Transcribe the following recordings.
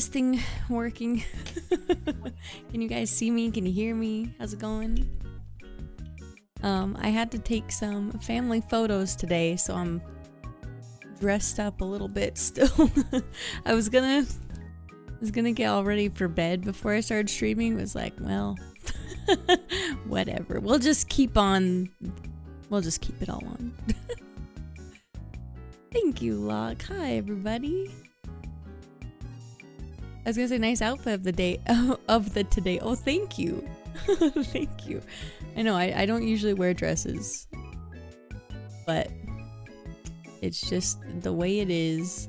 this thing working? Can you guys see me? Can you hear me? How's it going? I had to take some family photos today, so I'm dressed up a little bit still. I was gonna get all ready for bed before I started streaming. It was like, well, whatever. We'll just keep it all on. Thank you, Locke. Hi, everybody. I was gonna say nice outfit of the day today. Oh, thank you. Thank you. I know I don't usually wear dresses, but it's just the way it is.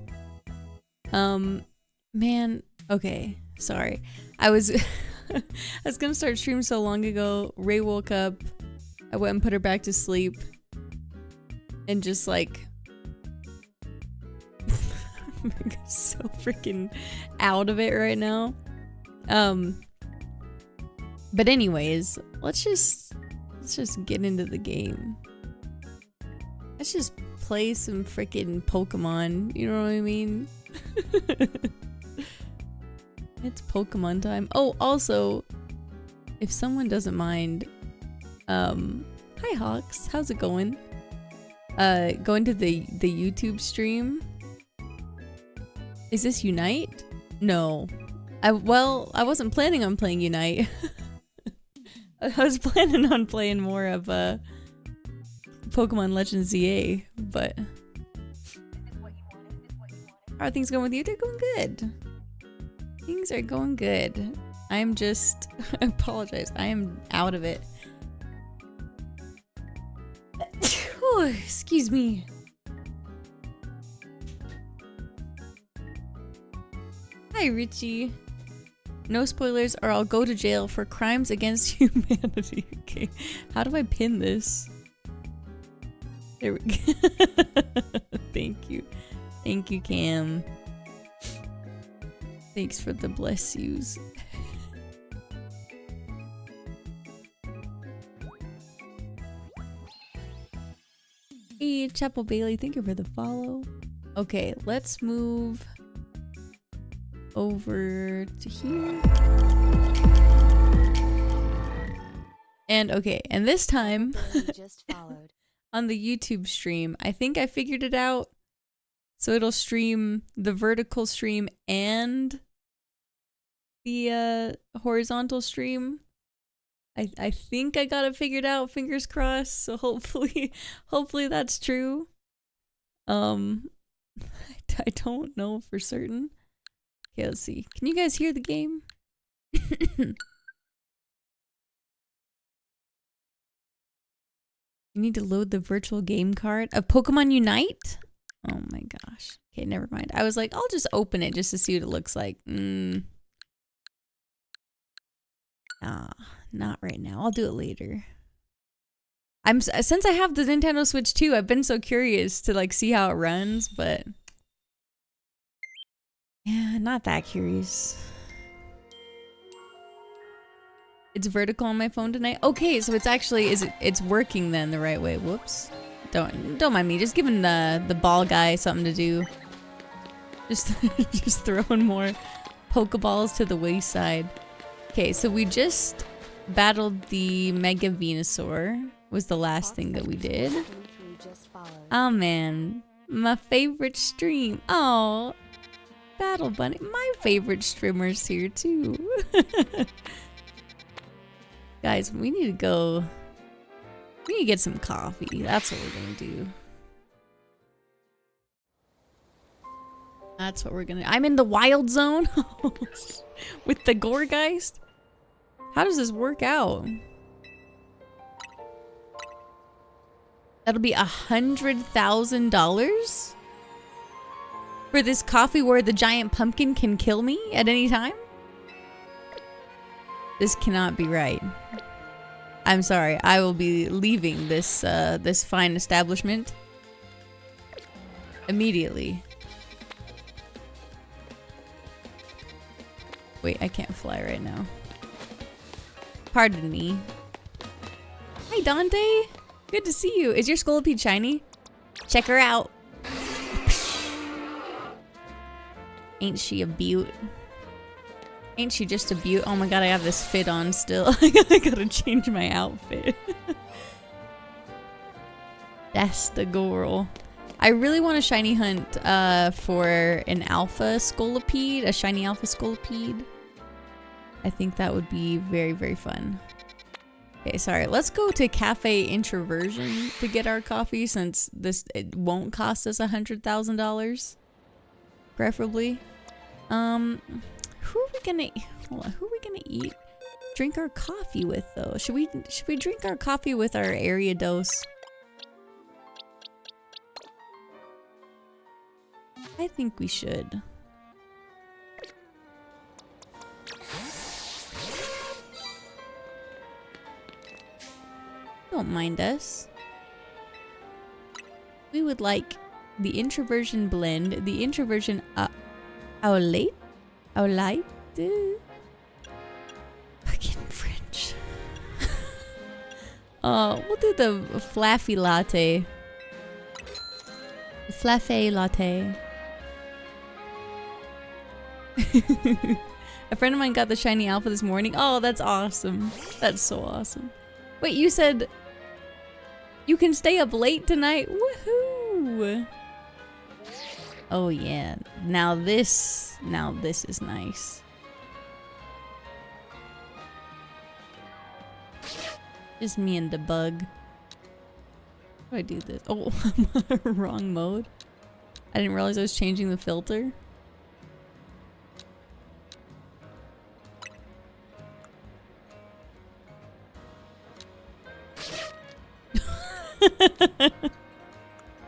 Man, okay, sorry. I was gonna start stream so long ago. Ray woke up. I went and put her back to sleep, and just like I'm so freaking out of it right now. But anyways, let's just get into the game. Let's just play some freaking Pokemon. You know what I mean? It's Pokemon time. Oh, also, if someone doesn't mind, hi Hawks, how's it going? Going to the YouTube stream. Is this Unite? No. I wasn't planning on playing Unite. I was planning on playing more of Pokemon Legends ZA, but how are things going with you? They're going good. Things are going good. I'm just I apologize. I am out of it. Oh, excuse me. Hi, Richie. No spoilers or I'll go to jail for crimes against humanity. Okay, how do I pin this? There we go. Thank you. Thank you, Cam. Thanks for the bless yous. Hey, Chapel Bailey, thank you for the follow. Okay, let's move over to here. And okay, and this time just followed. On the YouTube stream, I think I figured it out. So it'll stream the vertical stream and the horizontal stream. I think I got it figured out, fingers crossed. So hopefully that's true. I don't know for certain. Okay, let's see. Can you guys hear the game? You need to load the virtual game card of Pokemon Unite? Oh my gosh. Okay, never mind. I was like, I'll just open it just to see what it looks like. Not right now. I'll do it later. Since I have the Nintendo Switch 2, I've been so curious to like see how it runs, but yeah, not that curious. It's vertical on my phone tonight. Okay, so it's actually it's working then the right way. Whoops. Don't mind me. Just giving the ball guy something to do. Just throwing more Pokeballs to the wayside. Okay, so we just battled the Mega Venusaur. Was the last thing that we did. Oh man, my favorite stream. Oh, Battle Bunny, my favorite streamer's here too. Guys, we need to go. We need to get some coffee. That's what we're gonna do. That's what we're gonna. I'm in the wild zone with the Gourgeist. How does this work out? That'll be $100,000 for this coffee where the giant pumpkin can kill me at any time. This cannot be right. I'm sorry. I will be leaving this this fine establishment immediately. Wait, I can't fly right now. Pardon me. Hi, Dante. Good to see you. Is your Scolipede shiny? Check her out. Ain't she a beaut? Ain't she just a beaut? Oh my god, I have this fit on still. I gotta change my outfit. That's the girl. I really want a shiny hunt for an alpha Scolipede, a shiny alpha Scolipede. I think that would be very, very fun. Okay, sorry. Let's go to Cafe Introversion to get our coffee since it won't cost us $100,000. Preferably. Who are we gonna hold on, who are we gonna drink our coffee with though? Should we drink our coffee with our area dose? I think we should. Don't mind us. We would like the introversion blend, the introversion Aulite? Aulite? Fucking French. We'll do the Flaffy Latte. Flaffy Latte. A friend of mine got the shiny alpha this morning. Oh, that's awesome. That's so awesome. Wait, you said you can stay up late tonight? Woohoo! Oh yeah. Now this is nice. Just me and the bug. How do I do this? Oh, wrong mode. I didn't realize I was changing the filter.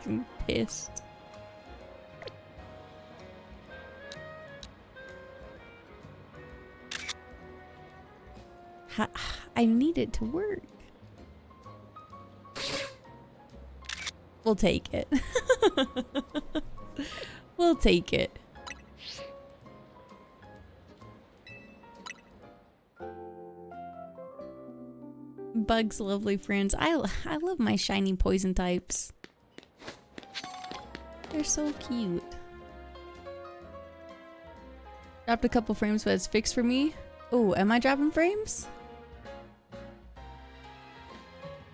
I'm pissed. I need it to work. We'll take it. We'll take it. Bugs, lovely friends. I love my shiny poison types. They're so cute. Dropped a couple frames, but it's fixed for me. Oh, am I dropping frames?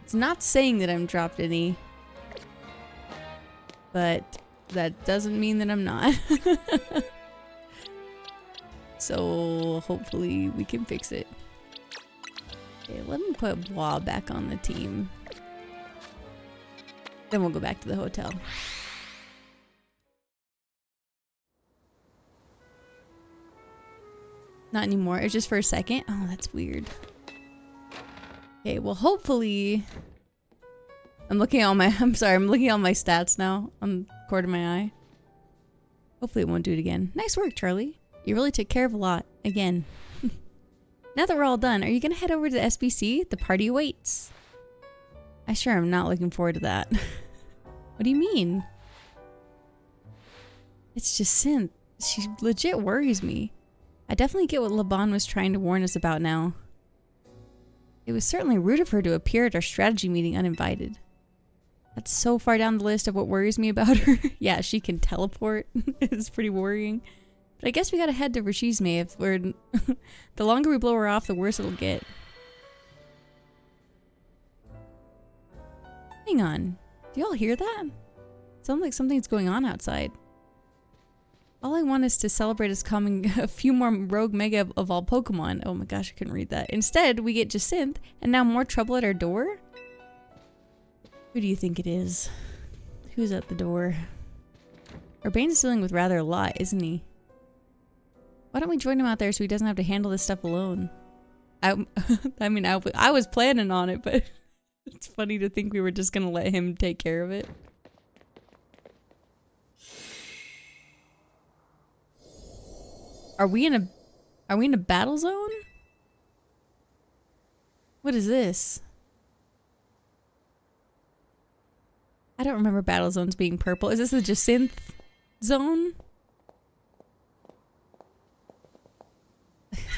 It's not saying that I'm dropped any. But that doesn't mean that I'm not. So hopefully we can fix it. Okay, let me put Bois back on the team. Then we'll go back to the hotel. Not anymore. It's just for a second. Oh, that's weird. Okay, well hopefully... I'm looking at all my... I'm sorry, I'm looking at all my stats now on the corner of my eye. Hopefully it won't do it again. Nice work, Charlie. You really took care of a lot. Again. Now that we're all done, are you gonna head over to the SBC? The party awaits. I sure am not looking forward to that. What do you mean? It's just Synth. She legit worries me. I definitely get what Laban was trying to warn us about now. It was certainly rude of her to appear at our strategy meeting uninvited. That's so far down the list of what worries me about her. Yeah, she can teleport. It's pretty worrying. But I guess we gotta head to Rashizme if we're... The longer we blow her off, the worse it'll get. Hang on. Do y'all hear that? Sounds like something's going on outside. All I want is to celebrate us coming a few more rogue mega evolved Pokemon. Oh my gosh, I couldn't read that. Instead, we get Jacynth, and now more trouble at our door? Who do you think it is? Who's at the door? Urbane's dealing with rather a lot, isn't he? Why don't we join him out there so he doesn't have to handle this stuff alone? I mean, I was planning on it, but it's funny to think we were just gonna let him take care of it. Are we in a battle zone? What is this? I don't remember battle zones being purple. Is this the Jacynth zone?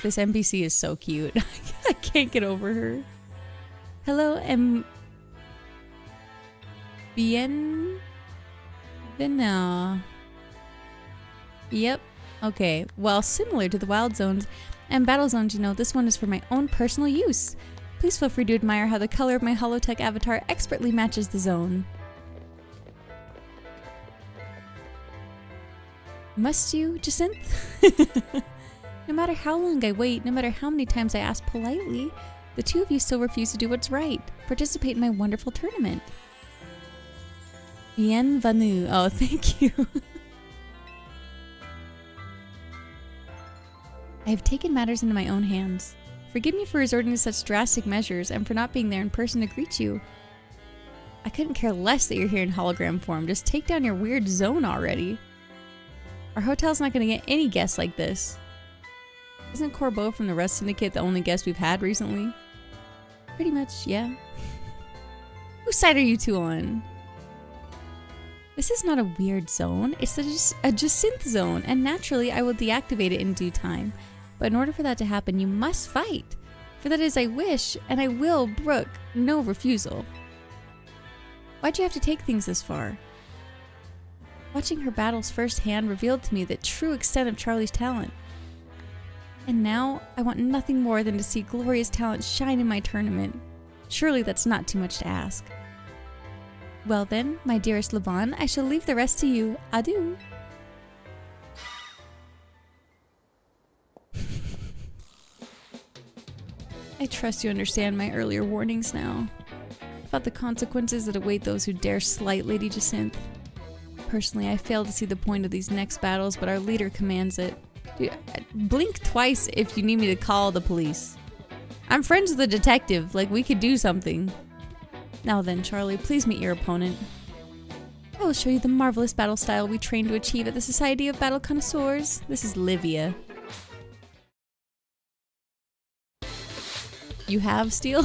This NPC is so cute. I can't get over her. Hello, Bienvenue. Yep. Okay. Well, similar to the wild zones, And battle zones, you know, this one is for my own personal use. Please feel free to admire how the color of my Holotech avatar expertly matches the zone. Must you, Jacinth? No matter how long I wait, no matter how many times I ask politely, the two of you still refuse to do what's right. Participate in my wonderful tournament. Bienvenue. Oh, thank you. I have taken matters into my own hands. Forgive me for resorting to such drastic measures and for not being there in person to greet you. I couldn't care less that you're here in hologram form. Just take down your weird zone already. Our hotel's not going to get any guests like this. Isn't Corbeau from the Rust Syndicate the only guest we've had recently? Pretty much, yeah. Whose side are you two on? This is not a weird zone. It's a Jacinth zone, and naturally I will deactivate it in due time. But in order for that to happen, you must fight. For that is I wish, and I will brook no refusal. Why'd you have to take things this far? Watching her battles firsthand revealed to me the true extent of Charlie's talent. And now, I want nothing more than to see Gloria's talent shine in my tournament. Surely that's not too much to ask. Well then, my dearest Levon, I shall leave the rest to you. Adieu. I trust you understand my earlier warnings now. About the consequences that await those who dare slight Lady Jacinth. Personally, I fail to see the point of these next battles, but our leader commands it. Dude, blink twice if you need me to call the police. I'm friends with the detective, like we could do something. Now then, Charlie, please meet your opponent. I will show you the marvelous battle style we train to achieve at the Society of Battle Connoisseurs. This is Livia. You have steel?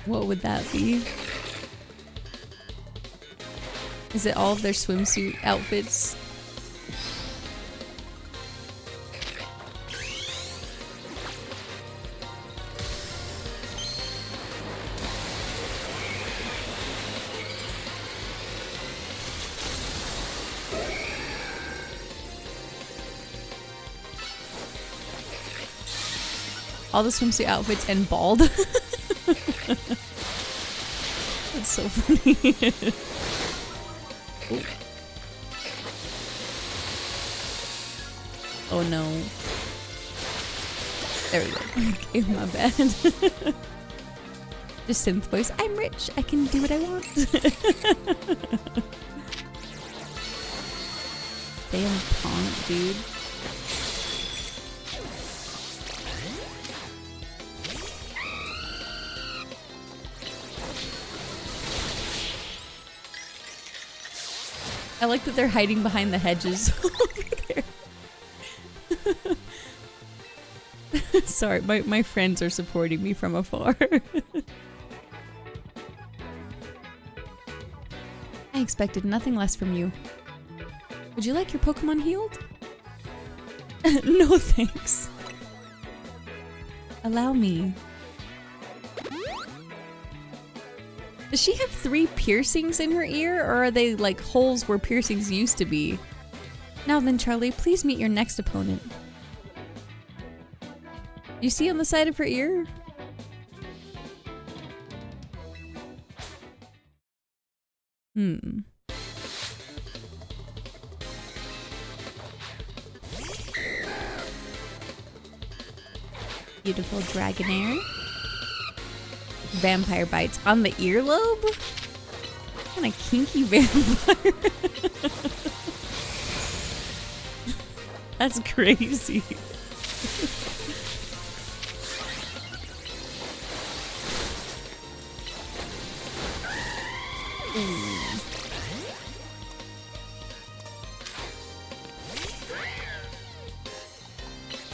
What would that be? Is it all of their swimsuit outfits? All the swimsuit outfits and bald. That's so funny. Oh no. There we go. Okay, my bad. Just synth voice. I'm rich. I can do what I want. Damn taunt, dude. I like that they're hiding behind the hedges over there. Sorry, my friends are supporting me from afar. I expected nothing less from you. Would you like your Pokemon healed? No thanks. Allow me. Does she have 3 piercings in her ear, or are they like holes where piercings used to be? Now then, Charlie, please meet your next opponent. You see on the side of her ear? Beautiful Dragonair. Vampire bites on the earlobe? What kind of kinky vampire? That's crazy.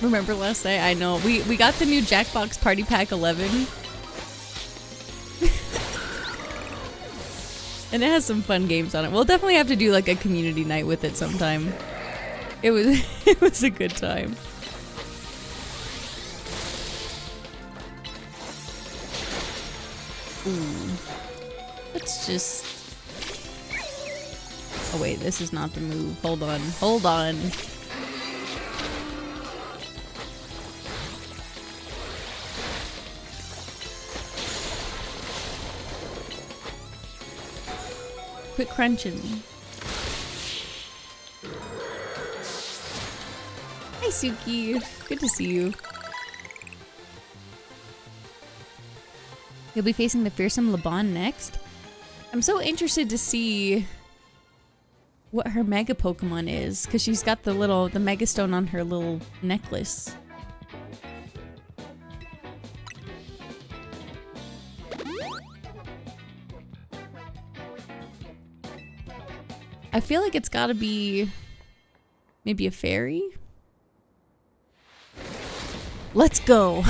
Remember last night? I know. We got the new Jackbox Party Pack 11. And it has some fun games on it. We'll definitely have to do like a community night with it sometime. It was a good time. Ooh. Let's just... Oh wait, this is not the move. Hold on. Hold on. Quit crunching. Hi, Suki. Good to see you. You'll be facing the fearsome Laban next. I'm so interested to see what her Mega Pokemon is, because she's got the Mega Stone on her little necklace. I feel like it's gotta be maybe a fairy. Let's go.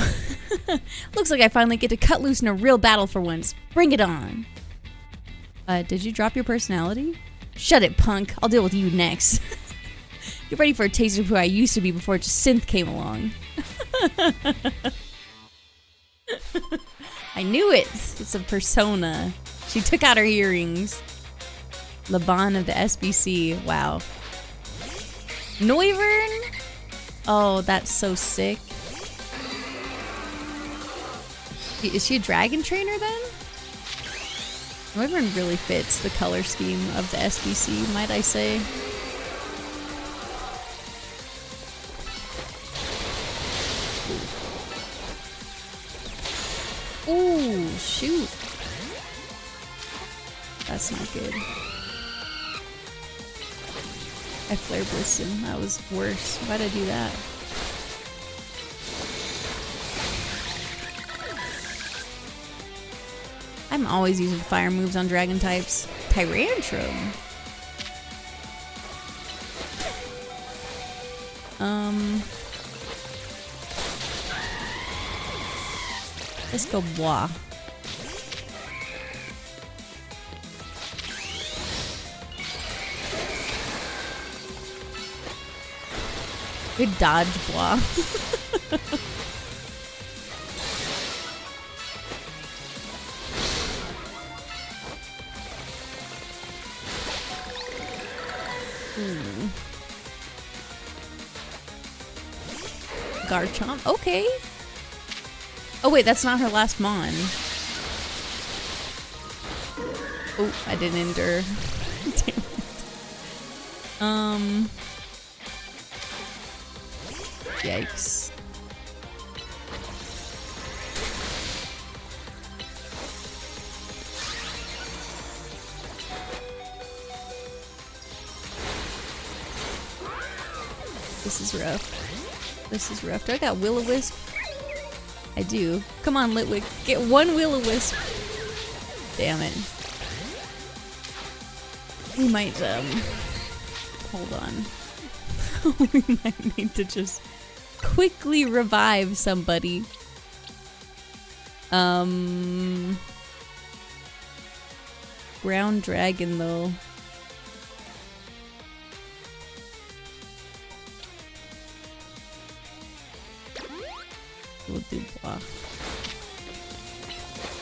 Looks like I finally get to cut loose in a real battle for once. Bring it on. Did you drop your personality? Shut it, punk. I'll deal with you next. Get ready for a taste of who I used to be before just Synth came along. I knew it. It's a persona. She took out her earrings. Laban of the SBC. Wow. Noivern? Oh, that's so sick. Is she a dragon trainer then? Noivern really fits the color scheme of the SBC, might I say. Ooh, shoot. That's not good. I Flare Blitzed him. That was worse. Why'd I do that? I'm always using fire moves on dragon types. Tyrantrum. Let's go blah. Good dodge, blah. Garchomp, okay. Oh wait, that's not her last mon. Oh, I didn't endure. Damn it. Yikes. This is rough. This is rough. Do I got Will-O-Wisp? I do. Come on, Litwick. Get one Will-O-Wisp. Damn it. We might, hold on. We might need to just quickly revive somebody. Ground Dragon, though. We'll do blah.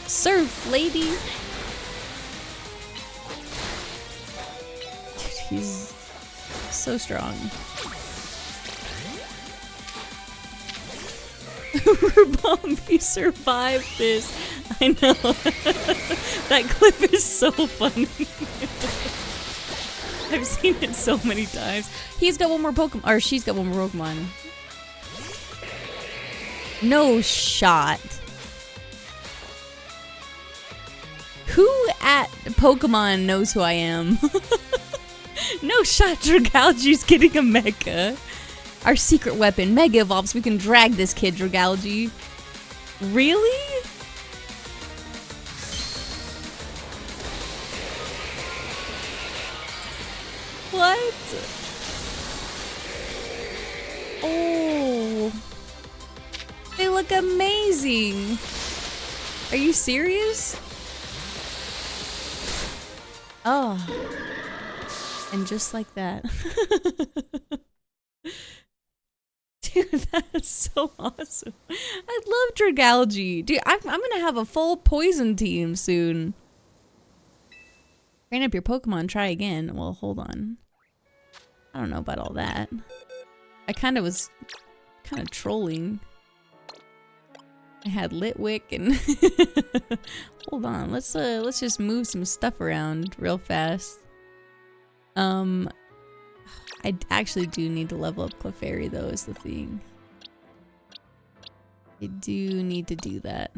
Surf, lady! Dude, he's so strong. Rubombi survived this. I know. That clip is so funny. I've seen it so many times. He's got one more Pokemon, or she's got one more Pokemon. No shot. Who at Pokemon knows who I am? No shot, Dragalge's getting a Mega. Our secret weapon, Mega Evolve, so we can drag this kid, Dragalge. Really? What? Oh. They look amazing. Are you serious? Oh. And just like that. Dude, that is so awesome. I love Dragalge. Dude, I'm gonna have a full poison team soon. Train up your Pokemon, try again. Well, hold on. I don't know about all that. I was kind of trolling. I had Litwick and hold on, let's just move some stuff around real fast. I actually do need to level up Clefairy though, is the thing. I do need to do that.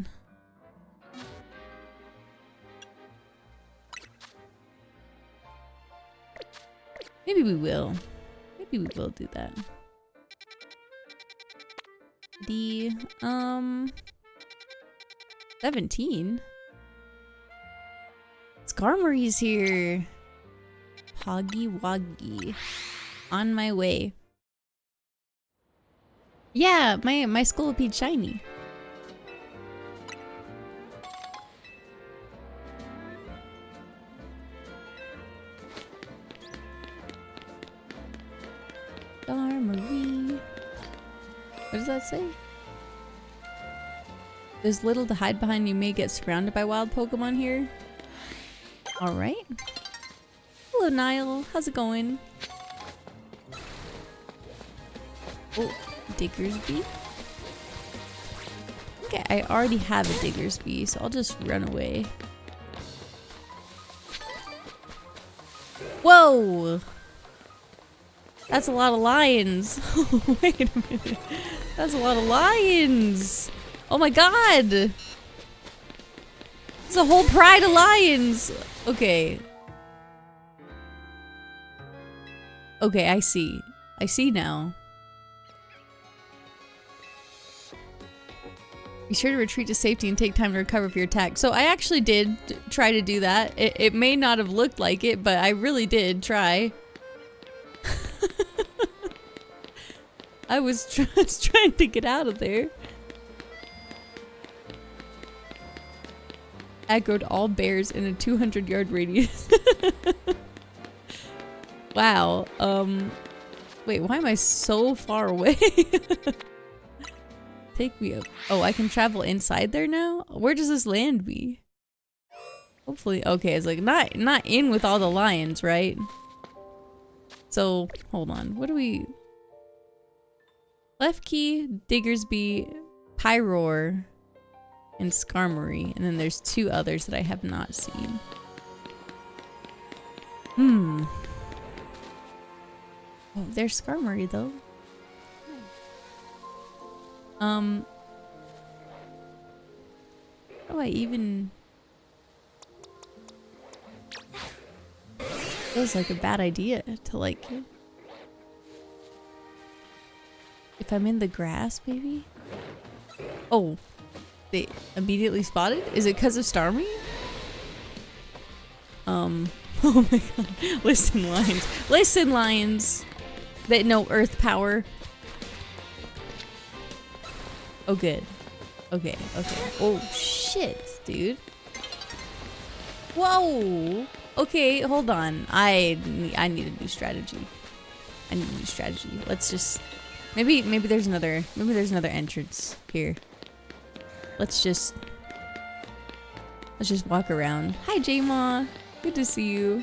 Maybe we will. Maybe we will do that. The 17. Skarmory's here. Hoggy Woggy. On my way. Yeah, my Scolipede shiny. Skarmory. What does that say? There's little to hide behind. You may get surrounded by wild Pokemon here. Alright. Hello, Niall. How's it going? Oh, Diggersby? Okay, I already have a Diggersby, so I'll just run away. Whoa! That's a lot of lions. Wait a minute. That's a lot of lions. Oh my god! There's a whole pride of lions! Okay. Okay, I see. I see now. Be sure to retreat to safety and take time to recover for your attack. So I actually did try to do that. It may not have looked like it, but I really did try. I was trying to get out of there. Aggroed all bears in a 200-yard radius. Wow. Wait, why am I so far away? Take me up. Oh, I can travel inside there now? Where does this land be? Hopefully, okay, it's like not in with all the lions, right? So, hold on. What do we... Klefki, Diggersby, Pyroar, and Skarmory. And then there's two others that I have not seen. Hmm. Oh, there's Skarmory though. How do I even... Feels like a bad idea to like... If I'm in the grass, maybe? Oh. They immediately spotted? Is it because of Starmie? Oh my god. Listen, lions. Listen, lions! That know earth power. Oh, good. Okay, okay. Oh, shit, dude. Whoa! Okay, hold on. I need a new strategy. I need a new strategy. Let's just... Maybe there's another entrance here. Let's just walk around. Hi, J-Ma. Good to see you.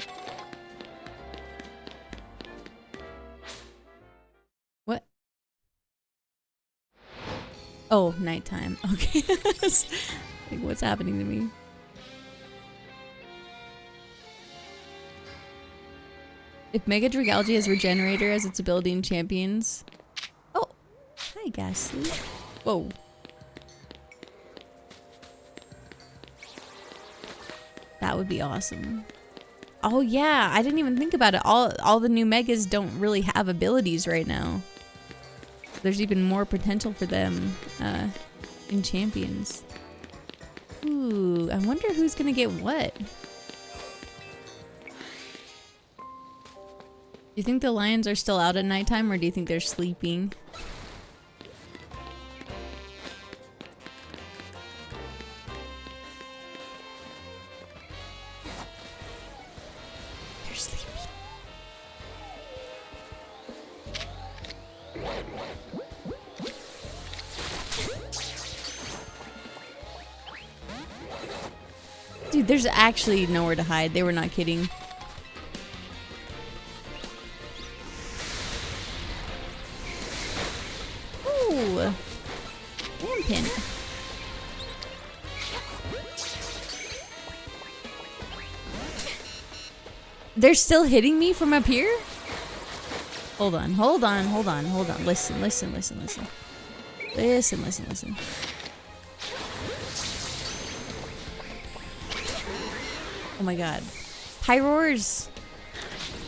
What? Oh, nighttime. Okay. Like, what's happening to me? If Mega Dragalge has Regenerator as its ability in Champions... Oh! Hi, Ghastly. Whoa. That would be awesome. Oh yeah, I didn't even think about it. All the new Megas don't really have abilities right now. There's even more potential for them in Champions. Ooh, I wonder who's gonna get what. Do you think the lions are still out at nighttime, or do you think they're sleeping? They're sleeping. Dude, there's actually nowhere to hide. They were not kidding. Ooh. Lampin. They're still hitting me from up here? Hold on, hold on, hold on, hold on. Listen, listen, listen, listen. Listen, listen, listen. Oh my god. Pyroars!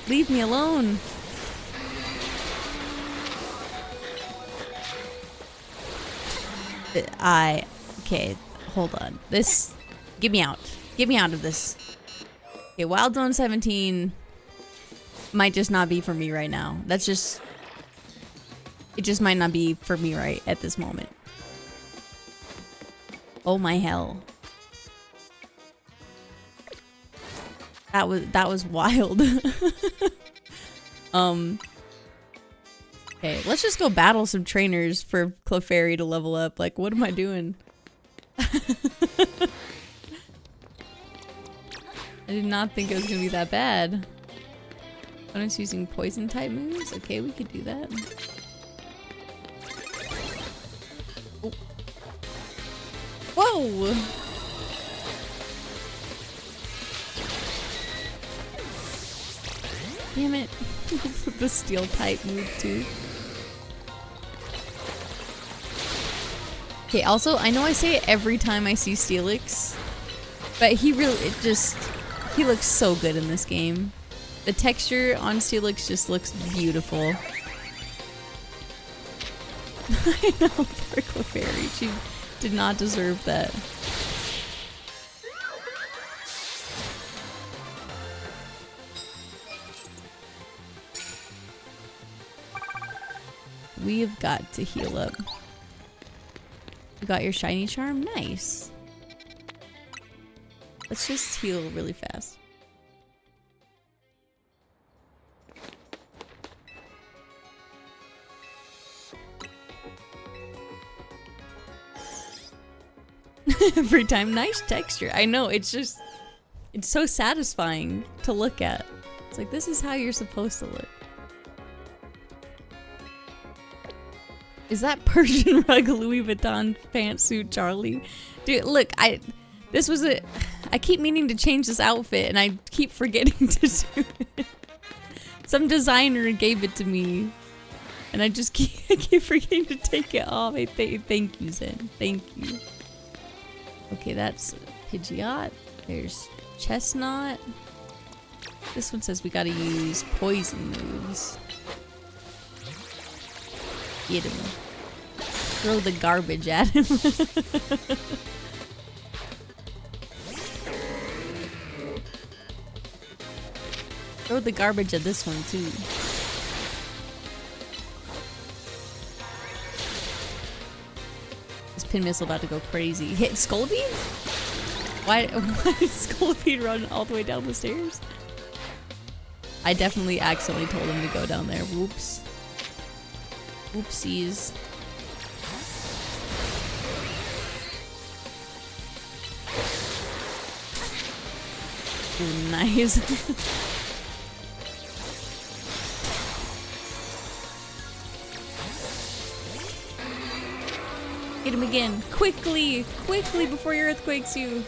Leave me alone. Okay, hold on. This, get me out. Get me out of this. Okay, Wild Zone 17 might just not be for me right now. That's just, it just might not be for me right at this moment. Oh my hell. That was wild. Okay, let's just go battle some trainers for Clefairy to level up. Like, what am I doing? I did not think it was gonna be that bad. Opponent's using poison type moves? Okay, we could do that. Oh. Whoa! Damn it. The steel type move too. Okay, also, I know I say it every time I see Steelix, but he looks so good in this game. The texture on Steelix just looks beautiful. I know, poor Clefairy. She did not deserve that. We have got to heal up. You got your shiny charm? Nice. Let's just heal really fast. Every time, nice texture. I know, it's just, it's so satisfying to look at. It's like, this is how you're supposed to look. Is that Persian rug Louis Vuitton pantsuit Charlie? Dude, look, I keep meaning to change this outfit and I keep forgetting to do it. Some designer gave it to me and I just keep forgetting to take it off. Thank you, Zen. Thank you. Okay, that's Pidgeot. There's Chestnut. This one says we gotta use poison moves. Get him. Throw the garbage at him. Throw the garbage at this one too. This pin missile about to go crazy. Hit Scolipede? Why did Scolipede run all the way down the stairs? I definitely accidentally told him to go down there. Whoops. Oopsies. Ooh, nice. Get him again. Quickly! Quickly before he earthquakes you.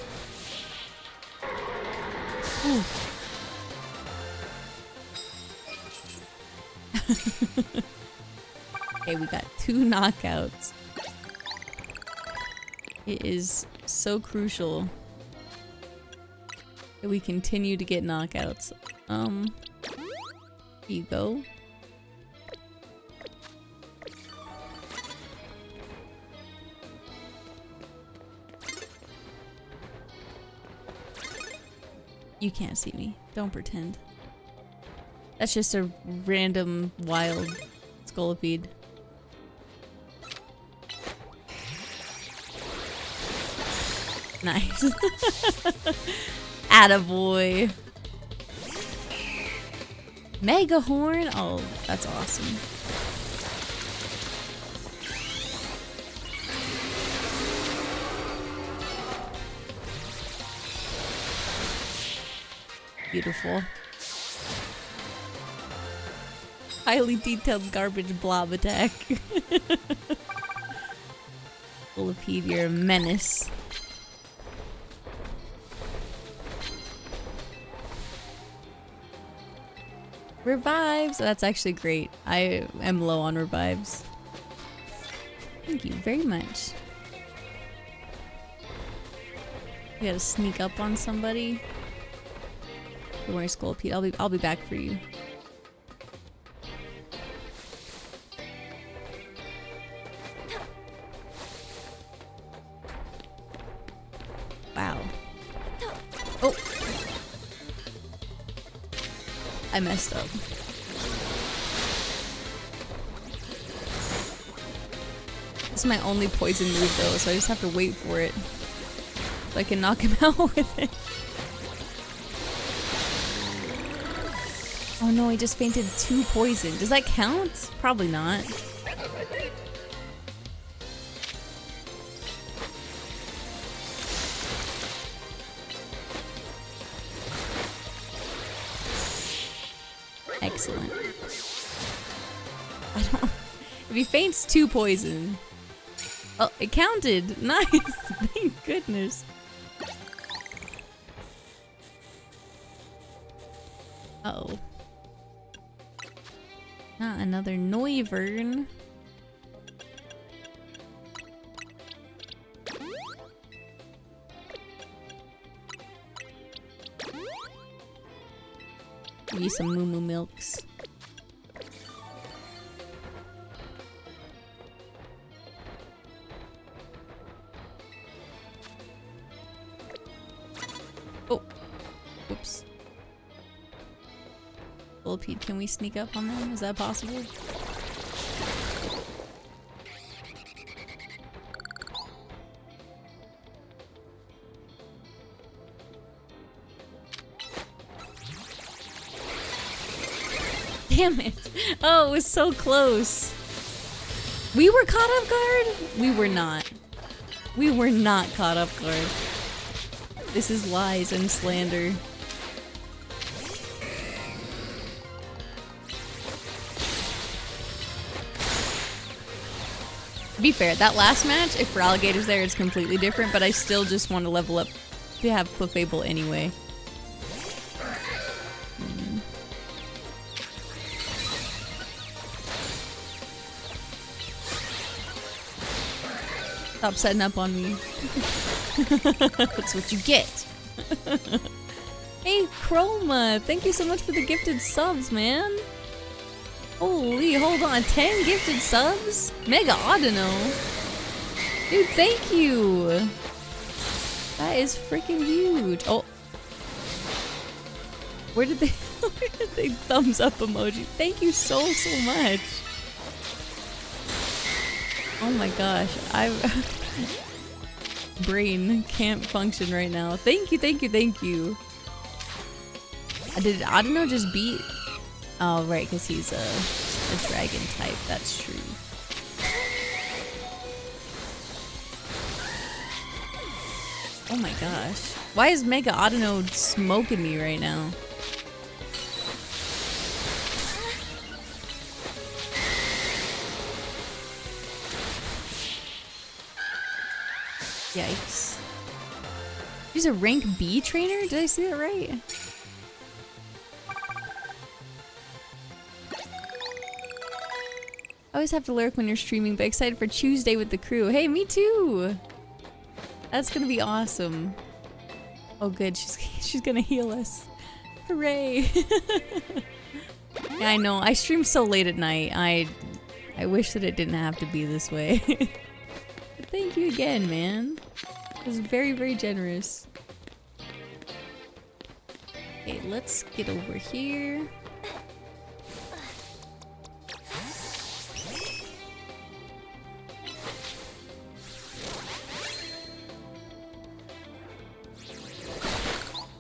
Ooh. Okay, we got 2 knockouts. It is so crucial that we continue to get knockouts. Here you go. You can't see me. Don't pretend. That's just a random wild Scolipede. Nice. Attaboy. Mega Horn? Oh, that's awesome. Beautiful. Highly detailed garbage blob attack. Scolipede, you're a menace. Revives! That's actually great. I am low on revives. Thank you very much. You gotta sneak up on somebody. Don't worry, Skull Pete. I'll be back for you. Wow. Oh! I messed up. This is my only poison move though, so I just have to wait for it. So I can knock him out with it. Oh no, he just fainted 2 poison. Does that count? Probably not. Excellent. I don't... If he faints 2 poison... Oh, it counted! Nice! Thank goodness. Uh-oh. Not another Noivern. Use some Moo Moo Milks. Oh. Whoops. Pete, can we sneak up on them? Is that possible? Damn it! Oh, it was so close. We were caught off guard? We were not. We were not caught off guard. This is lies and slander. To be fair, that last match, if Feraligator's there, it's completely different, but I still just want to level up to have Clefable anyway. Stop setting up on me. That's what you get. Hey, Chroma! Thank you so much for the gifted subs, man. Holy, hold on, 10 gifted subs? Mega Audino. Dude, thank you. That is freaking huge. Oh. Where did they thumbs up emoji? Thank you so much. Oh my gosh, brain can't function right now. Thank you, thank you, thank you. Did Audino just beat? Oh, right, because he's a dragon type. That's true. Oh my gosh. Why is Mega Audino smoking me right now? Yikes. He's a rank B trainer? Did I see that right? I always have to lurk when you're streaming, but excited for Tuesday with the crew. Hey, me too! That's gonna be awesome. Oh good, she's gonna heal us. Hooray! Yeah, I know, I stream so late at night. I wish that it didn't have to be this way. But thank you again, man. It was very, very generous. Okay, let's get over here.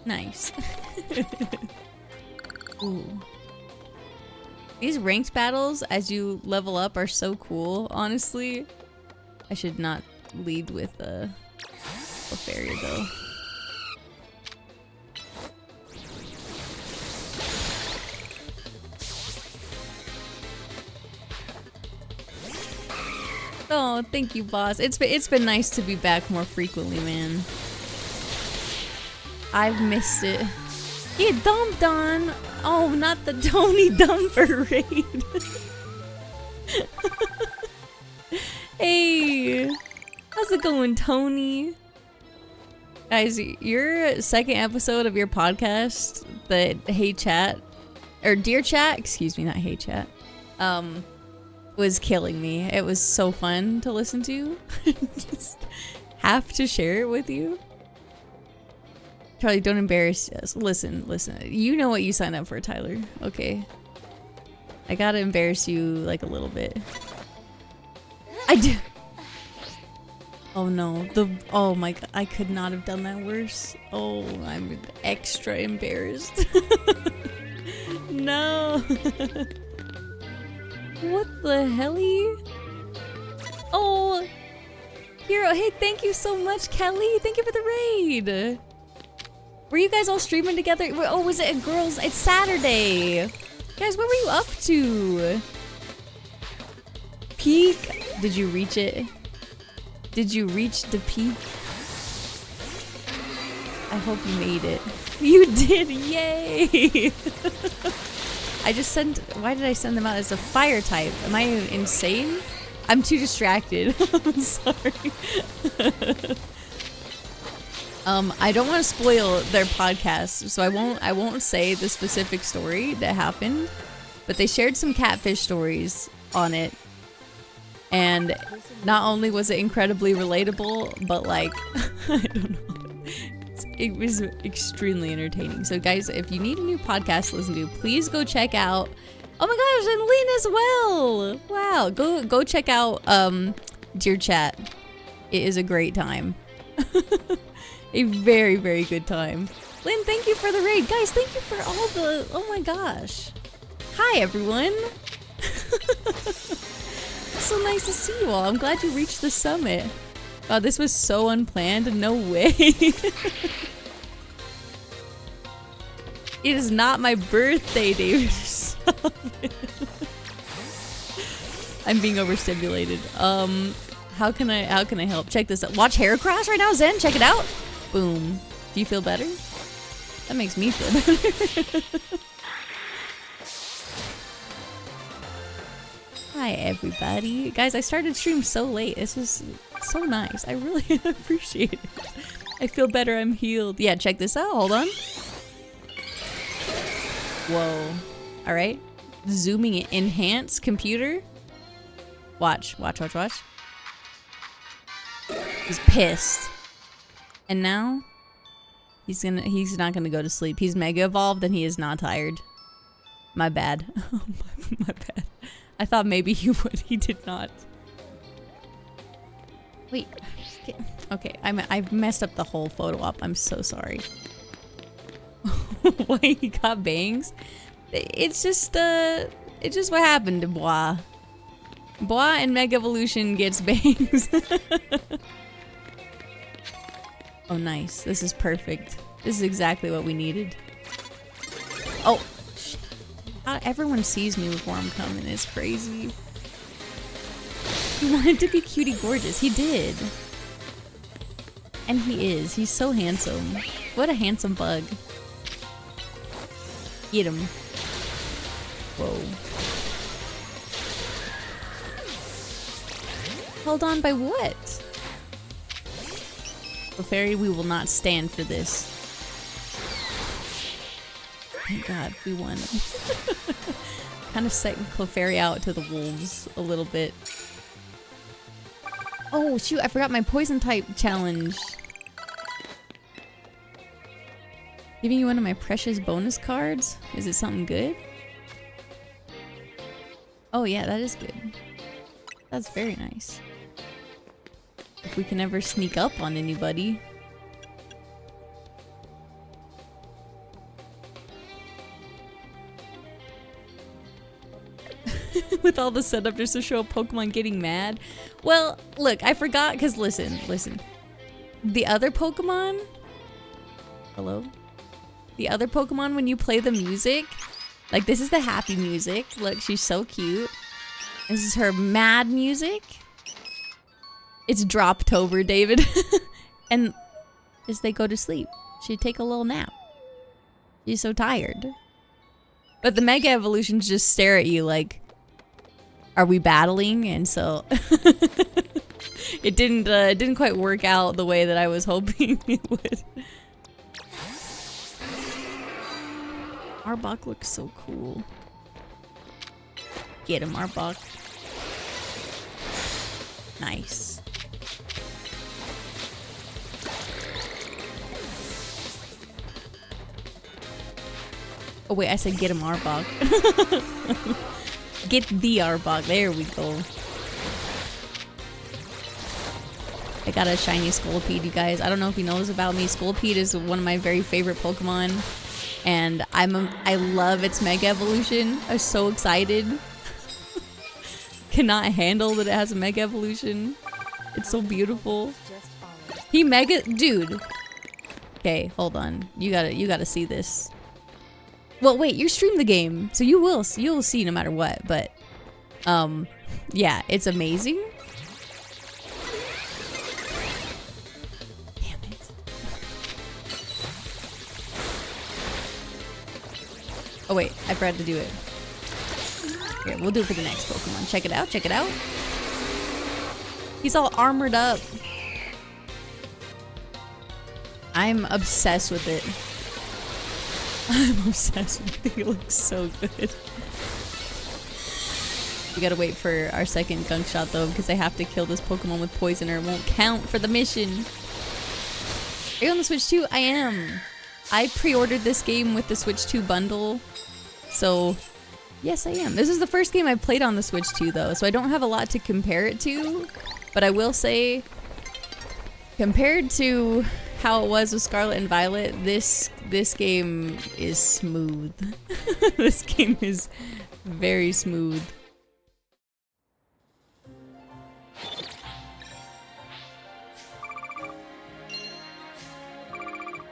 Nice. Ooh. These ranked battles, as you level up, are so cool, honestly. I should not lead with a Clefairy, though. Oh, thank you, boss. It's been nice to be back more frequently, man. I've missed it. Get dumped on. Oh, not the Tony Dumper raid. Hey, how's it going, Tony? Guys, your second episode of your podcast, the Hey Chat, or Dear Chat, excuse me, not Hey Chat, was killing me. It was so fun to listen to. Just have to share it with you. Charlie, don't embarrass us. Listen. You know what you signed up for, Tyler. Okay. I gotta embarrass you like a little bit. I do. Oh no. Oh my god. I could not have done that worse. Oh, I'm extra embarrassed. No. What the helly? Oh. Hero. Hey, thank you so much, Kelly. Thank you for the raid. Were you guys all streaming together? Oh, was it a girls? It's Saturday. Guys, what were you up to? Peak? Did you reach it? Did you reach the peak? I hope you made it. You did, yay! I just sent, why did I send them out as a fire type? Am I insane? I'm too distracted. I'm sorry. I don't want to spoil their podcast, so I won't say the specific story that happened, but they shared some catfish stories on it, and not only was it incredibly relatable, but like, I don't know, it was extremely entertaining. So guys, if you need a new podcast to listen to, please go check out, oh my gosh, and Lynn as well! Wow, go check out Dear Chat. It is a great time. A very, very good time. Lynn, thank you for the raid. Guys, thank you for all the... Oh my gosh. Hi, everyone. So nice to see you all. I'm glad you reached the summit. Wow, this was so unplanned. No way. It is not my birthday, David. Stop it. I'm being overstimulated. How can I help? Check this out. Watch Hair Crash right now, Zen. Check it out. Boom. Do you feel better? That makes me feel better. Hi, everybody. Guys, I started stream so late. This is so nice. I really appreciate it. I feel better. I'm healed. Yeah, check this out. Hold on. Whoa. All right. Zooming it. Enhance computer. Watch. He's pissed. And now he's not gonna go to sleep. He's mega evolved and he is not tired. My bad. my bad. I thought maybe he would. He did not. Wait. Okay. I've messed up the whole photo op. I'm so sorry. Why he got bangs? It's just what happened to Bois. Bois in Mega Evolution gets bangs. Oh, nice. This is perfect. This is exactly what we needed. Oh, shit. Everyone sees me before I'm coming. It's crazy. He wanted to be cutie gorgeous. He did. And he is. He's so handsome. What a handsome bug. Get him. Whoa. Held on by what? Clefairy, we will not stand for this. Thank God, we won. Kind of setting Clefairy out to the wolves a little bit. Oh shoot, I forgot my poison type challenge. Giving you one of my precious bonus cards? Is it something good? Oh yeah, that is good. That's very nice. If we can ever sneak up on anybody. With all the setup just to show Pokemon getting mad. Well, look, I forgot because listen. The other Pokemon... Hello? The other Pokemon, when you play the music, like this is the happy music. Look, she's so cute. This is her mad music. It's Droptober, David. And as they go to sleep, she'd take a little nap. She's so tired. But the Mega Evolutions just stare at you like, are we battling? And so it didn't quite work out the way that I was hoping it would. Arbok looks so cool. Get him, Arbok. Nice. Oh wait, I said get him, Arbok. Get the Arbok. There we go. I got a shiny Scolipede, you guys. I don't know if you know this about me. Scolipede is one of my very favorite Pokemon. And I love its Mega Evolution. I'm so excited. Cannot handle that it has a Mega Evolution. It's so beautiful. He Mega... Dude. Okay, hold on. You gotta see this. Well, wait, you stream the game, so you'll see no matter what, but yeah, it's amazing. Damn it. Oh wait, I forgot to do it. Here, we'll do it for the next Pokemon. Check it out, check it out. He's all armored up. I'm obsessed with it. I'm obsessed with it. It looks so good. We gotta wait for our second gunk shot though, because I have to kill this Pokemon with poison or it won't count for the mission. Are you on the Switch 2? I am. I pre-ordered this game with the Switch 2 bundle. So, yes I am. This is the first game I've played on the Switch 2 though, so I don't have a lot to compare it to. But I will say, compared to how it was with Scarlet and Violet, this game is smooth. This game is very smooth.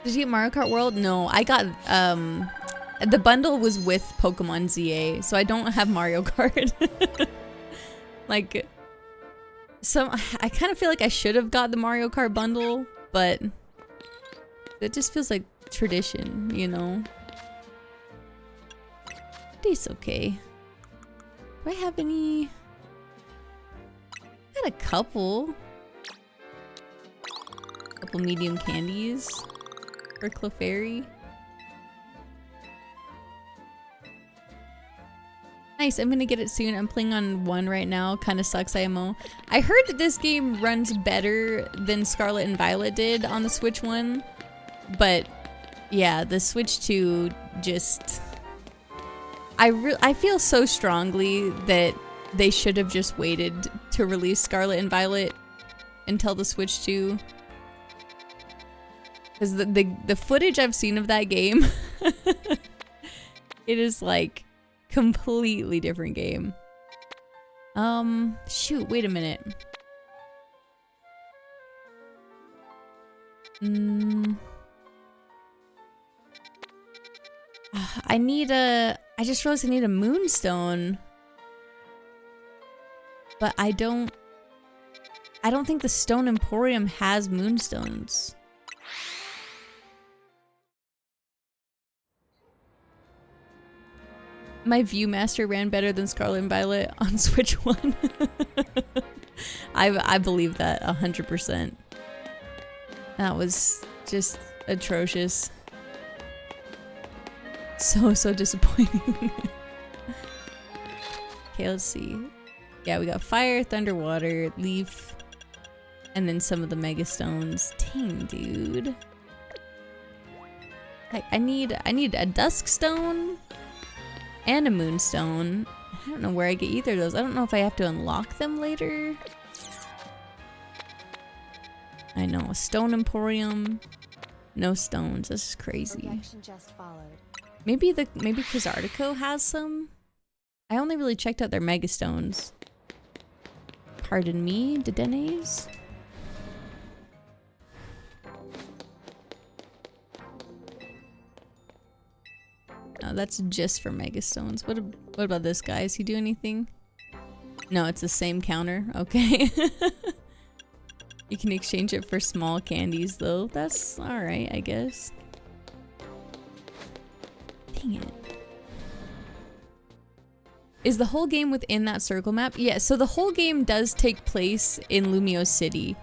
Did you get Mario Kart World? No, I got the bundle was with Pokemon ZA, so I don't have Mario Kart. Like, so I kind of feel like I should have got the Mario Kart bundle, but it just feels like tradition, you know? It's okay. Do I have any? I got a couple medium candies for Clefairy. Nice, I'm gonna get it soon. I'm playing on 1 right now. Kinda sucks, IMO. I heard that this game runs better than Scarlet and Violet did on the Switch 1. But yeah, the Switch 2 just... I feel so strongly that they should have just waited to release Scarlet and Violet until the Switch 2. Because the footage I've seen of that game, it is like completely different game. Shoot, wait a minute. I just realized I need a Moonstone. But I don't think the Stone Emporium has Moonstones. My Viewmaster ran better than Scarlet and Violet on Switch 1. I believe that 100%. That was just atrocious. So disappointing. Okay, let's see. Yeah, we got Fire, Thunder, Water, Leaf, and then some of the Mega Stones. Dang, dude. I need a Dusk Stone and a Moonstone. I don't know where I get either of those. I don't know if I have to unlock them later. I know, a Stone Emporium. No stones. This is crazy. Maybe Kazartico has some? I only really checked out their Mega Stones. Pardon me, Dedenes? No, that's just for Mega Stones. What about this guy? Does he do anything? No, it's the same counter. Okay. You can exchange it for small candies though. That's alright, I guess. Dang it. Is the whole game within that circle map? Yeah, so the whole game does take place in Lumio City.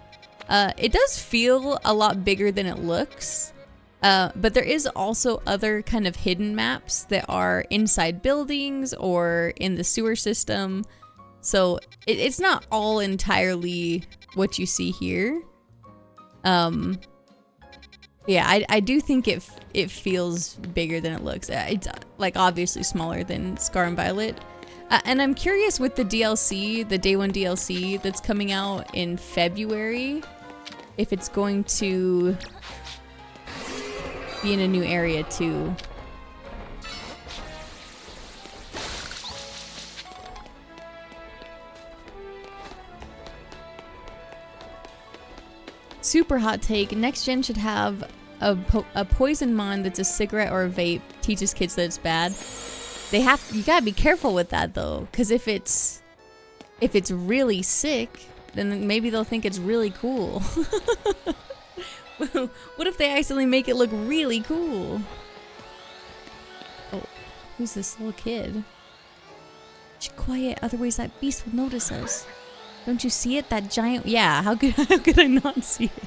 It does feel a lot bigger than it looks. But there is also other kind of hidden maps that are inside buildings or in the sewer system. So it's not all entirely what you see here. Yeah, I do think it feels bigger than it looks. It's like obviously smaller than Scar and Violet. And I'm curious with the DLC, the Day 1 DLC that's coming out in February, if it's going to be in a new area too. Super hot take. Next gen should have a poison mon that's a cigarette or a vape. Teaches kids that it's bad. You gotta be careful with that though, because if it's really sick, then maybe they'll think it's really cool. What if they accidentally make it look really cool? Oh, who's this little kid? Shh, quiet, otherwise that beast will notice us. Don't you see it? That giant... Yeah, how could I not see it?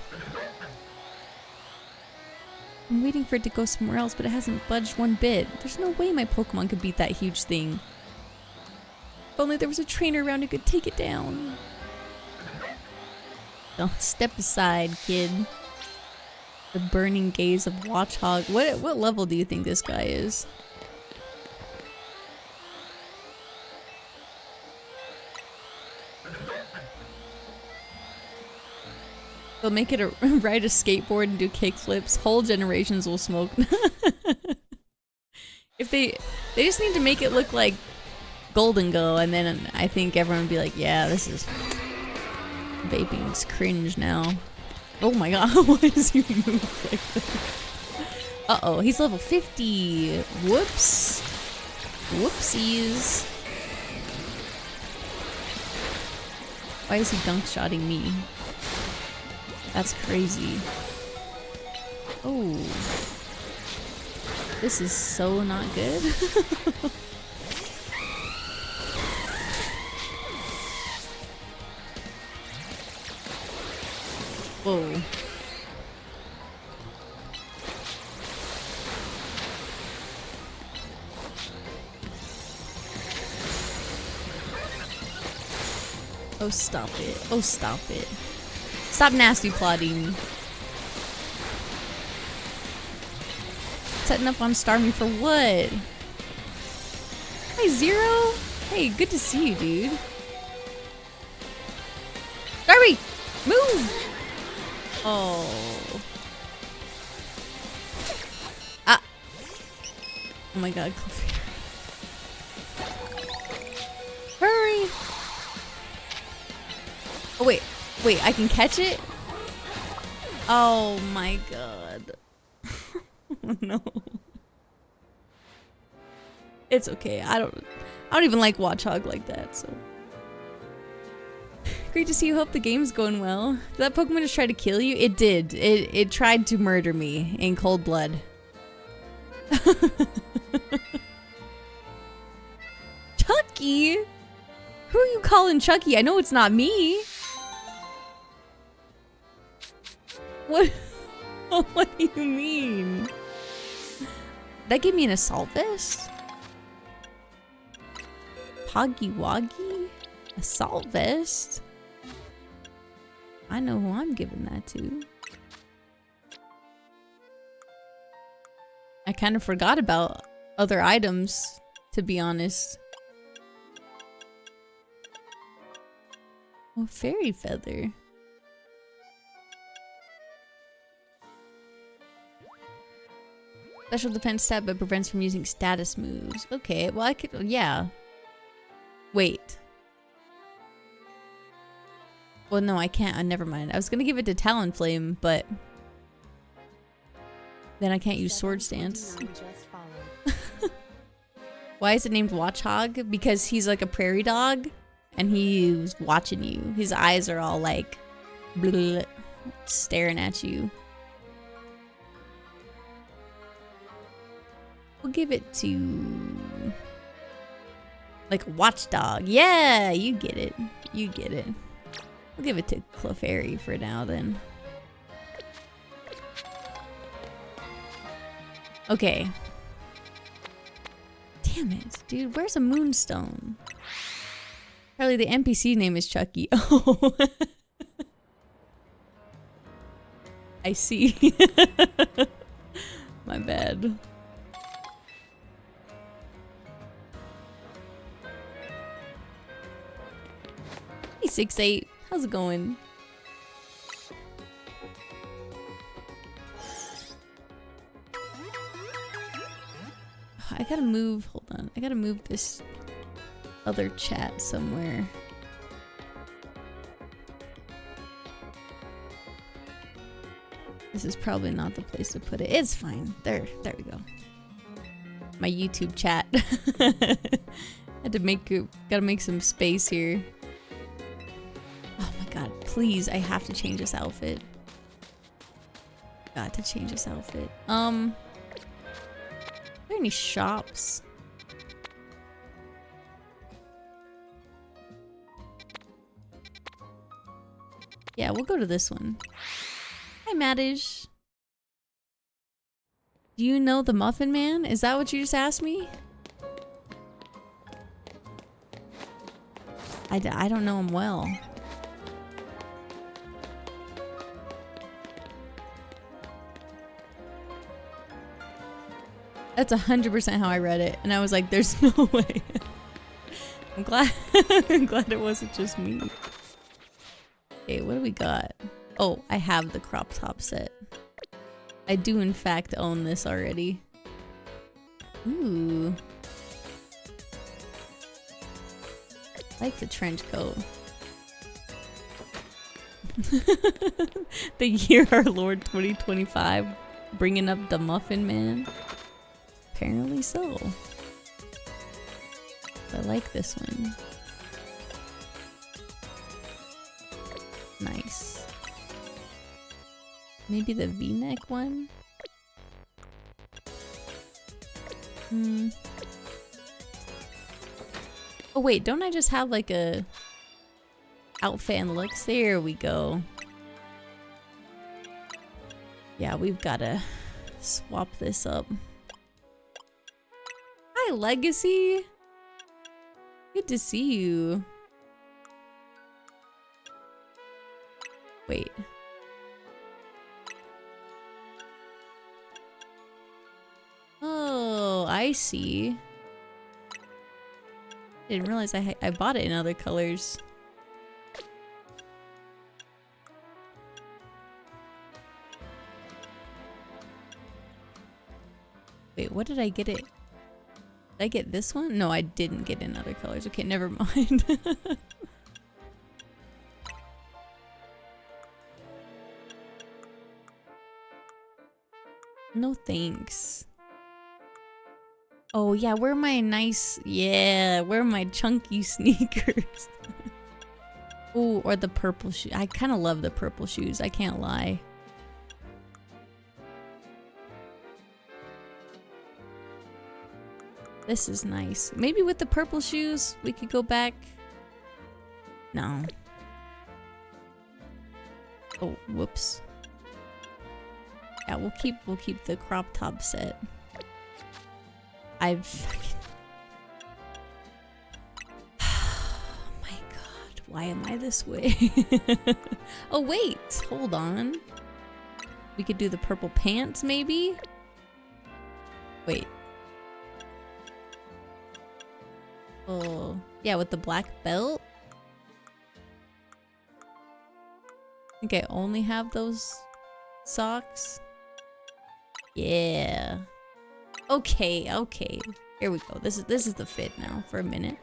I'm waiting for it to go somewhere else, but it hasn't budged one bit. There's no way my Pokemon could beat that huge thing. If only there was a trainer around who could take it down. Oh, step aside, kid. The burning gaze of Watchog. What level do you think this guy is? They'll make it ride a skateboard and do kickflips. Whole generations will smoke. If they just need to make it look like Golden Go, and then I think everyone would be like, yeah, this is vaping's cringe now. Oh my god, why does he move like that? Uh-oh, he's level 50. Whoops. Whoopsies. Why is he dunk shotting me? That's crazy. Oh. This is so not good. Whoa. Oh, stop it. Oh, stop it. Stop nasty plotting. Setting up on Starmie for what? Hi, Zero. Hey, good to see you, dude. Starmie! Move! Oh. Ah. Oh my god, Clefairy. Hurry! Oh, wait. Wait, I can catch it? Oh my god. Oh no. It's okay. I don't even like Watchog like that, so. Great to see you. Hope the game's going well. Did that Pokemon just try to kill you? It did. It tried to murder me in cold blood. Chucky? Who are you calling Chucky? I know it's not me. What? What do you mean? That gave me an assault vest? Poggy Woggy? Assault vest? I know who I'm giving that to. I kind of forgot about other items, to be honest. Oh, Fairy Feather. Special defense stat, but prevents from using status moves. Okay, well I could, yeah. Wait. Well, no, I can't. Never mind. I was gonna give it to Talonflame, but then I can't use Sword Stance. Why is it named Watchog? Because he's like a prairie dog, and he's watching you. His eyes are all like, blah, staring at you. We'll give it to... like a watchdog. Yeah, you get it. You get it. We'll give it to Clefairy for now then. Okay. Damn it, dude. Where's a moonstone? Apparently the NPC name is Chucky. Oh. I see. My bad. Hey 6'8", how's it going? I gotta move, hold on. I gotta move this other chat somewhere. This is probably not the place to put it. It's fine. There we go. My YouTube chat. Had to gotta make some space here. Oh my god, please, I have to change this outfit. Got to change this outfit. Are there any shops? Yeah, we'll go to this one. Hi, Madish. Do you know the Muffin Man? Is that what you just asked me? I don't know him well. That's 100% how I read it, and I was like, "There's no way." I'm glad. I'm glad it wasn't just me. Okay, what do we got? Oh, I have the crop top set. I do in fact own this already. Ooh. I like the trench coat. The year our Lord 2025, bringing up the Muffin Man. Apparently so. I like this one. Nice. Maybe the V-neck one? Oh wait, don't I just have like a outfit and looks? There we go. Yeah, we've gotta swap this up. Hi, Legacy! Good to see you. Wait. Oh, I see. Didn't realize I bought it in other colors. Wait, what did I get it? Did I get this one? No, I didn't get in other colors. Okay, never mind. No thanks. Oh yeah, where are my nice... Yeah, where are my chunky sneakers? Oh, or the purple shoe. I kind of love the purple shoes, I can't lie. This is nice. Maybe with the purple shoes, we could go back. No. Oh, whoops. Yeah, we'll keep the crop top set. I've fucking... Oh my god, why am I this way? Oh wait, hold on. We could do the purple pants maybe? Wait. Oh, yeah, with the black belt? I think I only have those socks. Yeah. Okay, okay. Here we go. This is the fit now for a minute.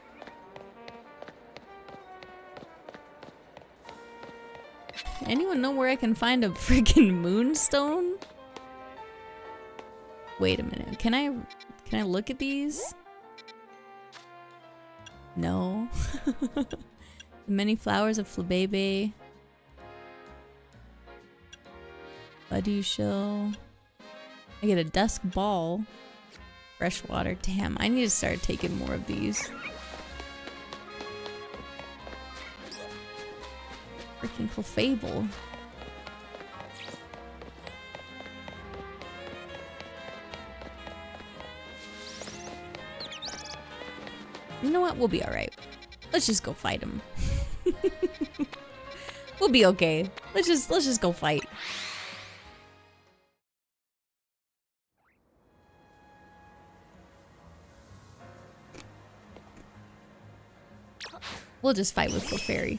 Anyone know where I can find a freaking moonstone? Wait a minute. Can I look at these? No. The many flowers of Flabebe. Buddy show. I get a dusk ball. Fresh water. Damn, I need to start taking more of these. Freaking Clefable. You know what? We'll be alright. Let's just go fight him. We'll be okay. Let's just go fight. We'll just fight with Clefairy.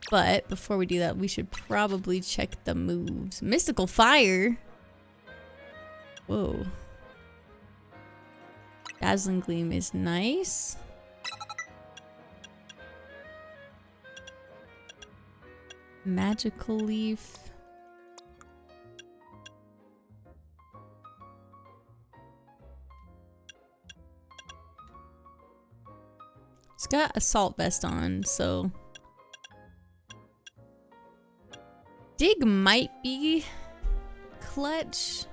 But before we do that, we should probably check the moves. Mystical Fire? Whoa. Dazzling Gleam is nice. Magical Leaf. It's got Assault Vest on, so... Dig might be clutch.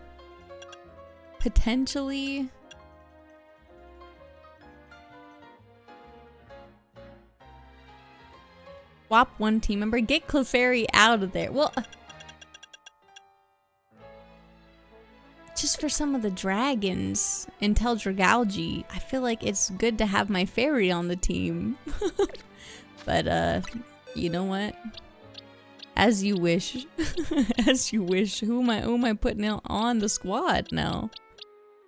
Potentially. Swap one team member. Get Clefairy out of there. Well, just for some of the dragons in Teldragalgi, I feel like it's good to have my fairy on the team. But, you know what? As you wish. As you wish. Who am I putting on the squad now?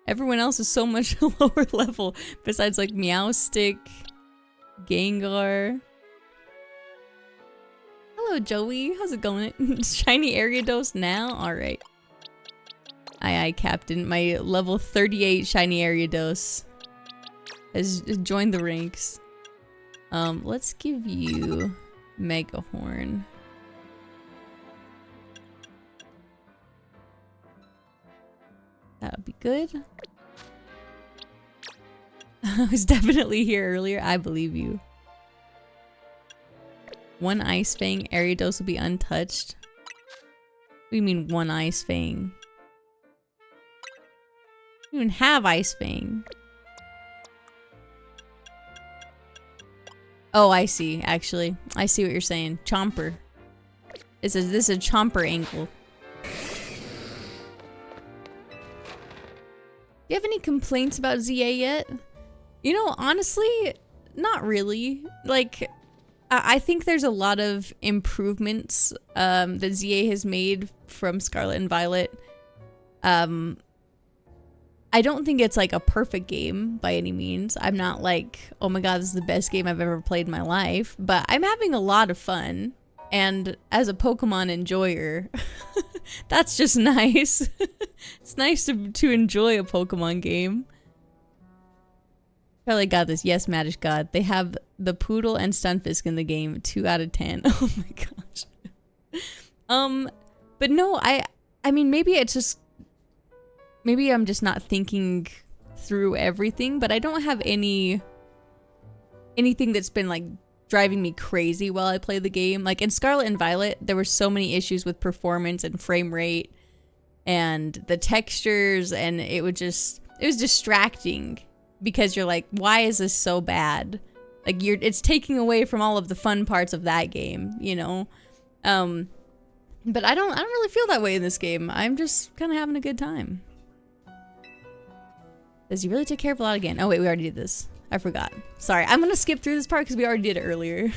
Everyone else is so much lower level. Besides like Meowstic, Gengar. Hello Joey, how's it going? Shiny Ariados now? Alright. Aye, Captain. My level 38 Shiny Ariados has joined the ranks. Let's give you Mega Horn. That would be good. I was definitely here earlier. I believe you. One Ice Fang. Ariados will be untouched. What do you mean one Ice Fang? You don't even have Ice Fang. Oh, I see, actually. I see what you're saying. Chomper. This is a Chomper angle. Do you have any complaints about ZA yet? You know, honestly, not really. Like, I think there's a lot of improvements that ZA has made from Scarlet and Violet. I don't think it's like a perfect game by any means. I'm not like, oh my god, this is the best game I've ever played in my life. But I'm having a lot of fun. And as a Pokemon enjoyer, that's just nice. It's nice to enjoy a Pokemon game. Probably got this. Yes, Madish God. They have the Poodle and Stunfisk in the game. 2 out of 10. Oh my gosh. But no, I mean, maybe it's just... Maybe I'm just not thinking through everything, but I don't have anything that's been like driving me crazy while I play the game. Like in Scarlet and Violet, there were so many issues with performance and frame rate and the textures, and it was distracting because you're like, why is this so bad? Like it's taking away from all of the fun parts of that game, you know? But I don't really feel that way in this game. I'm just kind of having a good time. Does he really take care of a lot again? Oh wait, we already did this. I forgot. Sorry, I'm gonna skip through this part because we already did it earlier.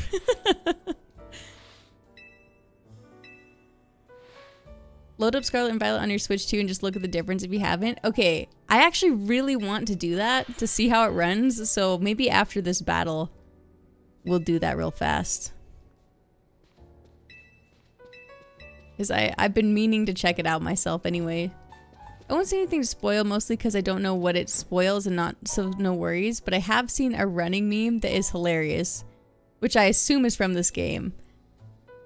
Load up Scarlet and Violet on your Switch 2 and just look at the difference if you haven't. Okay, I actually really want to do that to see how it runs, so maybe after this battle, we'll do that real fast. Because I've been meaning to check it out myself anyway. I won't say anything to spoil, mostly because I don't know what it spoils and not, so no worries. But I have seen a running meme that is hilarious, which I assume is from this game.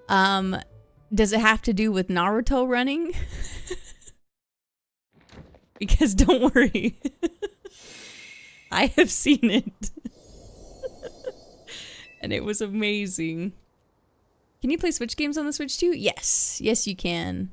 Does it have to do with Naruto running? Because don't worry, I have seen it, and it was amazing. Can you play Switch games on the Switch too? Yes, yes you can.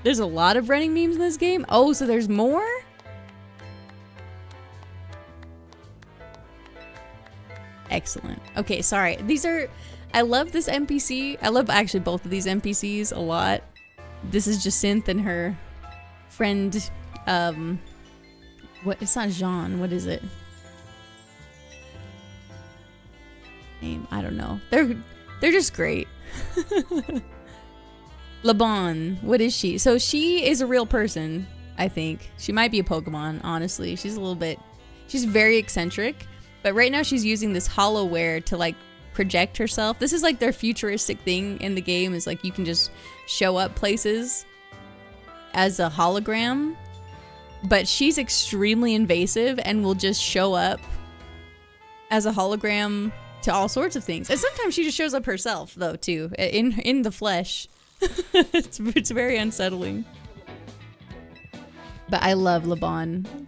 There's a lot of running memes in this game. Oh, so there's more? Excellent. Okay, sorry. These are... I love this NPC. I love actually both of these NPCs a lot. This is Jacinthe and her friend, what? It's not Jean. What is it? Name? I don't know. They're just great. Laban. What is she? So she is a real person, I think. She might be a Pokemon, honestly. She's a little bit... She's very eccentric. But right now she's using this HoloWare to like project herself. This is like their futuristic thing in the game, is like you can just show up places as a hologram. But she's extremely invasive and will just show up as a hologram to all sorts of things. And sometimes she just shows up herself though too, in the flesh. It's very unsettling. But I love Laban.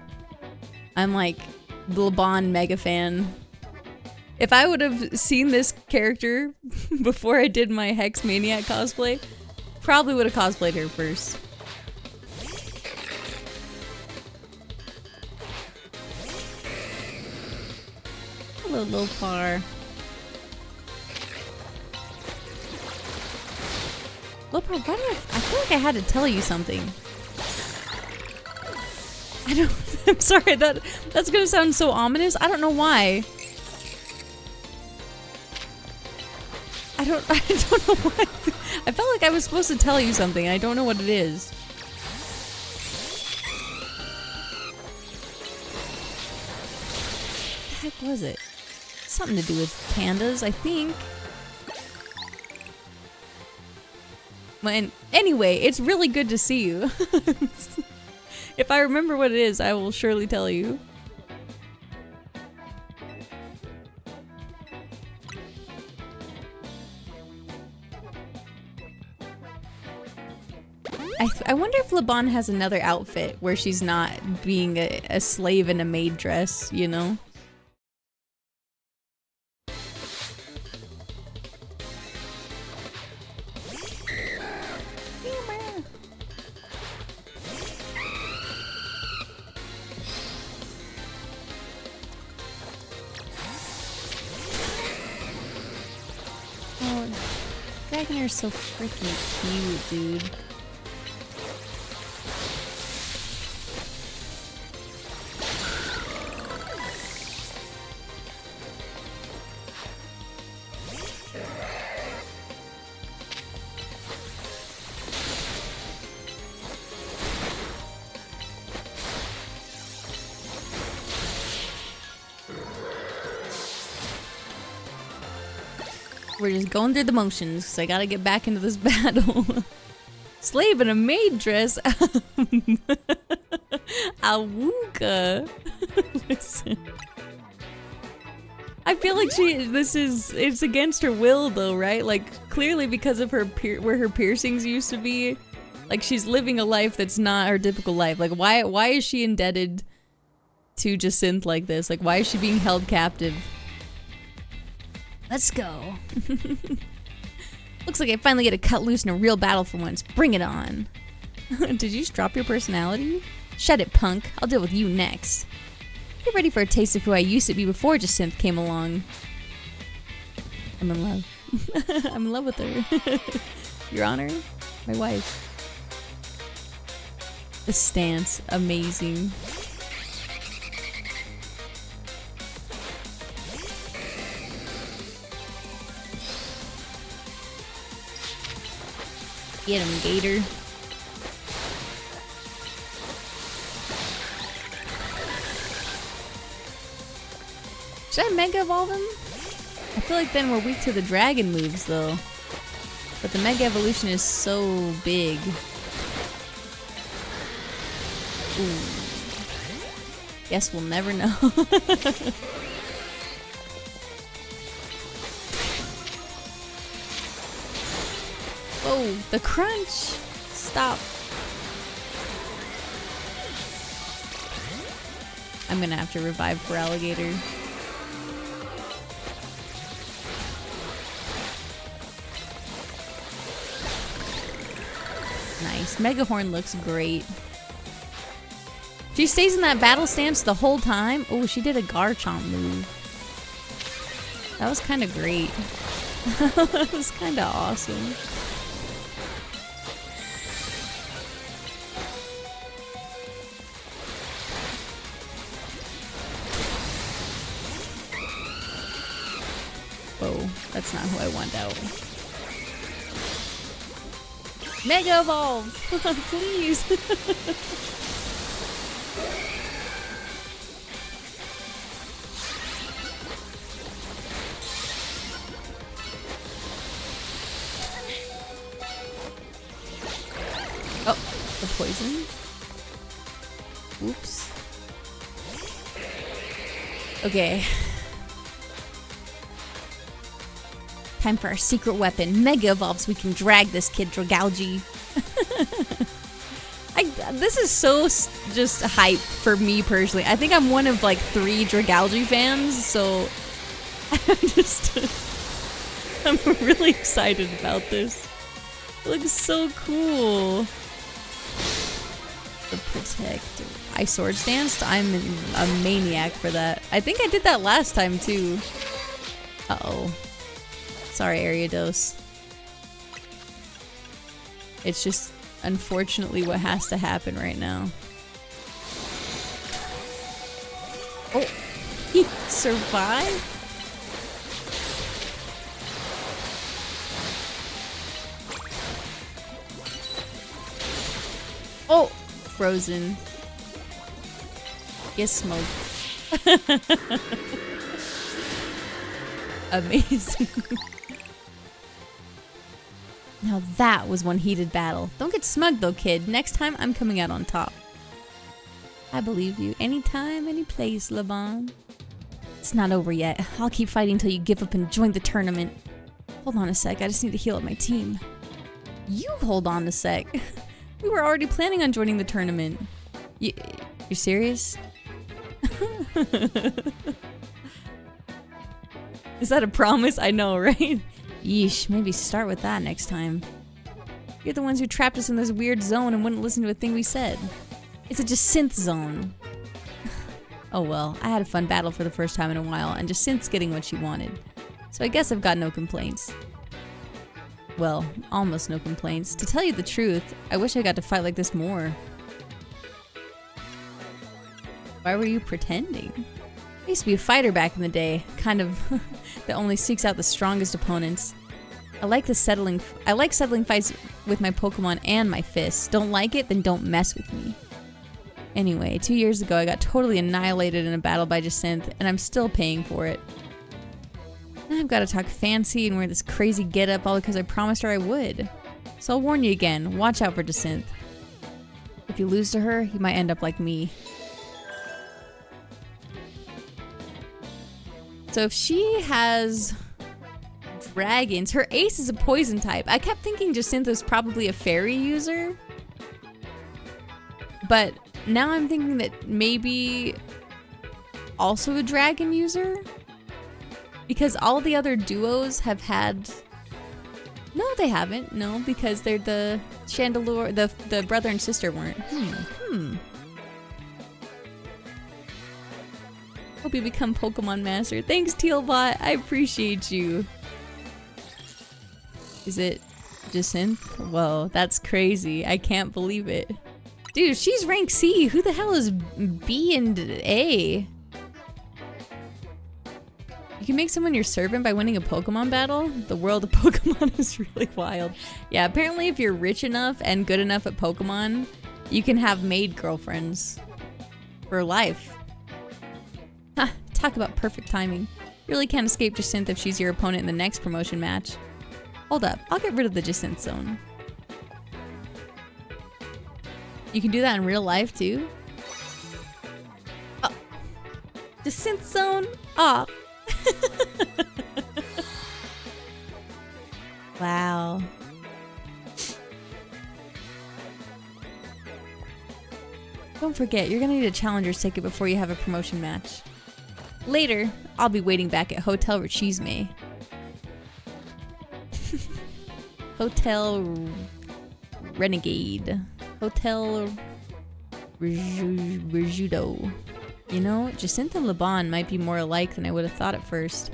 I'm like the Laban mega fan. If I would have seen this character before I did my Hex Maniac cosplay, probably would have cosplayed her first. Hello, Lopar. Lopar, why do I feel like I had to tell you something. I'm sorry, that's gonna sound so ominous. I don't know why. I don't know why. I felt like I was supposed to tell you something. I don't know what it is. What the heck was it? Something to do with pandas, I think. And anyway, it's really good to see you. If I remember what it is, I will surely tell you. I wonder if Laban has another outfit where she's not being a slave in a maid dress, you know? Dragonair's so freaking cute, dude. We're just going through the motions because I gotta get back into this battle. Slave in a maid dress. Awooga. Listen. I feel like it's against her will though, right? Like clearly because of her where her piercings used to be, like she's living a life that's not her typical life. Like why is she indebted to Jacinthe like this? Like why is she being held captive? Let's go. Looks like I finally get to cut loose in a real battle for once. Bring it on. Did you just drop your personality? Shut it, punk. I'll deal with you next. Get ready for a taste of who I used to be before Jacinthe came along. I'm in love. I'm in love with her. Your Honor? My wife. The stance. Amazing. Get him, Gator. Should I Mega Evolve him? I feel like then we're weak to the dragon moves, though. But the Mega Evolution is so big. Ooh. Guess we'll never know. Oh, the crunch! Stop. I'm gonna have to revive for Alligator. Nice. Megahorn looks great. She stays in that battle stance the whole time. Oh, she did a Garchomp move. That was kind of great. That was kind of awesome. Whoa, that's not who I want out. Mega Evolve! Please! Oh, the poison. Oops. Okay. Time for our secret weapon. Mega Evolve so we can drag this kid Dragalge. This is so just hype for me personally. I think I'm one of like 3 Dragalge fans, so I'm really excited about this. It looks so cool. The Protect Ice Sword stance. I'm a maniac for that. I think I did that last time too. Uh-oh. Sorry, Ariados. It's just unfortunately what has to happen right now. Oh, he survived? Oh, frozen. Get smoked. Amazing. Now that was one heated battle. Don't get smug though, kid. Next time, I'm coming out on top. I believe you. Anytime, any place, LeBon. It's not over yet. I'll keep fighting until you give up and join the tournament. Hold on a sec. I just need to heal up my team. You hold on a sec. We were already planning on joining the tournament. You're serious? Is that a promise? I know, right? Yeesh, maybe start with that next time. You're the ones who trapped us in this weird zone and wouldn't listen to a thing we said. It's a Jacynth zone. Oh well, I had a fun battle for the first time in a while, and Jacynth's getting what she wanted. So I guess I've got no complaints. Well, almost no complaints. To tell you the truth, I wish I got to fight like this more. Why were you pretending? I used to be a fighter back in the day, kind of that only seeks out the strongest opponents. I like settling fights with my Pokemon and my fists. Don't like it? Then don't mess with me. Anyway, 2 years ago I got totally annihilated in a battle by Jacynth, and I'm still paying for it. Now I've got to talk fancy and wear this crazy getup all because I promised her I would. So I'll warn you again, watch out for Jacynth. If you lose to her, you might end up like me. So if she has dragons, her ace is a poison type. I kept thinking Jacynth was probably a fairy user. But now I'm thinking that maybe also a dragon user? Because all the other duos have had... No, they haven't. No, because they're the Chandelure, the brother and sister weren't. Hope you become Pokemon Master. Thanks, Tealbot. I appreciate you. Is it Jacynth? Whoa, that's crazy. I can't believe it. Dude, she's rank C. Who the hell is B and A? You can make someone your servant by winning a Pokemon battle? The world of Pokemon is really wild. Yeah, apparently if you're rich enough and good enough at Pokemon, you can have maid girlfriends for life. Ha, talk about perfect timing. You really can't escape Jacynth if she's your opponent in the next promotion match. Hold up, I'll get rid of the Jacynth zone. You can do that in real life too? Oh. Jacynth zone off. Wow. Don't forget, you're gonna need a challenger's ticket before you have a promotion match. Later, I'll be waiting back at Hotel Richisme. Hotel Renegade. Hotel Rijudo. You know, Jacinta and Laban might be more alike than I would have thought at first.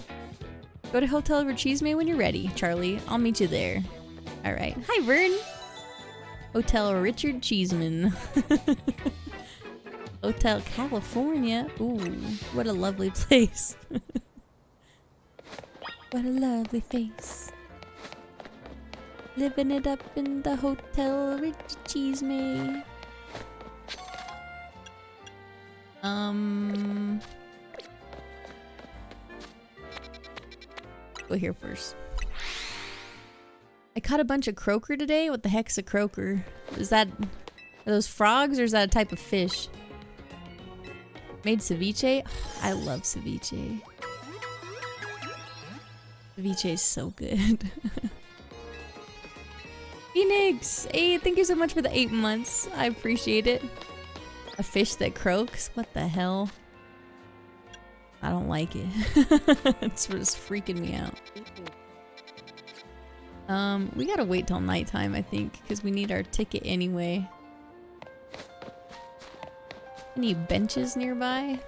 Go to Hotel Rechisme when you're ready, Charlie. I'll meet you there. Alright. Hi, Vern! Hotel Richard Cheeseman. Hotel California. Ooh, what a lovely place. What a lovely face. Living it up in the Hotel Richard Cheeseman. Go here first. I caught a bunch of croaker today. What the heck's a croaker? Is that... are those frogs or is that a type of fish? Made ceviche? I love ceviche. Ceviche is so good. Phoenix! Hey, thank you so much for the 8 months. I appreciate it. A fish that croaks? What the hell? I don't like it. It's just freaking me out. We gotta wait till nighttime, I think, because we need our ticket anyway. Any benches nearby?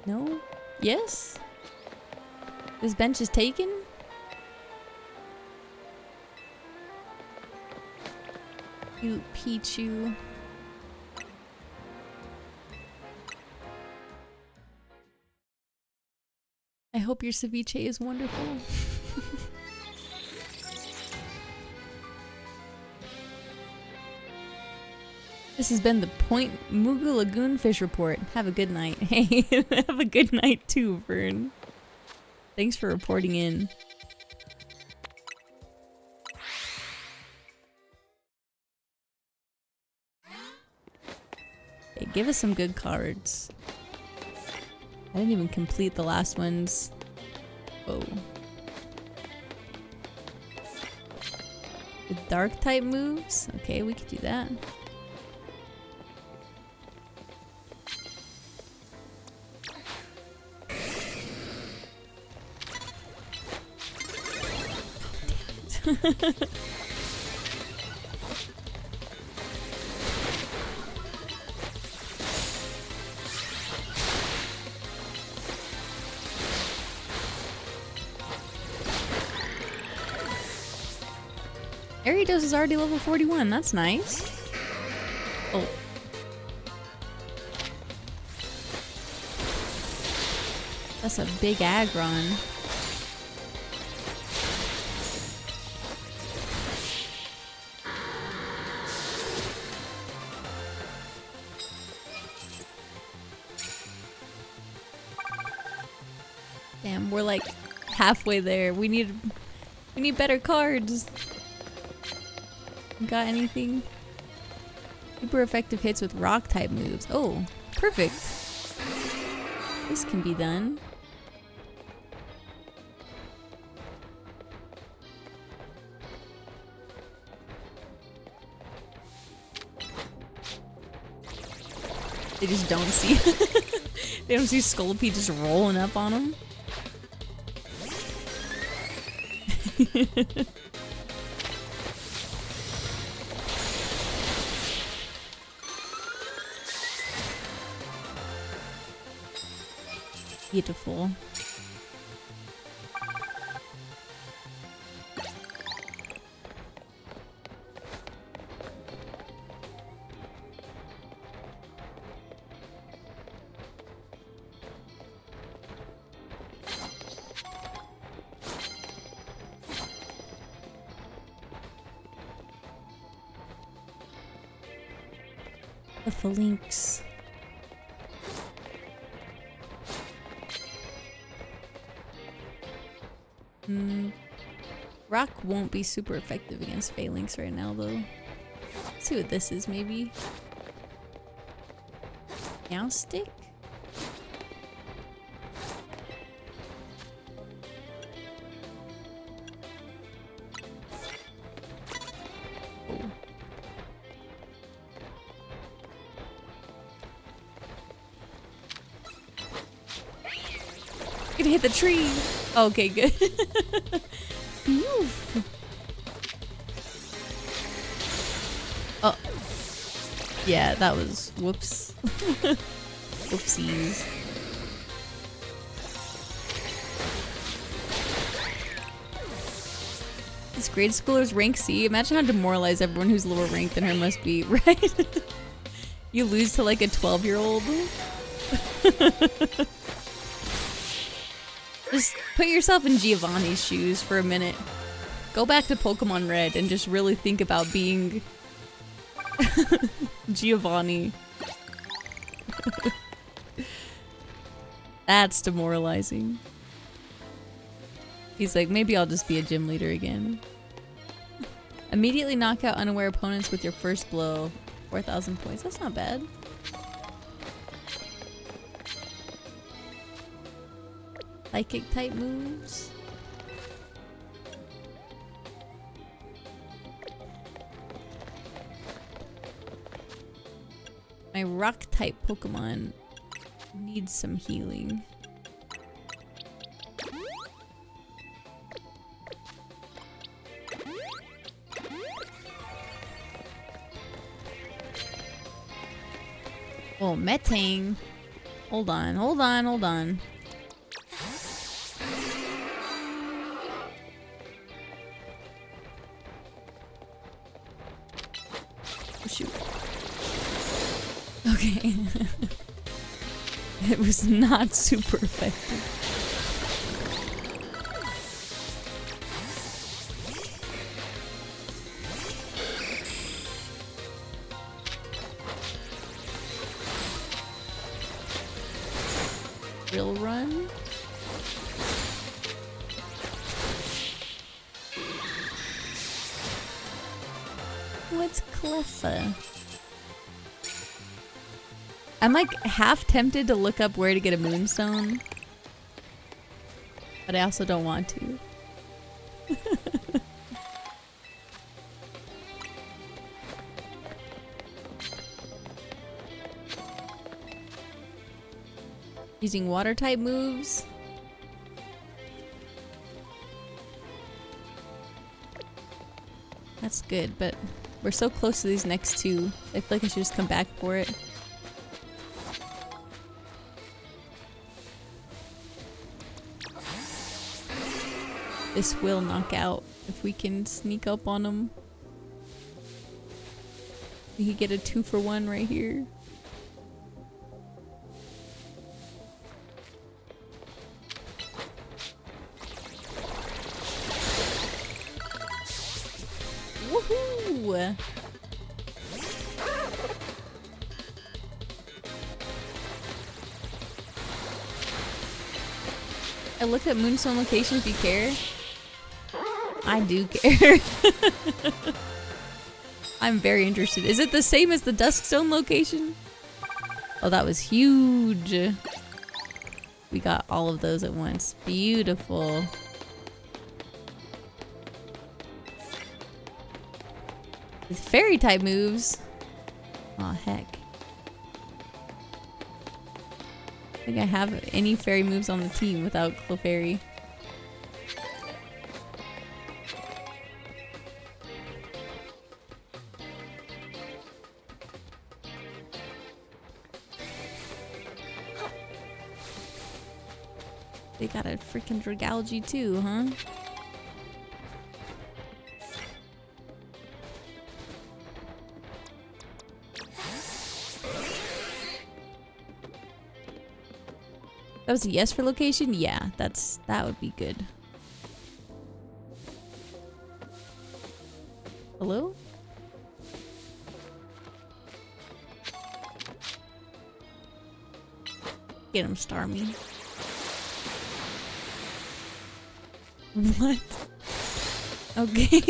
No? Yes? This bench is taken? Cute Pichu. I hope your ceviche is wonderful. This has been the Point Mugu Lagoon Fish Report. Have a good night. Hey, have a good night too, Vern. Thanks for reporting in. Okay, give us some good cards. I didn't even complete the last ones. Oh. The dark type moves? Okay, we could do that. Oh, damn it. Aridos is already level 41. That's nice. Oh. That's a big aggron. Damn, we're like halfway there. We need better cards. Got anything? Super effective hits with rock type moves. Oh, perfect. This can be done. They just don't see. They don't see Scolipede just rolling up on them. Beautiful. The Phalanx. Rock won't be super effective against Phalanx right now, though. Let's see what this is, maybe. Meow Stick? Oh. gonna hit the tree. Okay, good. Oh. Yeah, that was... Whoops. Whoopsies. This grade schooler's rank C. Imagine how demoralized everyone who's lower ranked than her must be, right? You lose to like a 12-year-old. Just put yourself in Giovanni's shoes for a minute. Go back to Pokemon Red and just really think about being Giovanni. That's demoralizing. He's like, maybe I'll just be a gym leader again. Immediately knock out unaware opponents with your first blow. 4,000 points. That's not bad. Psychic type moves. My rock type Pokemon needs some healing. Oh, Metang. Hold on, hold on, hold on. Oh, shoot. Okay. It was not super effective. Drill run. What's clever? I'm like half tempted to look up where to get a moonstone, but I also don't want to. Using water type moves. That's good, but we're so close to these next two. I feel like I should just come back for it. This will knock out if we can sneak up on them. We could get a 2-for-1 right here. Woohoo! I looked at Moonstone location if you care. I do care. I'm very interested. Is it the same as the Duskstone location? Oh, that was huge. We got all of those at once. Beautiful. With fairy type moves. Aw, heck. I think I have any fairy moves on the team without Clefairy. They got a freaking Dragalge too, huh? That was a yes for location? Yeah, that would be good. Hello? Get him, Starmie. What? Okay.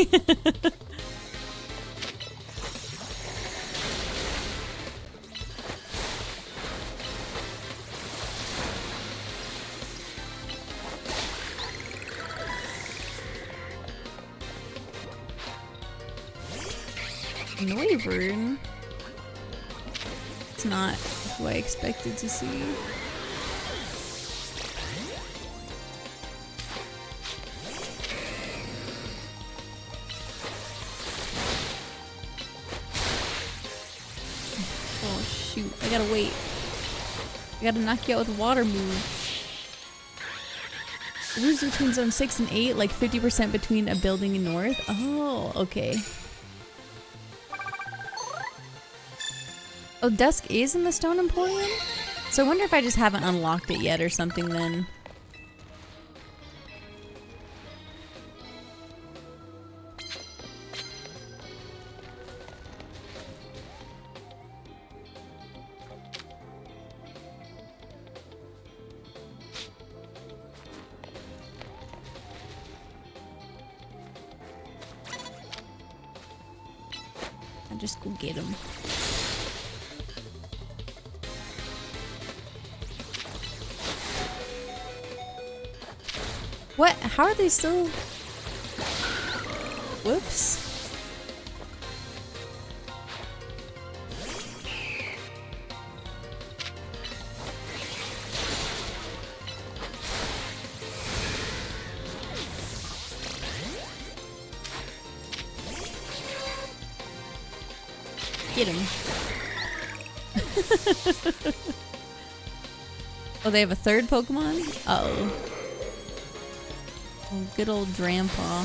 Noivern? It's not who I expected to see. shoot. I gotta wait. I gotta knock you out with a water move. Moves between zone 6 and 8, like 50% between a building and north. Oh, okay. Oh, Dusk is in the Stone Emporium? So I wonder if I just haven't unlocked it yet or something then. I'll just go get him. What? How are they still... Whoops. Get him. Oh, they have a third Pokemon? Uh-oh. Oh, good old Drampa.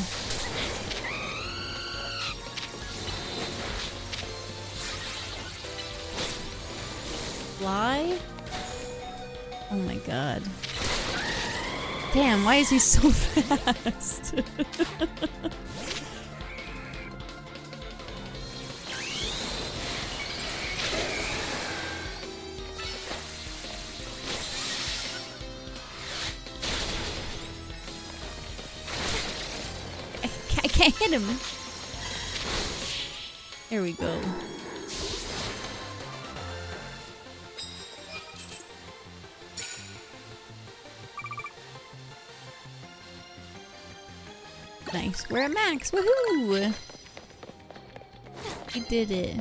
Fly? Oh my god. Damn, why is he so fast? I can't hit him. There we go. Nice. We're at max. Woohoo! We did it.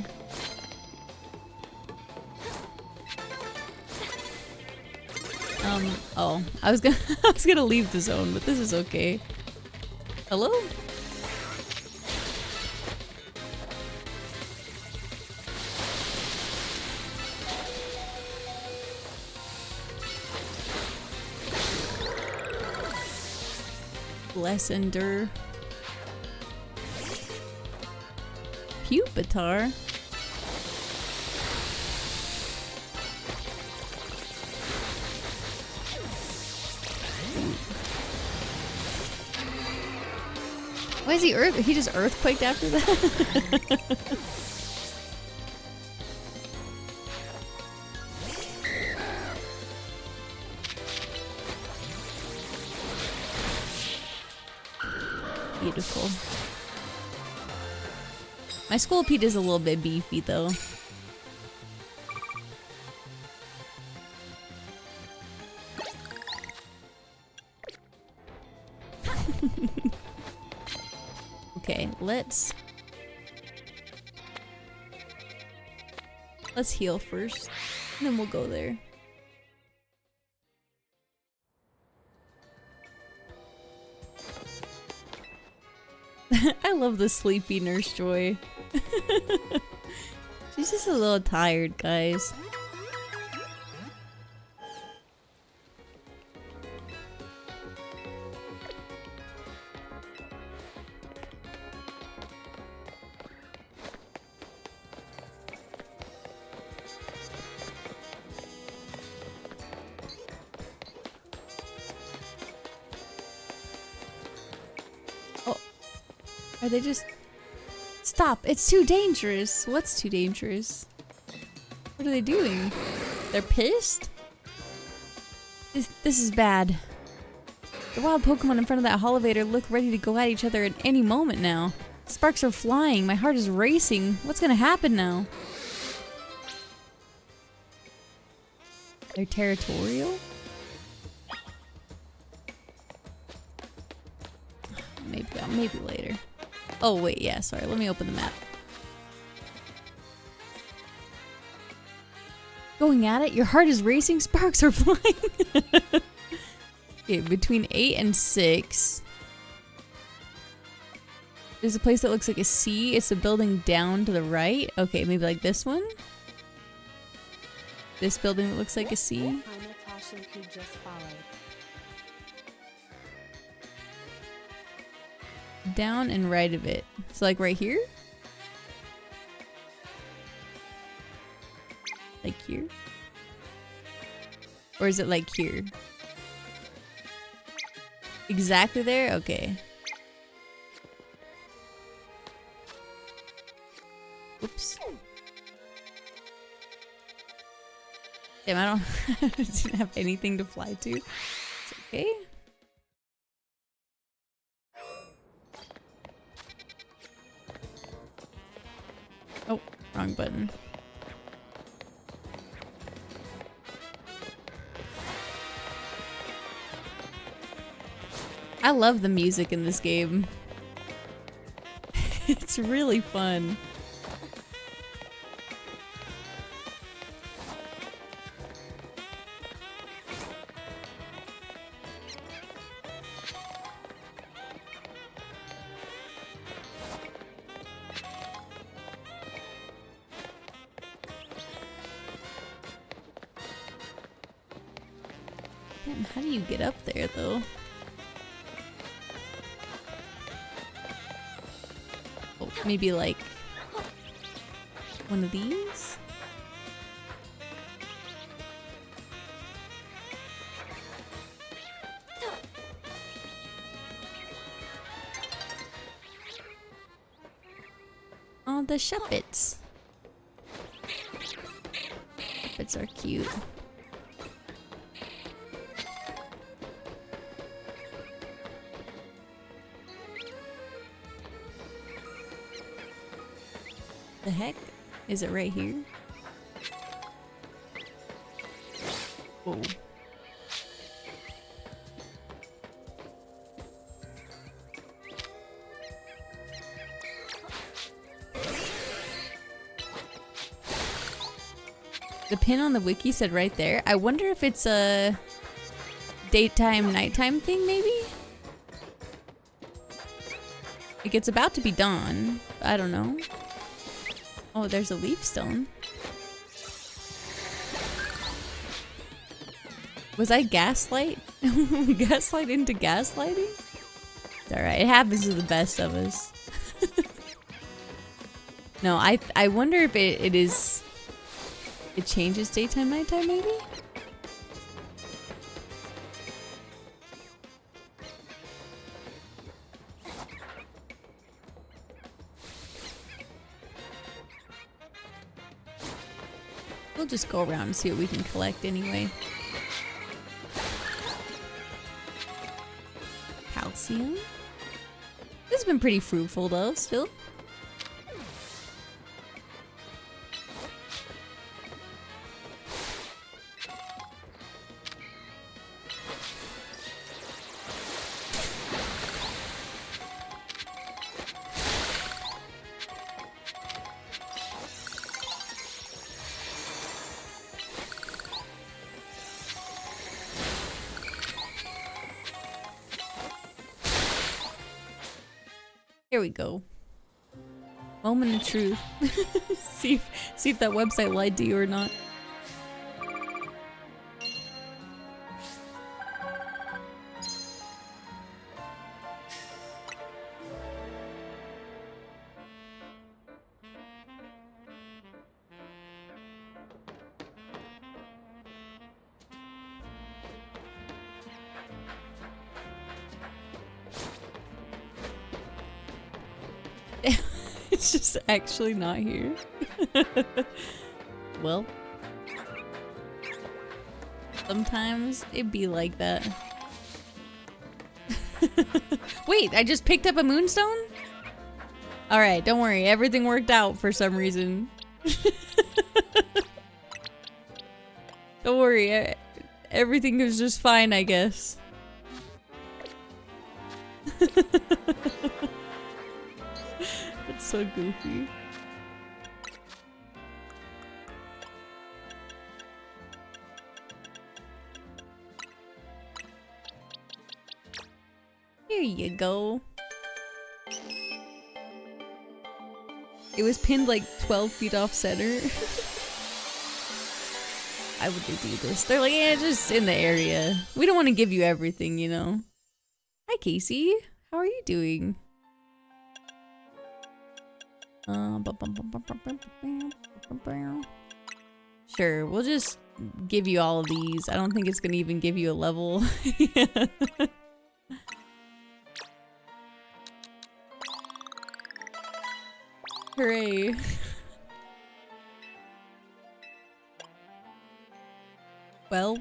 Oh, I was gonna leave the zone, but this is okay. Hello? Blessender. Pupitar. Why is he he just earthquaked after that? Beautiful. My Scolipede is a little bit beefy though. Okay, let's heal first, and then we'll go there. I love the sleepy Nurse Joy. She's just a little tired, guys. Are they just... Stop! It's too dangerous! What's too dangerous? What are they doing? They're pissed? This is bad. The wild Pokemon in front of that elevator look ready to go at each other at any moment now. Sparks are flying. My heart is racing. What's gonna happen now? They're territorial? Maybe later. Oh wait, yeah, sorry. Let me open the map. Going at it? Your heart is racing? Sparks are flying? Okay, between 8 and 6. There's a place that looks like a C. It's a building down to the right. Okay, maybe like this one? This building that looks like a C. Down and right of it. So like right here? Like here? Or is it like here? Exactly there? Okay. Oops. Damn, I didn't have anything to fly to. It's okay. Oh, wrong button. I love the music in this game. It's really fun. Damn, how do you get up there though? Oh, maybe like one of these? Oh, the Shuppets. Shuppets are cute. The heck? Is it right here? Whoa. The pin on the wiki said right there. I wonder if it's a daytime, nighttime thing, maybe? Like it's about to be dawn. I don't know. Oh, there's a leaf stone. Was I gaslight? Gaslight into gaslighting? It's alright, it happens to the best of us. No, I wonder if it is... It changes daytime, nighttime, maybe? We'll just go around and see what we can collect anyway. Calcium? This has been pretty fruitful though, still. Here we go. Moment of truth. see if that website lied to you or not. It's just actually not here. Well, sometimes it be like that. Wait, I just picked up a moonstone? Alright, don't worry, everything worked out for some reason. Don't worry, everything is just fine, I guess. It's so goofy. Here you go. It was pinned like 12 feet off center. Why would they do this? They're like, yeah, just in the area. We don't want to give you everything, you know? Hi, Casey. How are you doing? Sure, we'll just give you all of these. I don't think it's gonna even give you a level. Hooray. Well.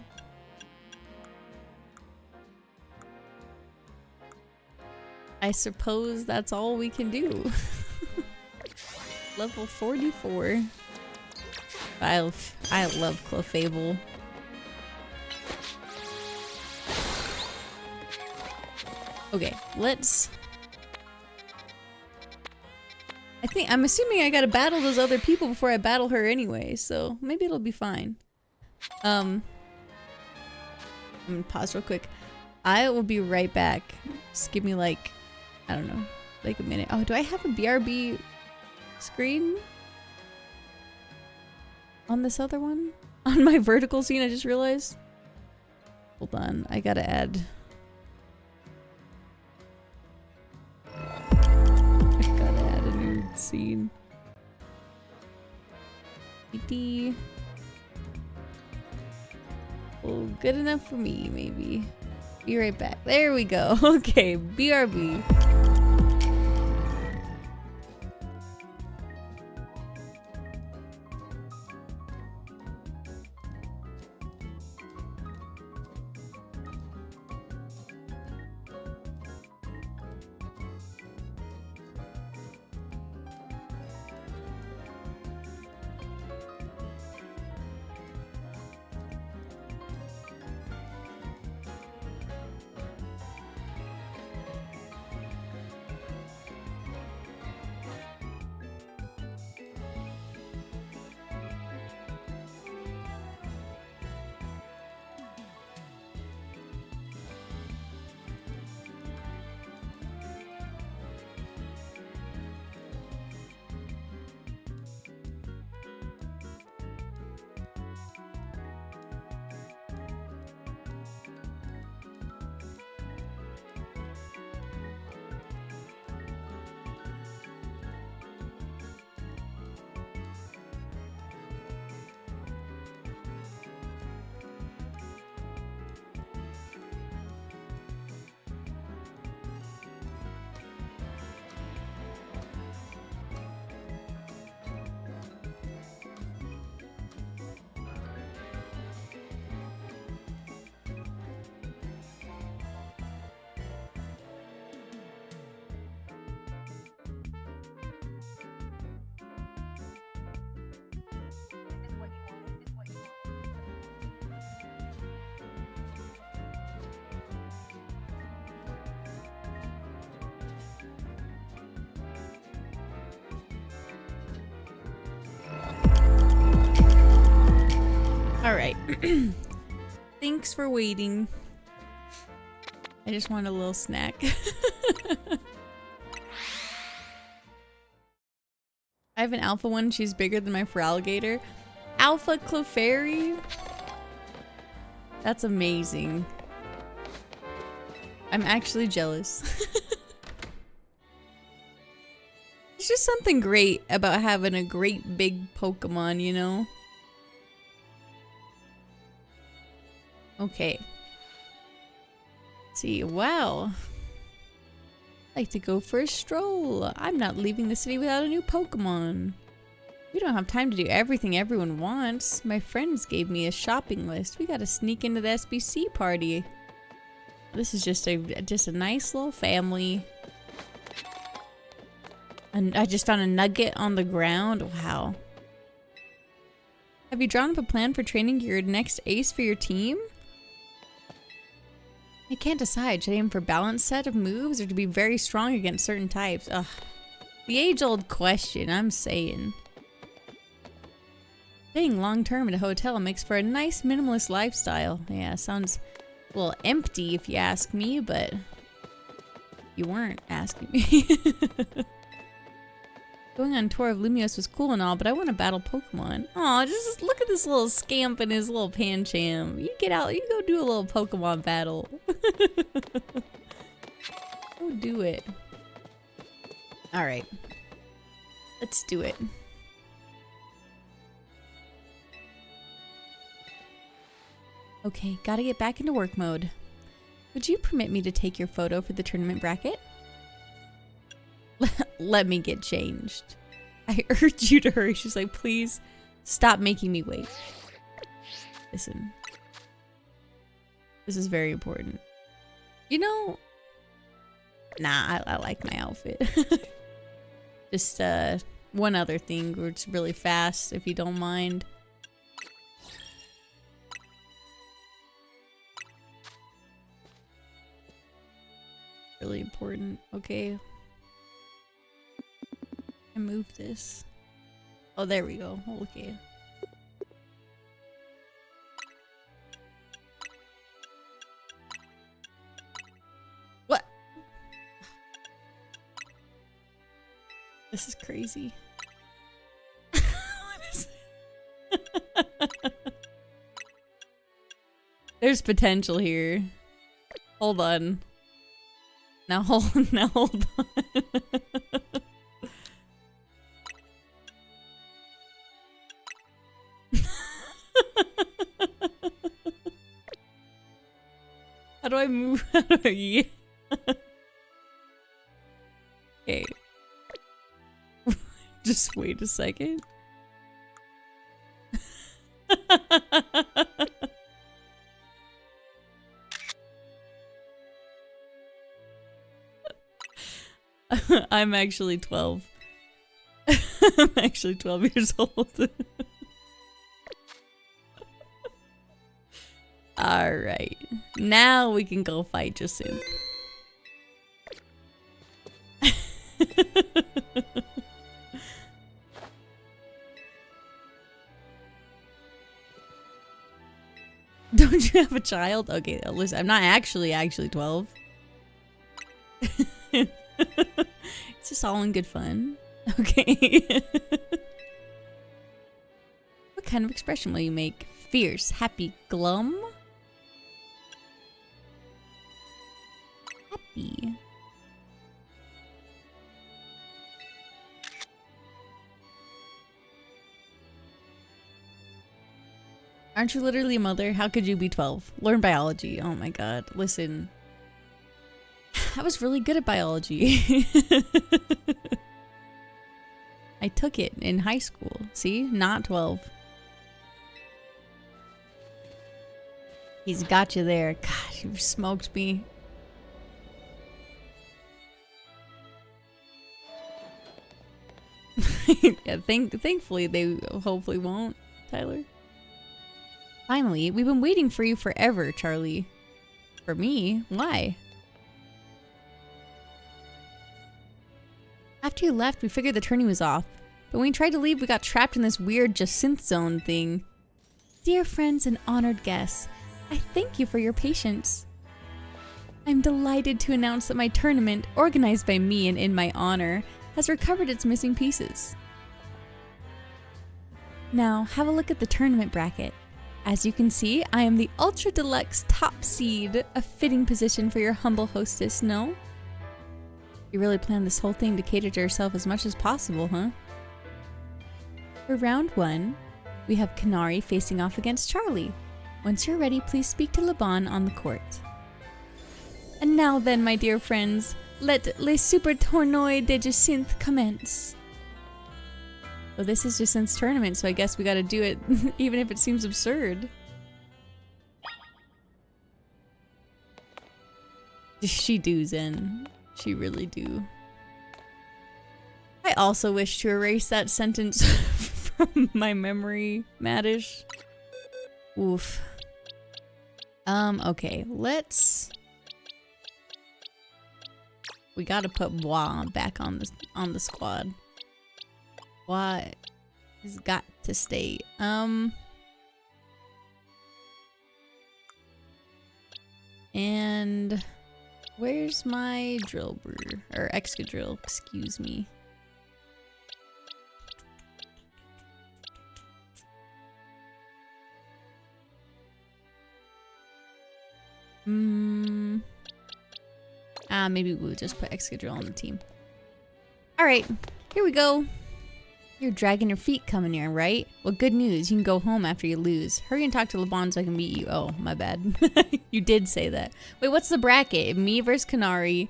I suppose that's all we can do. Level 44. I love Clefable. Okay, let's... I'm assuming I gotta battle those other people before I battle her anyway, so maybe it'll be fine. I'm gonna pause real quick. I will be right back. Just give me like, I don't know, like a minute. Oh, do I have a BRB screen? On this other one? On my vertical scene, I just realized. Hold on, I gotta add. I gotta add a new scene. EP. Well, good enough for me, maybe. Be right back. There we go. Okay, BRB. Alright. Thanks for waiting. I just want a little snack. I have an alpha one. She's bigger than my Feraligatr. Alpha Clefairy? That's amazing. I'm actually jealous. It's just something great about having a great big Pokemon, you know? Okay. Let's see, wow. I'd like to go for a stroll. I'm not leaving the city without a new Pokemon. We don't have time to do everything everyone wants. My friends gave me a shopping list. We gotta sneak into the SBC party. This is just a nice little family. And I just found a nugget on the ground. Wow. Have you drawn up a plan for training your next ace for your team? I can't decide. Should I aim for a balanced set of moves or to be very strong against certain types? Ugh. The age-old question, I'm saying. Staying long-term at a hotel makes for a nice minimalist lifestyle. Yeah, sounds a little empty if you ask me, but you weren't asking me. Going on tour of Lumiose was cool and all, but I want to battle Pokemon. Aw, just look at this little scamp and his little Pancham. You get out, you go do a little Pokemon battle. Go do it. Alright. Let's do it. Okay, gotta get back into work mode. Would you permit me to take your photo for the tournament bracket? Let me get changed. I urge you to hurry. She's like, please stop making me wait. Listen. This is very important. You know, nah, I like my outfit. Just one other thing where it's really fast, if you don't mind. Really important. Okay. I move this. Oh, there we go. Okay. What? This is crazy. What is it? There's potential here. Hold on. Now hold on. How do I move? Yeah. Okay. Just wait a second. I'm actually 12. I'm actually 12 years old. Alright. Now we can go fight Jacynth. Don't you have a child? Okay, listen, I'm not actually 12. It's just all in good fun. Okay. What kind of expression will you make? Fierce, happy, glum? Happy. Aren't you literally a mother? How could you be 12? Learn biology. Oh my god. Listen. I was really good at biology. I took it in high school. See? Not 12. He's got you there. God, you smoked me. Yeah, thankfully they hopefully won't, Tyler. Finally, we've been waiting for you forever, Charlie. For me? Why? After you left, we figured the tourney was off. But when we tried to leave, we got trapped in this weird Jacynth zone thing. Dear friends and honored guests, I thank you for your patience. I'm delighted to announce that my tournament, organized by me and in my honor, has recovered its missing pieces. Now, have a look at the tournament bracket. As you can see, I am the Ultra Deluxe Top Seed, a fitting position for your humble hostess, no? You really planned this whole thing to cater to yourself as much as possible, huh? For round 1, we have Kanari facing off against Charlie. Once you're ready, please speak to Laban on the court. And now then, my dear friends, let Les Super Tournois de Jacynth commence. Well, this is Jacynth's tournament, so I guess we gotta do it even if it seems absurd. She do, Zen. She really do. I also wish to erase that sentence from my memory, Maddish. Oof. Okay, let's... We gotta put Bois back on the squad. Bois has got to stay. And where's my drill brewer or Excadrill? Excuse me. Maybe we'll just put Excadrill on the team. Alright, here we go. You're dragging your feet coming here, right? Well, good news. You can go home after you lose. Hurry and talk to LeBron so I can beat you. Oh, my bad. You did say that. Wait, what's the bracket? Me versus Kanari.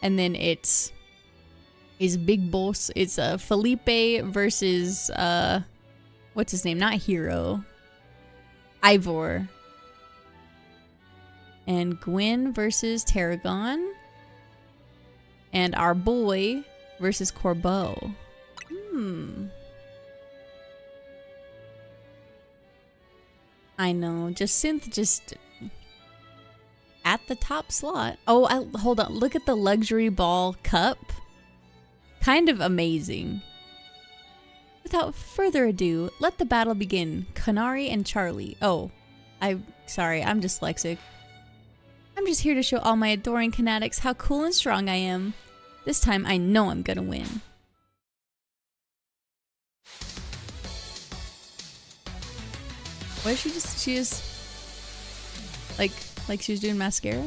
And then it's Big Boss. It's Felipe versus, what's his name? Not Hero. Ivor. And Gwen versus Tarragon. And our boy versus Corbeau. I know. Synth just at the top slot. Oh, hold on. Look at the luxury ball cup. Kind of amazing. Without further ado, let the battle begin. Kanari and Charlie. Oh, sorry, I'm dyslexic. I'm just here to show all my adoring Kanatics how cool and strong I am. This time I know I'm gonna win. What is she just like she was doing mascara?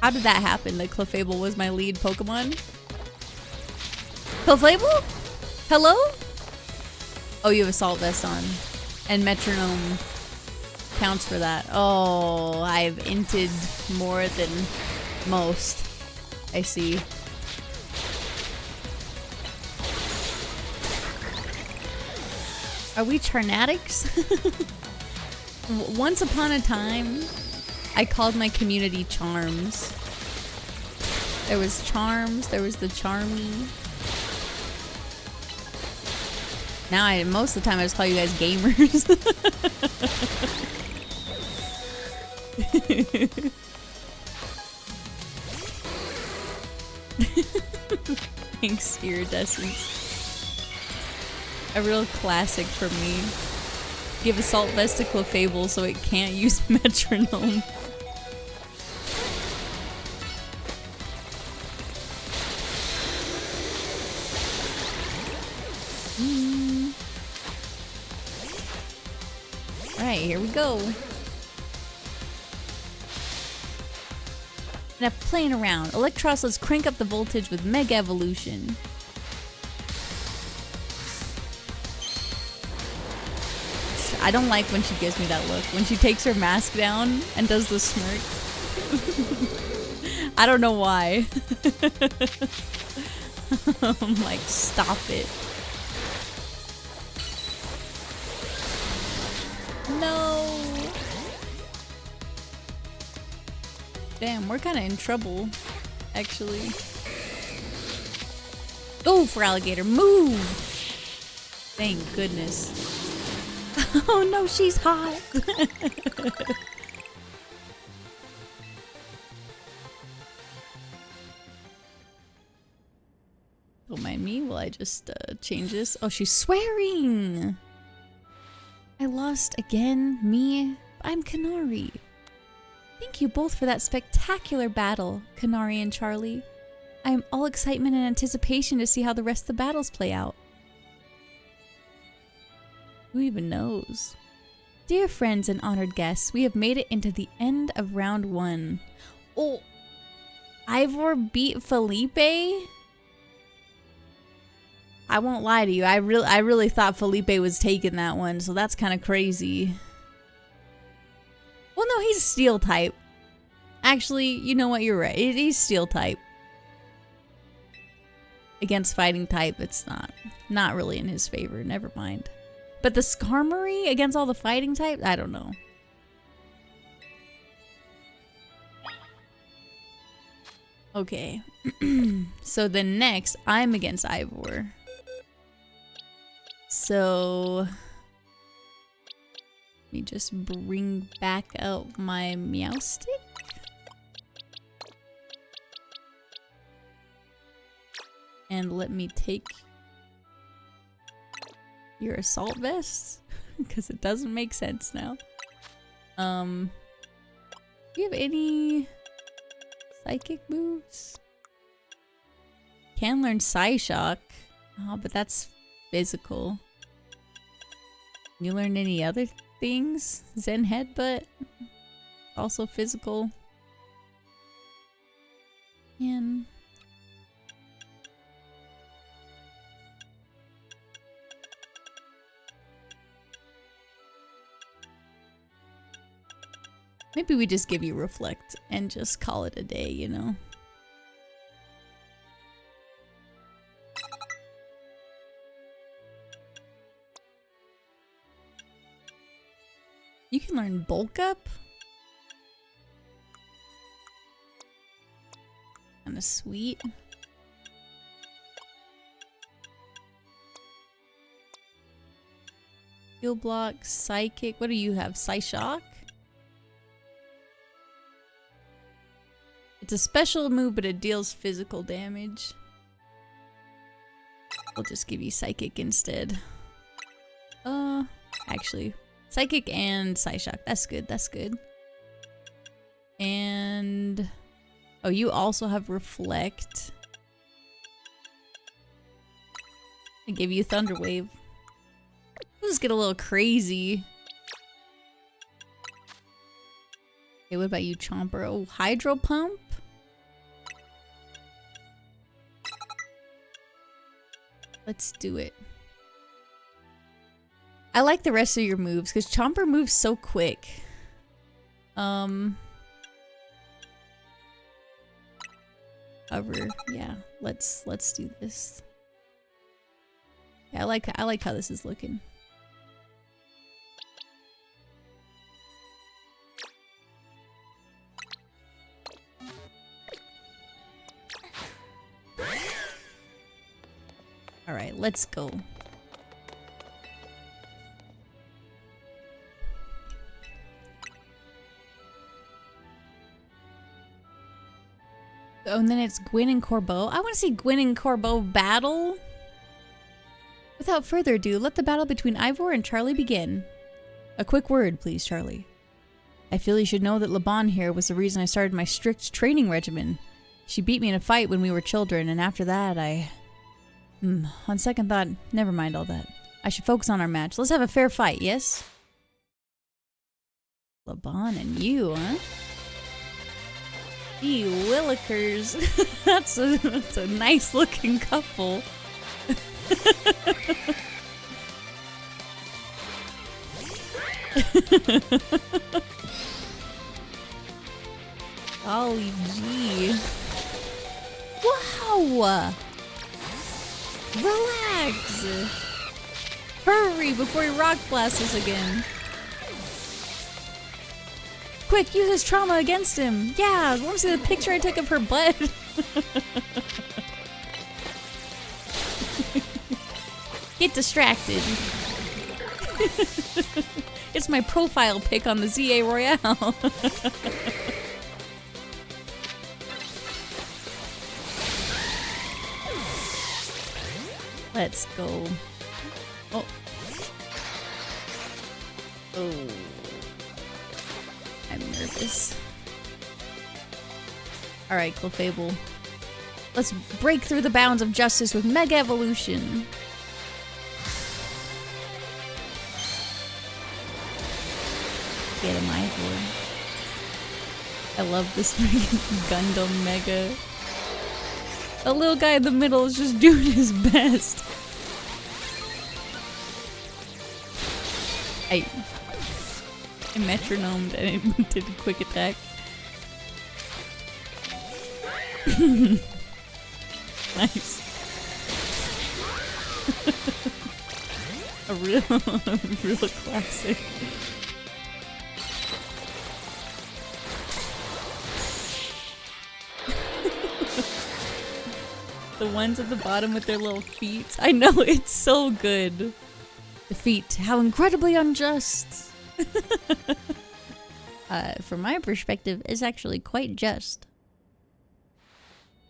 How did that happen? That Clefable was my lead Pokemon? Clefable? Hello? Oh, you have Assault Vest on. And Metronome counts for that. Oh, I've inted more than most. I see. Are we Charnatics? Once upon a time, I called my community Charms. There was Charms, there was the Charmy. Now most of the time I just call you guys gamers. Thanks, Iridescence. A real classic for me. Give Assault Vest to Clefable so it can't use Metronome. Alright, here we go. Now playing around. Electros, let's crank up the voltage with Mega Evolution. I don't like when she gives me that look. When she takes her mask down and does the smirk. I don't know why. I'm like, stop it. No. Damn, we're kind of in trouble, actually. Oh, for Alligator, move! Thank goodness. Oh no, she's hot. Don't mind me while I just change this. Oh, she's swearing. I lost again. Me? I'm Kanari. Thank you both for that spectacular battle, Kanari and Charlie. I am all excitement and anticipation to see how the rest of the battles play out. Who even knows? Dear friends and honored guests, we have made it into the end of round 1. Oh, Ivor beat Felipe? I won't lie to you. I really thought Felipe was taking that one, so that's kind of crazy. Well, no, he's Steel type. Actually, you know what? You're right. He's Steel type. Against Fighting type, it's not really in his favor. Never mind. But the Skarmory against all the Fighting types? I don't know. Okay. So then next, I'm against Ivor. So let me just bring back out my Meowstic. And let me take your Assault Vest, because it doesn't make sense now. Do you have any Psychic moves? Can learn Psyshock. Oh, but that's physical. You learn any other things? Zen headbutt? Also physical. And maybe we just give you reflect and just call it a day, you know? You can learn bulk up? Kinda sweet. Heal block, psychic. What do you have? Psyshock? It's a special move, but it deals physical damage. We'll just give you psychic instead. Actually, psychic and Psyshock. That's good. That's good. And oh, you also have reflect. I give you Thunder Wave. Let's get a little crazy. Okay, what about you, Chomper? Oh, Hydro Pump? Let's do it. I like the rest of your moves because Chomper moves so quick. However, yeah, let's do this. Yeah, I like how this is looking. All right, let's go. Oh, and then it's Gwyn and Corbeau. I want to see Gwyn and Corbeau battle. Without further ado, let the battle between Ivor and Charlie begin. A quick word, please, Charlie. I feel you should know that Laban here was the reason I started my strict training regimen. She beat me in a fight when we were children, and after that, on second thought, never mind all that. I should focus on our match. Let's have a fair fight, yes? Laban and you, huh? Gee willikers. That's a nice looking couple. Golly gee. Wow! Relax! Hurry before he rock blasts us again. Quick, use his trauma against him. Yeah, want to see the picture I took of her butt? Get distracted. It's my profile pic on the ZA Royale. Let's go. Oh. Oh. I'm nervous. Alright, Clefable. Let's break through the bounds of justice with Mega Evolution. Get him, Ivor. I love this Gundam Mega. The little guy in the middle is just doing his best. I metronomed and I did a quick attack. Nice. a real classic. The ones at the bottom with their little feet. I know, it's so good. The feet, how incredibly unjust. From my perspective, it's actually quite just.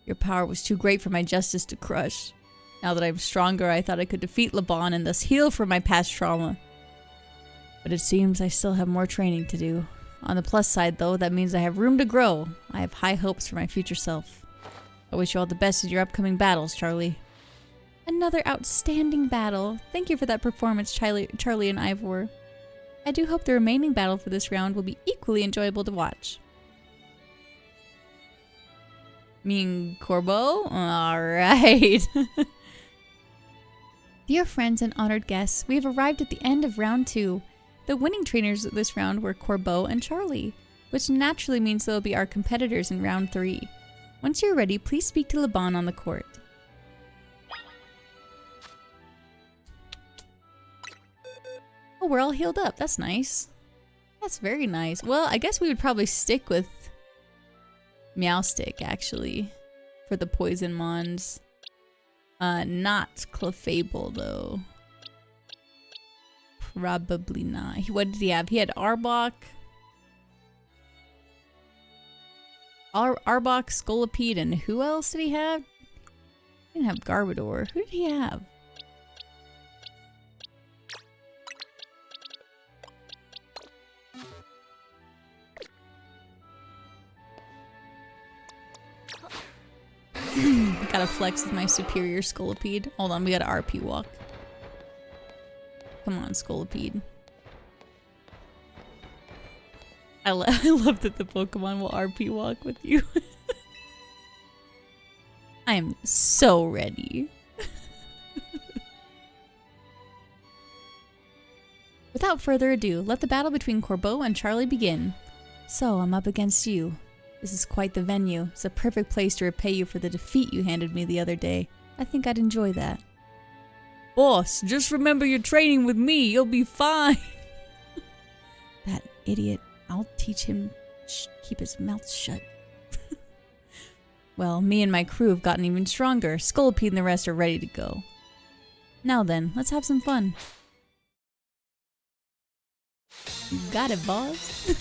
Your power was too great for my justice to crush. Now that I'm stronger, I thought I could defeat Laban and thus heal from my past trauma. But it seems I still have more training to do. On the plus side, though, that means I have room to grow. I have high hopes for my future self. I wish you all the best in your upcoming battles, Charlie. Another outstanding battle. Thank you for that performance, Charlie and Ivor. I do hope the remaining battle for this round will be equally enjoyable to watch. Me and Corbeau? Alright. Dear friends and honored guests, we have arrived at the end of round 2. The winning trainers this round were Corbeau and Charlie, which naturally means they'll be our competitors in round 3. Once you're ready, please speak to Laban on the court. Oh, we're all healed up. That's nice. That's very nice. Well, I guess we would probably stick with Meowstic, actually, for the poison mons. Not Clefable, though. Probably not. What did he have? He had Arbok. Arbok, Scolipede, and who else did he have? He didn't have Garbodor. Who did he have? Gotta flex with my superior Scolipede. Hold on, we gotta RP walk. Come on, Scolipede. I love that the Pokemon will RP walk with you. I am so ready. Without further ado, let the battle between Corbeau and Charlie begin. So, I'm up against you. This is quite the venue. It's a perfect place to repay you for the defeat you handed me the other day. I think I'd enjoy that. Boss, just remember you're training with me. You'll be fine. That idiot. I'll teach him to keep his mouth shut. Well, me and my crew have gotten even stronger. Scolipede and the rest are ready to go. Now then, let's have some fun. You got it, boss.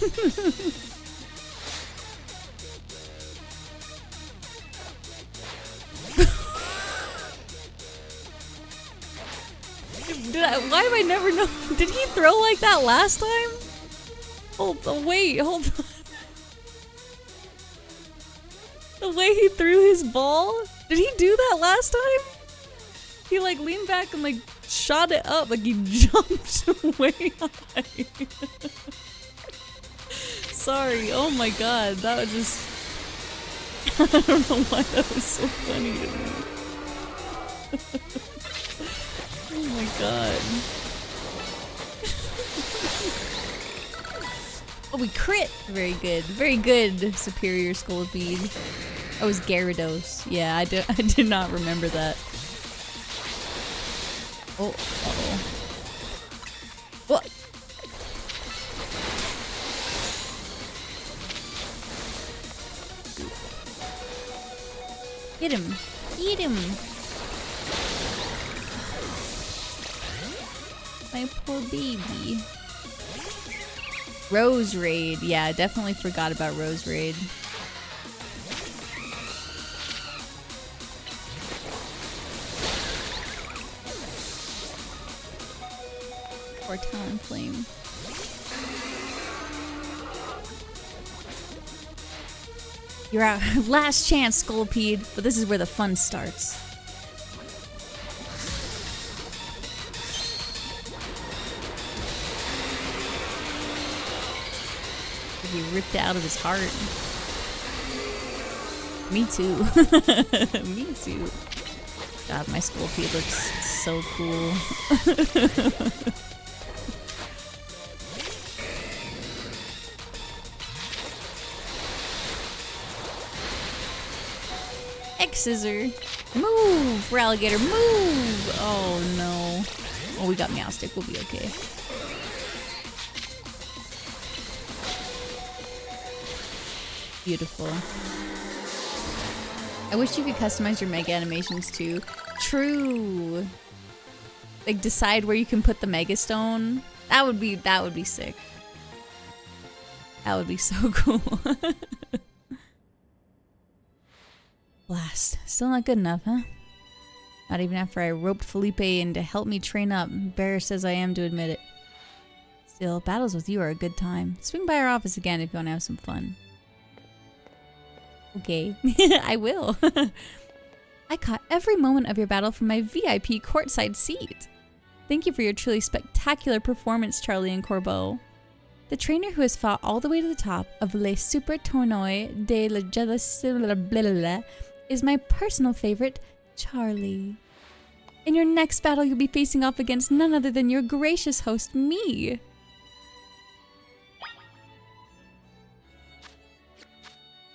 Why have I never known? Did he throw like that last time? Hold on. The way he threw his ball? Did he do that last time? He like leaned back and like shot it up like he jumped way high. Sorry, oh my god, that was just... I don't know why that was so funny to me. Oh my god. Oh, we crit! Very good. Very good, Superior Scolipede. Oh, it was Gyarados. Yeah, I did not remember that. Oh, uh-oh. What? Get him. Eat him. My poor baby. Rose Raid. Yeah, I definitely forgot about Rose Raid. Or Talonflame. You're our last chance, Scolipede, but this is where the fun starts. He ripped out of his heart. Me too. Me too. God, my Scolipede looks so cool. X-Scissor. Move, Ralligator, move! Oh no. Oh, we got Meowstic. We'll be okay. Beautiful. I wish you could customize your mega animations too. True. Like decide where you can put the Mega Stone. That would be sick. That would be so cool. Blast. Still not good enough, huh? Not even after I roped Felipe in to help me train up. Embarrassed as I am to admit it. Still, battles with you are a good time. Swing by our office again if you want to have some fun. Okay, I will. I caught every moment of your battle from my VIP courtside seat. Thank you for your truly spectacular performance, Charlie and Corbeau. The trainer who has fought all the way to the top of Les Super Tournois de la Jealous is my personal favorite, Charlie. In your next battle, you'll be facing off against none other than your gracious host, me.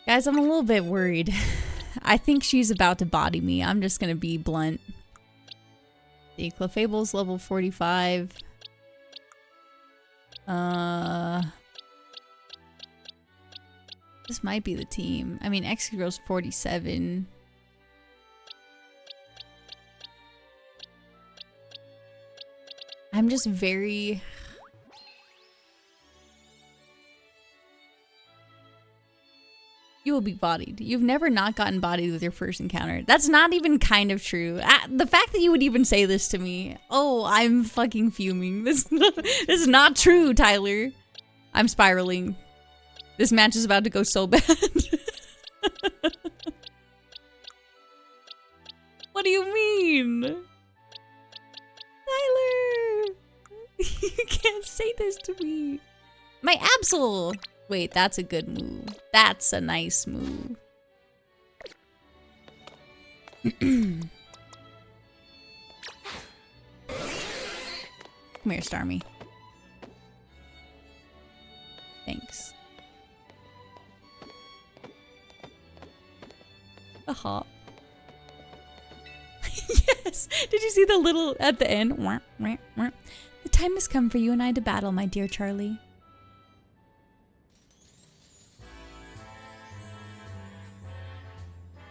Guys, I'm a little bit worried. I think she's about to body me. I'm just gonna be blunt. The Clefable's level 45. This might be the team. I mean, X-Girl's 47. I'm just very... You will be bodied. You've never not gotten bodied with your first encounter. That's not even kind of true. The fact that you would even say this to me. Oh, I'm fucking fuming. This is not true, Tyler. I'm spiraling. This match is about to go so bad. What do you mean? Tyler! You can't say this to me. My Absol! Wait, that's a good move. That's a nice move. Come here, Starmie. Thanks. A hop. Yes! Did you see the little at the end? The time has come for you and I to battle, my dear Charlie.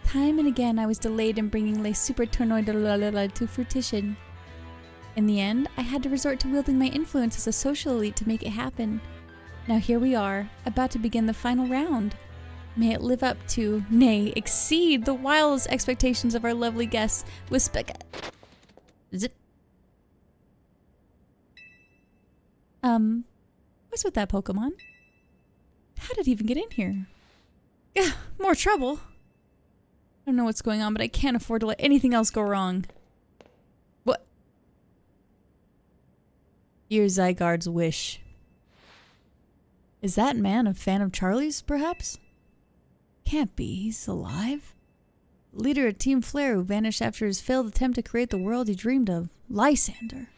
Time and again I was delayed in bringing Les Super Tournois de la to fruition. In the end, I had to resort to wielding my influence as a social elite to make it happen. Now here we are, about to begin the final round. May it live up to, nay, exceed the wildest expectations of our lovely guests with Zip. What's with that Pokemon? How did it even get in here? Ugh, more trouble. I don't know what's going on, but I can't afford to let anything else go wrong. What? Here's Zygarde's wish. Is that man a fan of Charlie's, perhaps? Can't be. He's alive. Leader of Team Flare who vanished after his failed attempt to create the world he dreamed of. Lysander.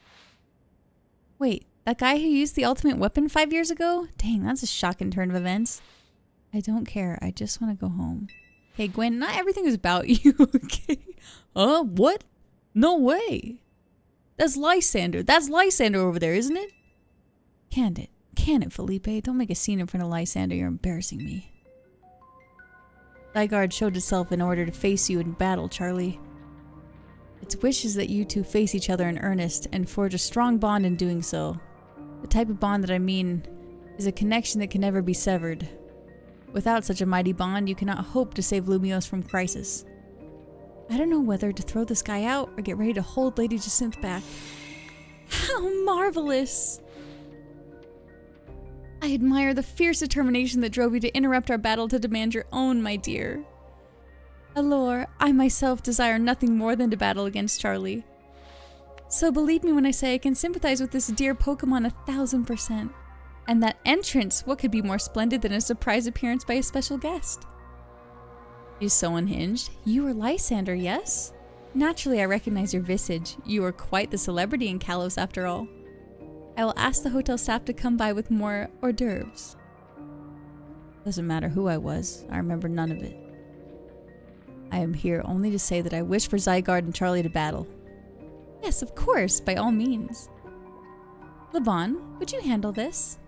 Wait, that guy who used the ultimate weapon 5 years ago? Dang, that's a shocking turn of events. I don't care. I just want to go home. Hey, Gwen, not everything is about you, okay? What? No way. That's Lysander. That's Lysander over there, isn't it? Can it, Felipe? Don't make a scene in front of Lysander. You're embarrassing me. Zygarde showed itself in order to face you in battle, Charlie. Its wish is that you two face each other in earnest and forge a strong bond in doing so. The type of bond that I mean is a connection that can never be severed. Without such a mighty bond, you cannot hope to save Lumiose from crisis. I don't know whether to throw this guy out or get ready to hold Lady Jacinthe back. How marvelous! I admire the fierce determination that drove you to interrupt our battle to demand your own, my dear. Allure, I myself desire nothing more than to battle against Charlie. So believe me when I say I can sympathize with this dear Pokemon 1000%. And that entrance, what could be more splendid than a surprise appearance by a special guest? You're so unhinged. You are Lysander, yes? Naturally, I recognize your visage. You are quite the celebrity in Kalos after all. I will ask the hotel staff to come by with more hors d'oeuvres. Doesn't matter who I was. I remember none of it. I am here only to say that I wish for Zygarde and Charlie to battle. Yes, of course, by all means. Levon, would you handle this?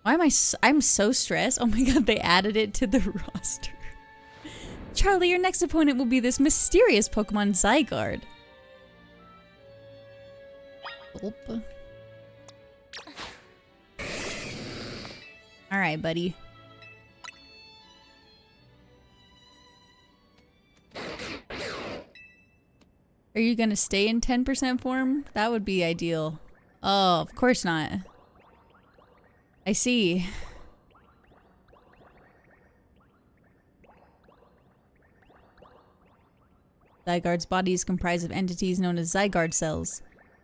Why am I'm so stressed. Oh my god, they added it to the roster. Charlie, your next opponent will be this mysterious Pokemon Zygarde. Gulp. Alright, buddy. Are you gonna stay in 10% form? That would be ideal. Oh, of course not. I see. Zygarde's body is comprised of entities known as Zygarde cells.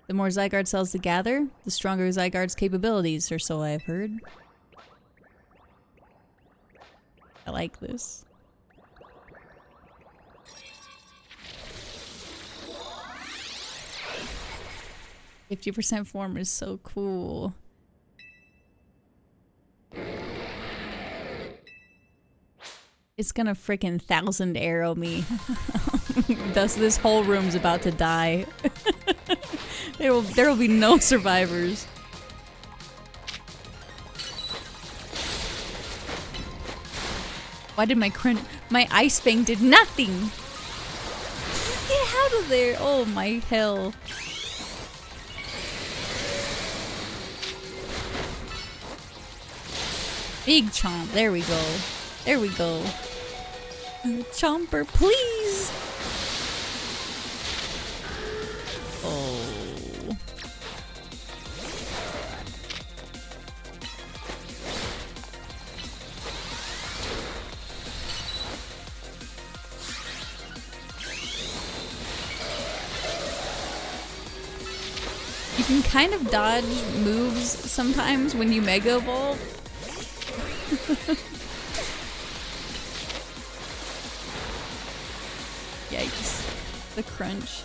The more Zygarde cells they gather, the stronger Zygarde's capabilities, or so I've heard. I like this. "50% form is so cool." It's gonna frickin' 1,000 arrow me. Thus, this whole room's about to die. There will be no survivors. Why did my Ice Fang did nothing? Get out of there! Oh my hell. Big chomp. There we go. There we go. Chomper, please! Oh. You can kind of dodge moves sometimes when you Mega Evolve. Yikes. The crunch.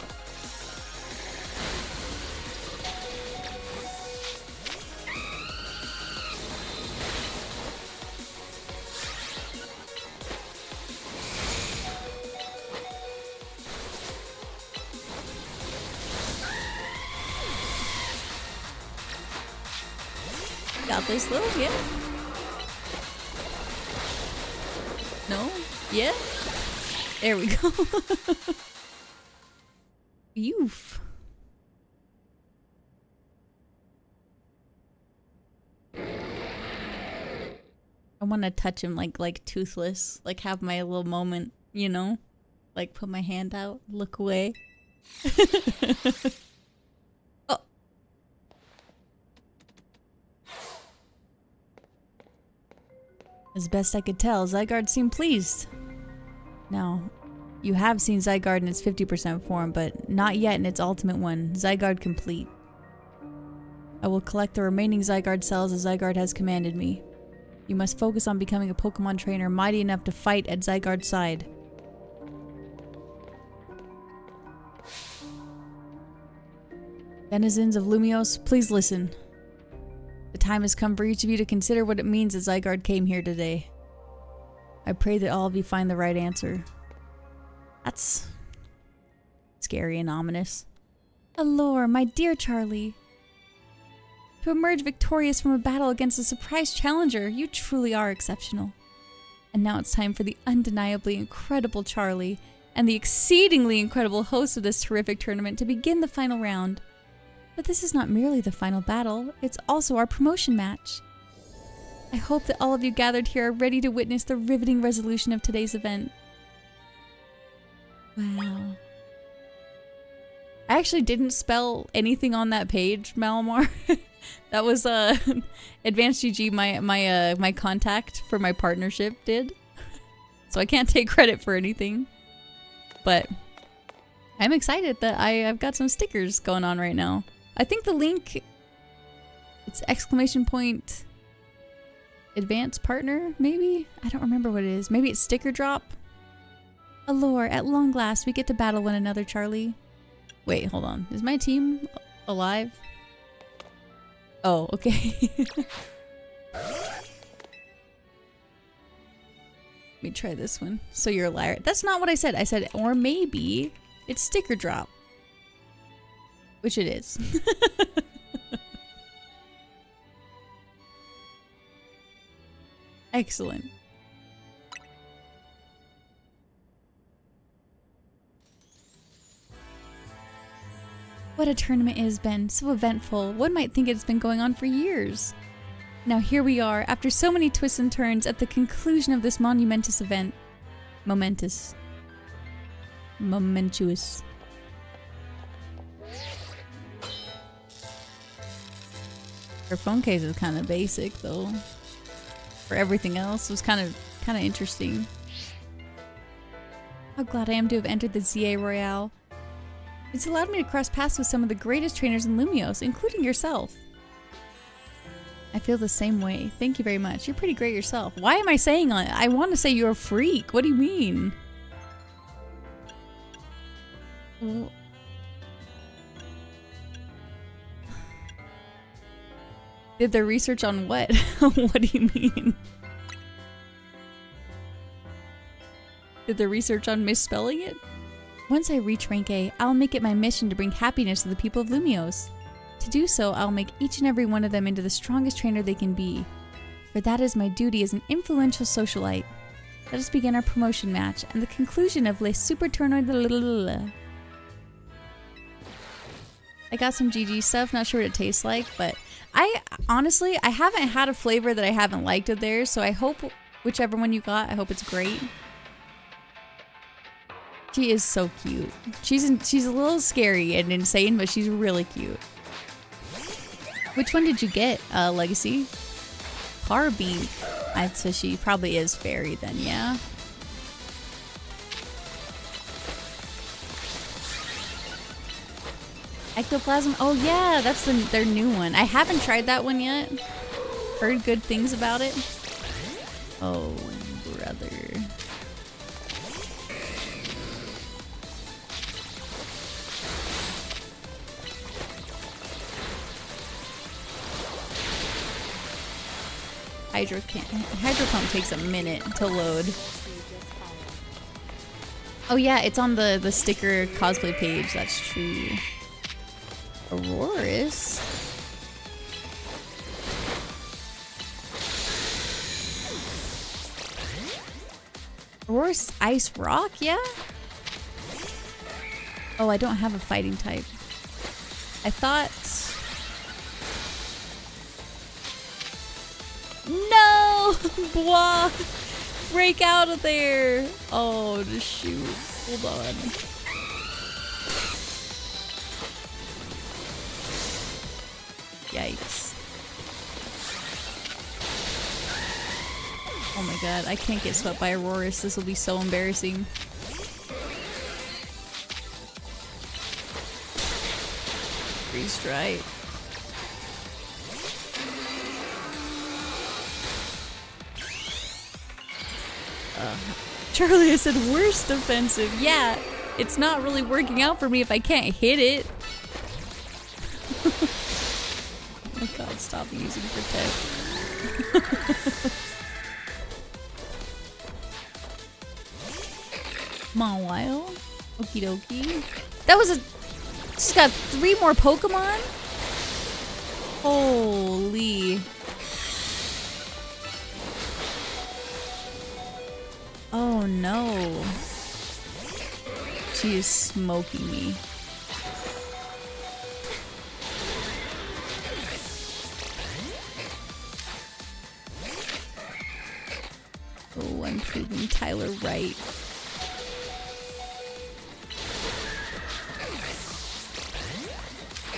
Got this though, yeah. No? Yeah? There we go. Oof. I want to touch him like Toothless, like have my little moment, you know? Like put my hand out, look away. Oh. As best I could tell, Zygarde seemed pleased. Now, you have seen Zygarde in its 50% form, but not yet in its ultimate one, Zygarde Complete. I will collect the remaining Zygarde cells as Zygarde has commanded me. You must focus on becoming a Pokemon trainer mighty enough to fight at Zygarde's side. Denizens of Lumiose, please listen. The time has come for each of you to consider what it means that Zygarde came here today. I pray that all of you find the right answer. That's scary and ominous. Allure, my dear Charlie. To emerge victorious from a battle against a surprise challenger, you truly are exceptional. And now it's time for the undeniably incredible Charlie and the exceedingly incredible host of this terrific tournament to begin the final round. But this is not merely the final battle, it's also our promotion match. I hope that all of you gathered here are ready to witness the riveting resolution of today's event. Wow. I actually didn't spell anything on that page, Malamar. That was Advanced GG, my contact for my partnership did. So I can't take credit for anything. But I'm excited that I've got some stickers going on right now. I think the link, it's ! Advanced partner, maybe? I don't remember what it is. Maybe it's sticker drop? Allure, at long last, we get to battle one another, Charlie. Wait, hold on. Is my team alive? Oh, okay. Let me try this one. So you're a liar. That's not what I said. I said, or maybe it's sticker drop. Which it is. Excellent. What a tournament it has been, so eventful. One might think it's been going on for years. Now here we are, after so many twists and turns, at the conclusion of this monumentous event. Momentous. Momentuous. Her phone case is kind of basic, though. For everything else, it was kind of interesting. How glad I am to have entered the ZA Royale. It's allowed me to cross paths with some of the greatest trainers in Lumiose, including yourself. I feel the same way. Thank you very much. You're pretty great yourself. Why am I saying that? I want to say you're a freak. What do you mean? Did their research on what? What do you mean? Did the research on misspelling it? Once I reach rank A, I'll make it my mission to bring happiness to the people of Lumiose. To do so, I'll make each and every one of them into the strongest trainer they can be. For that is my duty as an influential socialite. Let us begin our promotion match and the conclusion of Les Super Tournois. I got some GG stuff, not sure what it tastes like, but honestly, I haven't had a flavor that I haven't liked of theirs, so I hope whichever one you got, I hope it's great. She is so cute. She's a little scary and insane, but she's really cute. Which one did you get, Legacy? Carbink. So she probably is fairy then, yeah? Ectoplasm? Oh yeah, that's their new one. I haven't tried that one yet. Heard good things about it. Oh, brother. Hydro Pump takes a minute to load. Oh yeah, it's on the sticker cosplay page, that's true. Aurorus? Aurorus Ice Rock, yeah? Oh, I don't have a fighting type. I thought... No! Blah! Break out of there! Oh, shoot. Hold on. Yikes. Oh my god, I can't get swept by Aurorus. This will be so embarrassing. Freeze Strike. Charlie, I said worst defensive. Yeah, it's not really working out for me if I can't hit it. Oh my god, stop using Protect. Mawile? Okie dokie. That was a... Just got 3 more Pokemon? Holy... Oh no. She is smoking me. Oh, I'm proving Tyler right.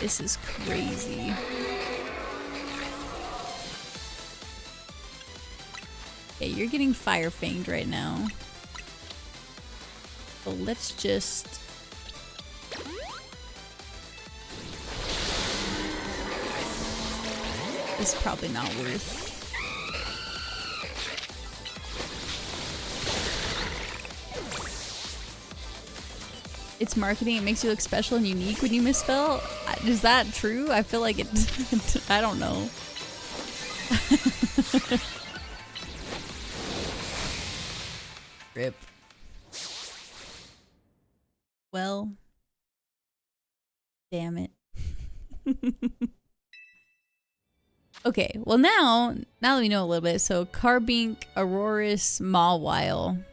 This is crazy. Okay, you're getting Fire Fanged right now. So let's just... This is probably not worth... It's marketing, it makes you look special and unique when you misspell? Is that true? I feel like it... I don't know. Rip. Well. Damn it. Okay, well now that we know a little bit, so Carbink, Aurorus, Mawile.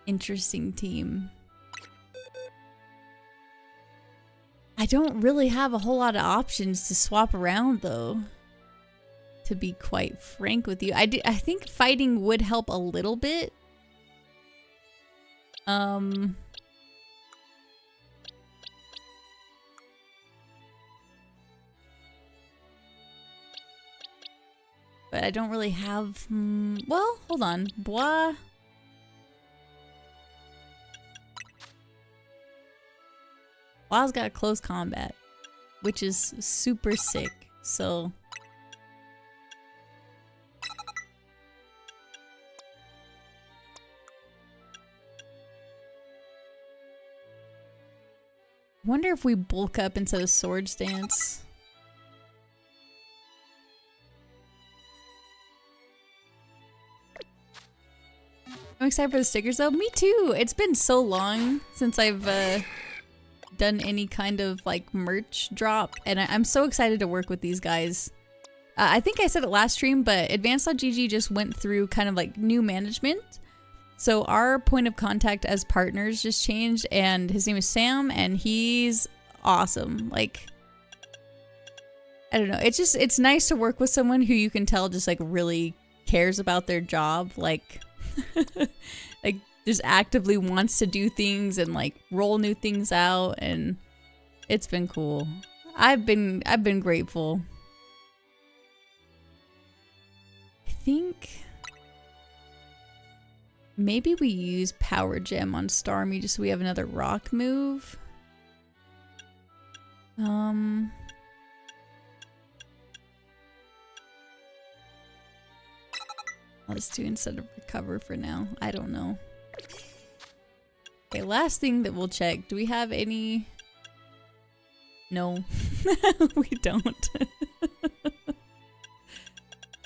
Interesting team. I don't really have a whole lot of options to swap around though. To be quite frank with you. I think fighting would help a little bit. But I don't really have... well, hold on. Bois... WoW's got close combat, which is super sick. So wonder if we bulk up instead of Swords Dance. I'm excited for the stickers though. Me too. It's been so long since I've done any kind of like merch drop, and I'm so excited to work with these guys. I think I said it last stream, but Advanced.gg just went through kind of like new management. So our point of contact as partners just changed, and his name is Sam, and he's awesome. Like, I don't know. It's nice to work with someone who you can tell just like really cares about their job. Like, like just actively wants to do things and like roll new things out, and it's been cool. I've been grateful. I think maybe we use Power Gem on Starmie just so we have another rock move. Let's do instead of recover for now. I don't know. Okay, last thing that we'll check. Do we have any? No, we don't. I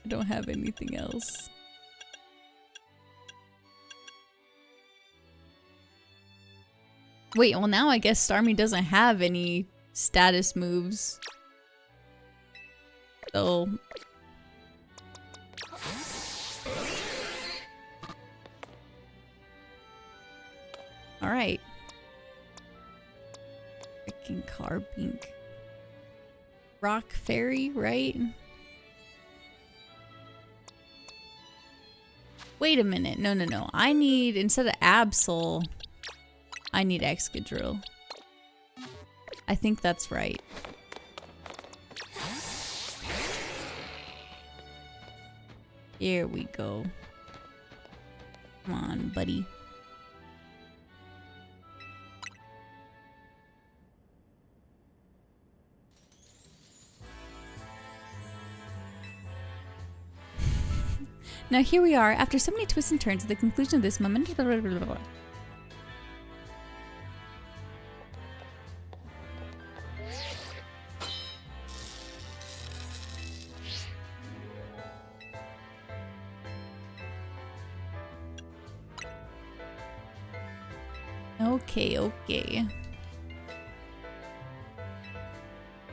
don't have anything else. Wait, well now I guess Starmie doesn't have any status moves. So alright. Freaking Carbink. Rock Fairy, right? Wait a minute. No. I need, instead of Absol, I need Excadrill. I think that's right. Here we go. Come on, buddy. Now here we are, after so many twists and turns at the conclusion of this moment. Okay.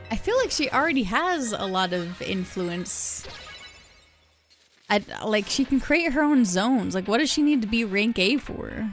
I feel like she already has a lot of influence. Like, she can create her own zones. Like, what does she need to be rank A for?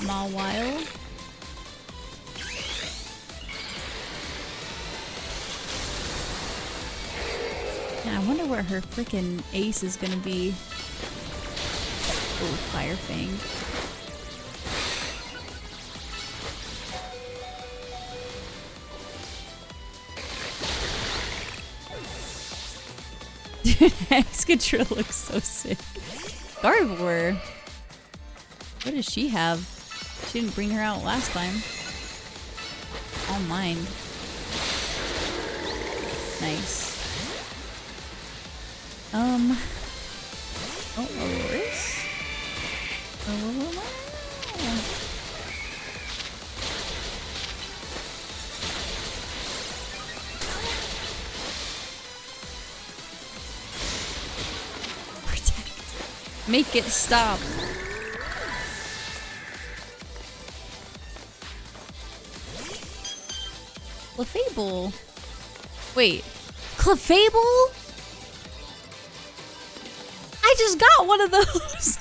Mawile. Yeah, I wonder what her freaking ace is gonna be. Oh, Fire Fang. Excadrill looks so sick. Gardevoir. What does she have? She didn't bring her out last time. All mine. Nice. Oh, Aurorus? Protect. Make it stop. Clefable? Wait. Clefable? I just got one of those!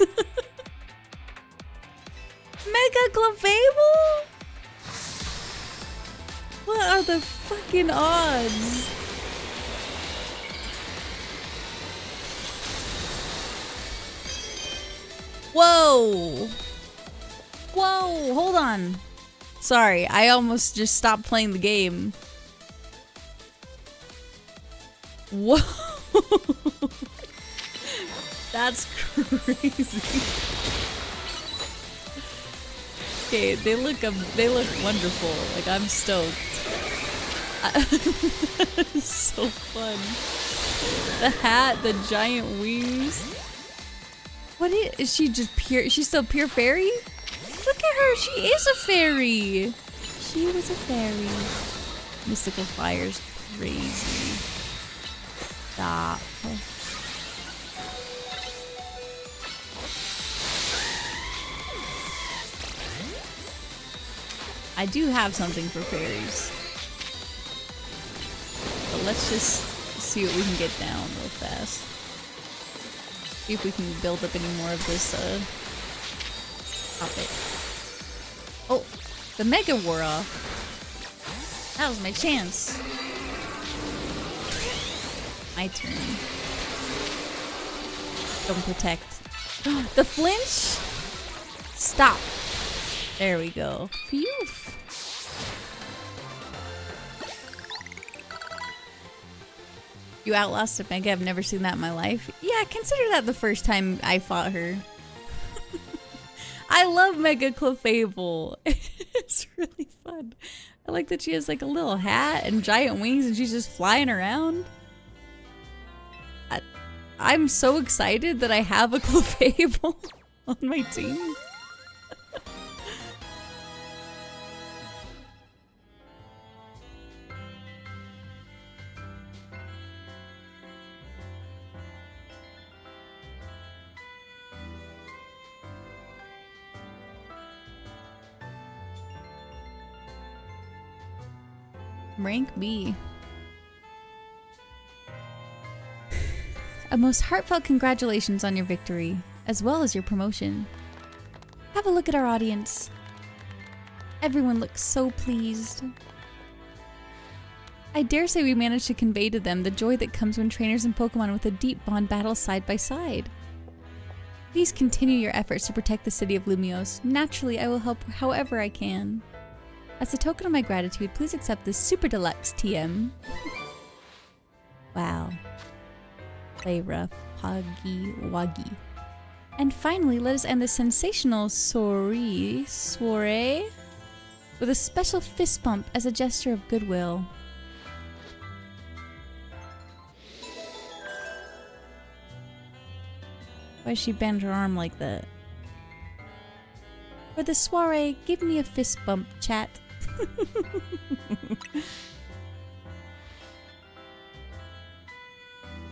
Mega Clefable? What are the fucking odds? Whoa! Whoa, hold on. Sorry, I almost just stopped playing the game. Whoa! That's crazy. Okay, they look wonderful. Like, I'm stoked. So fun. The hat, the giant wings. What is she just pure? She's still pure fairy? Look at her, she is a fairy. She was a fairy. Mystical fire's crazy. Stop. I do have something for fairies. But let's just see what we can get down real fast. See if we can build up any more of this topic. Oh, the Mega wore off. That was my chance. My turn. Don't protect. The flinch? Stop. There we go. Phew. You outlasted Mega. I've never seen that in my life. Yeah, consider that the first time I fought her. I love Mega Clefable. It's really fun. I like that she has like a little hat and giant wings and she's just flying around. I'm so excited that I have a Clefable on my team. Rank B. A most heartfelt congratulations on your victory, as well as your promotion. Have a look at our audience. Everyone looks so pleased. I dare say we managed to convey to them the joy that comes when trainers and Pokemon with a deep bond battle side by side. Please continue your efforts to protect the city of Lumiose. Naturally, I will help however I can. As a token of my gratitude, please accept this Super Deluxe TM. Wow. Play rough, Poggy Woggy. And finally, let us end this sensational soiree with a special fist bump as a gesture of goodwill. Why she bend her arm like that? For the soiree, give me a fist bump, chat.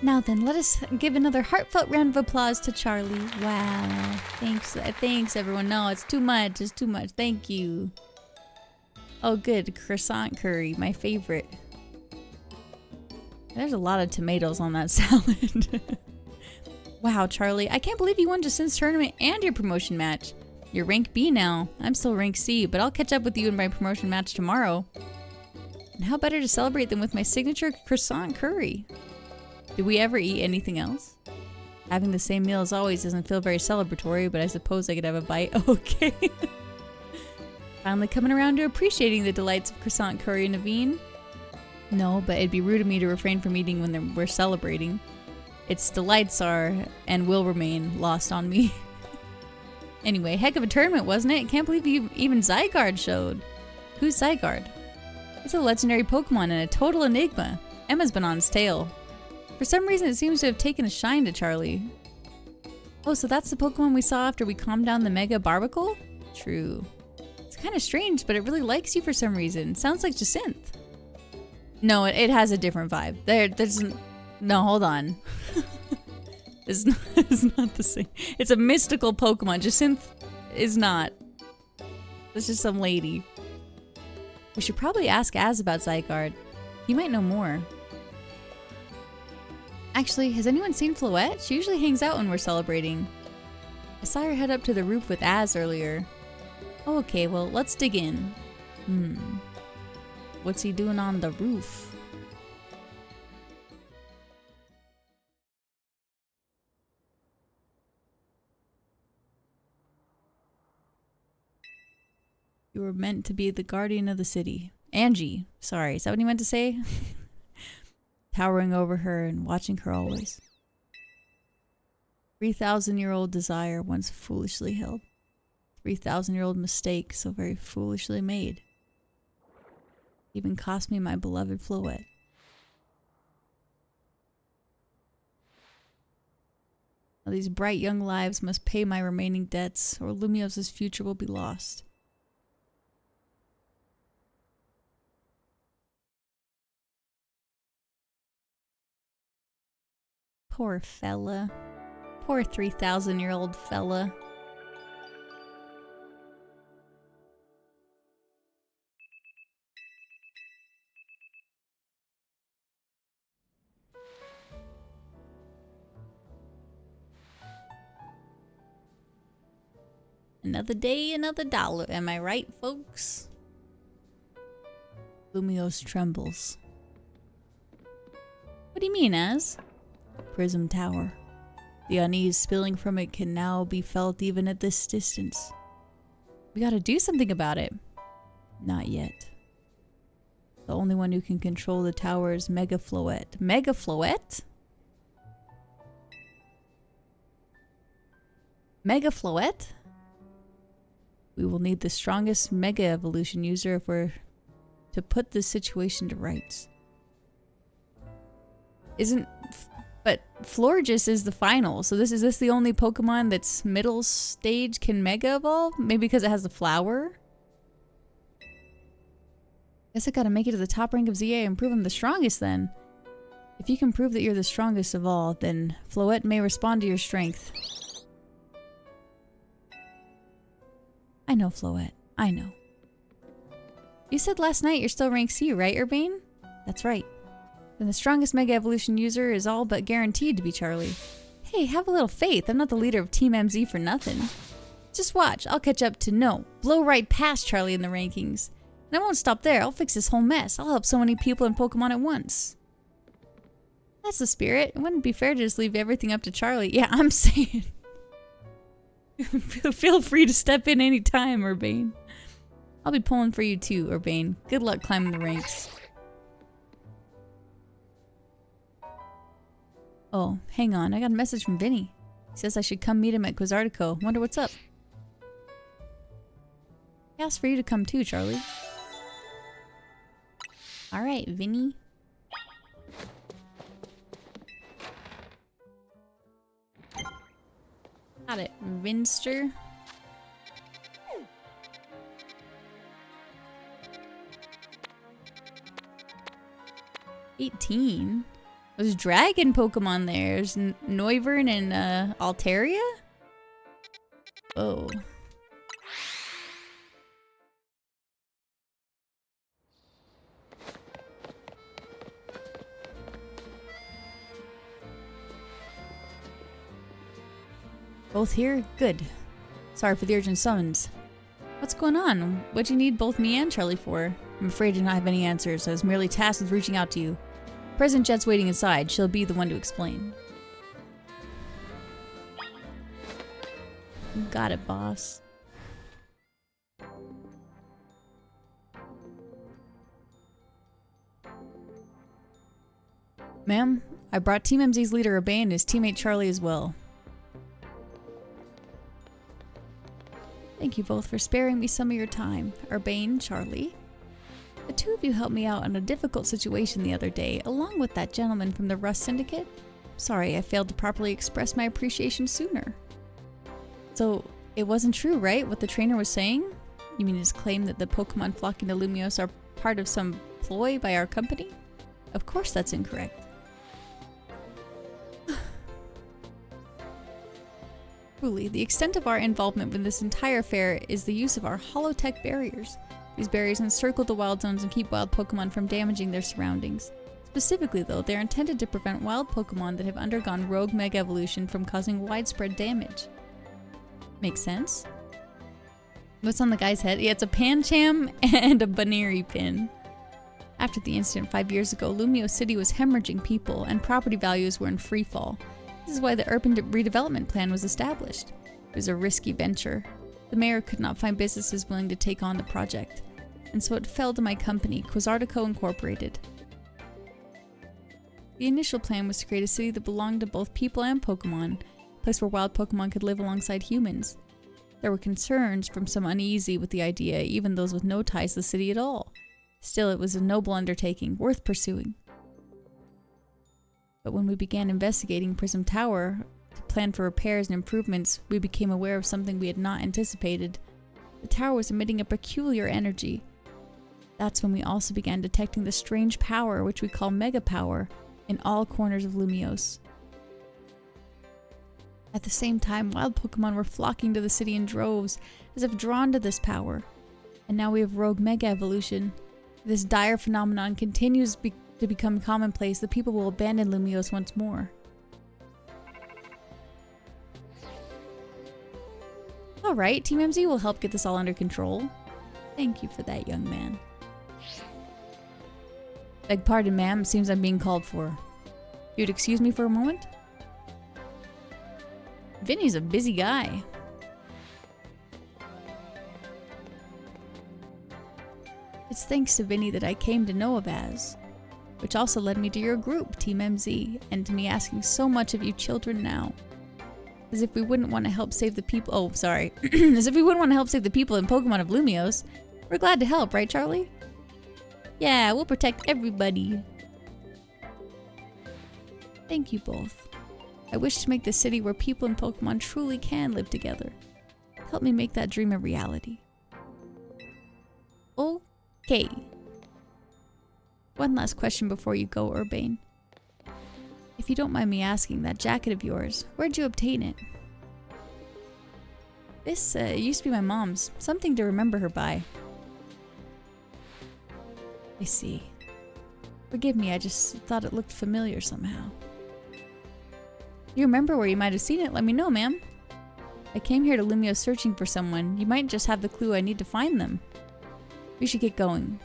Now then, let us give another heartfelt round of applause to Charlie. Wow. Thanks everyone. No, it's too much. It's too much. Thank you. Oh good, croissant curry, my favorite. There's a lot of tomatoes on that salad. Wow, Charlie, I can't believe you won Jacinth's tournament and your promotion match. You're rank B now. I'm still rank C, but I'll catch up with you in my promotion match tomorrow. And how better to celebrate than with my signature croissant curry? Did we ever eat anything else? Having the same meal as always doesn't feel very celebratory, but I suppose I could have a bite. Okay. Finally coming around to appreciating the delights of croissant curry, Naveen. No, but it'd be rude of me to refrain from eating when we're celebrating. Its delights are, and will remain, lost on me. Anyway, heck of a tournament, wasn't it? Can't believe even Zygarde showed. Who's Zygarde? It's a legendary Pokemon and a total enigma. Emma's been on its tail. For some reason, it seems to have taken a shine to Charlie. Oh, so that's the Pokemon we saw after we calmed down the Mega Barbacle? True. It's kind of strange, but it really likes you for some reason. Sounds like Jacinth. No, it has a different vibe. No, hold on. It's not the same. It's a mystical Pokemon. Jacinth is not. It's just some lady. We should probably ask Az about Zygarde. He might know more. Actually, has anyone seen Floette? She usually hangs out when we're celebrating. I saw her head up to the roof with Az earlier. Oh, okay, well, let's dig in. What's he doing on the roof? You were meant to be the guardian of the city. Angie, sorry, is that what you meant to say? Towering over her and watching her always. 3,000-year-old desire once foolishly held. 3,000-year-old mistake so very foolishly made. Even cost me my beloved Floette. Now these bright young lives must pay my remaining debts, or Lumios's future will be lost. Poor fella. Poor 3,000-year-old fella. Another day, another dollar. Am I right, folks? Lumios trembles. What do you mean, Az? Prism Tower. The unease spilling from it can now be felt even at this distance. We gotta do something about it. Not yet. The only one who can control the tower is Mega Floette. Mega Floette? Mega Floette? We will need the strongest Mega Evolution user if we're to put this situation to rights. But Florges is the final, so is this the only Pokemon that's middle stage can Mega Evolve? Maybe because it has the flower? Guess I gotta make it to the top rank of ZA and prove I'm the strongest then. If you can prove that you're the strongest of all, then Floette may respond to your strength. I know, Floette. I know. You said last night you're still rank C, right, Urbane? That's right. Then the strongest Mega Evolution user is all but guaranteed to be Charlie. Hey, have a little faith. I'm not the leader of Team MZ for nothing. Just watch. I'll catch up to blow right past Charlie in the rankings. And I won't stop there. I'll fix this whole mess. I'll help so many people and Pokemon at once. That's the spirit. It wouldn't be fair to just leave everything up to Charlie. Yeah, I'm saying. Feel free to step in anytime, Urbane. I'll be pulling for you too, Urbane. Good luck climbing the ranks. Oh, hang on. I got a message from Vinny. He says I should come meet him at Quizartico. Wonder what's up. He asked for you to come too, Charlie. Alright, Vinny. Got it. Vinster. $18. There's dragon Pokemon there. There's Noivern and Altaria? Oh. Both here? Good. Sorry for the urgent summons. What's going on? What'd you need both me and Charlie for? I'm afraid I do not have any answers. I was merely tasked with reaching out to you. President Jet's waiting inside. She'll be the one to explain. You got it, boss. Ma'am, I brought Team MZ's leader Urbane and his teammate Charlie as well. Thank you both for sparing me some of your time. Urbane, Charlie. The two of you helped me out in a difficult situation the other day, along with that gentleman from the Rust Syndicate. Sorry, I failed to properly express my appreciation sooner. So, it wasn't true, right? What the trainer was saying? You mean his claim that the Pokemon flocking to Lumios are part of some ploy by our company? Of course that's incorrect. Truly, the extent of our involvement with this entire affair is the use of our holotech barriers. These barriers encircle the wild zones and keep wild Pokemon from damaging their surroundings. Specifically though, they're intended to prevent wild Pokemon that have undergone rogue Mega Evolution from causing widespread damage. Makes sense? What's on the guy's head? Yeah, it's a Pancham and a Baneri pin. After the incident 5 years ago, Lumio City was hemorrhaging people and property values were in free fall. This is why the urban redevelopment plan was established. It was a risky venture. The mayor could not find businesses willing to take on the project, and so it fell to my company, Quasartico Incorporated. The initial plan was to create a city that belonged to both people and Pokemon, a place where wild Pokemon could live alongside humans. There were concerns from some uneasy with the idea, even those with no ties to the city at all. Still, it was a noble undertaking, worth pursuing. But when we began investigating Prism Tower to plan for repairs and improvements, we became aware of something we had not anticipated. The tower was emitting a peculiar energy. That's when we also began detecting the strange power, which we call Mega Power, in all corners of Lumiose. At the same time, wild Pokemon were flocking to the city in droves, as if drawn to this power. And now we have Rogue Mega Evolution. If this dire phenomenon continues to become commonplace, the people will abandon Lumiose once more. Alright, Team MZ will help get this all under control. Thank you for that, young man. Beg pardon, ma'am. Seems I'm being called for. You'd excuse me for a moment? Vinny's a busy guy. It's thanks to Vinny that I came to know of Az, which also led me to your group, Team MZ, and to me asking so much of you children now. As if we wouldn't want to help save the people— oh, sorry. As if we wouldn't want to help save the people and Pokemon of Lumiose. We're glad to help, right, Charlie? Yeah, we'll protect everybody. Thank you both. I wish to make the city where people and Pokemon truly can live together. Help me make that dream a reality. Okay. One last question before you go, Urbane. If you don't mind me asking, that jacket of yours, where'd you obtain it? This used to be my mom's. Something to remember her by. I see. Forgive me, I just thought it looked familiar somehow. If you remember where you might have seen it, let me know, ma'am. I came here to Lumio searching for someone. You might just have the clue I need to find them. We should get going.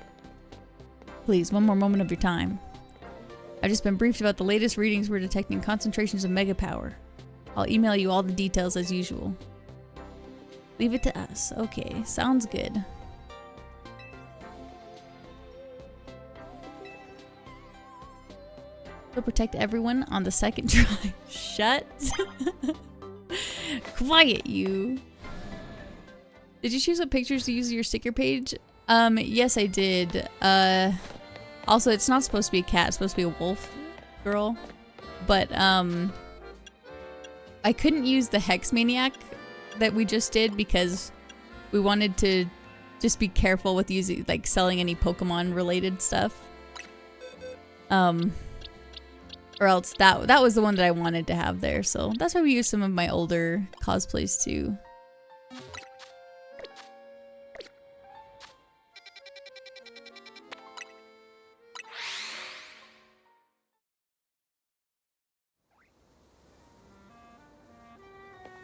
Please, one more moment of your time. I've just been briefed about the latest readings we're detecting concentrations of Mega Power. I'll email you all the details as usual. Leave it to us. Okay, sounds good. We'll protect everyone on the second try. Shut. Quiet, you. Did you choose what pictures to use your sticker page? Yes, I did. Also, it's not supposed to be a cat. It's supposed to be a wolf girl. But, I couldn't use the Hex Maniac that we just did because we wanted to just be careful with using, like, selling any Pokemon-related stuff. Or else that was the one that I wanted to have there. So that's why we used some of my older cosplays, too.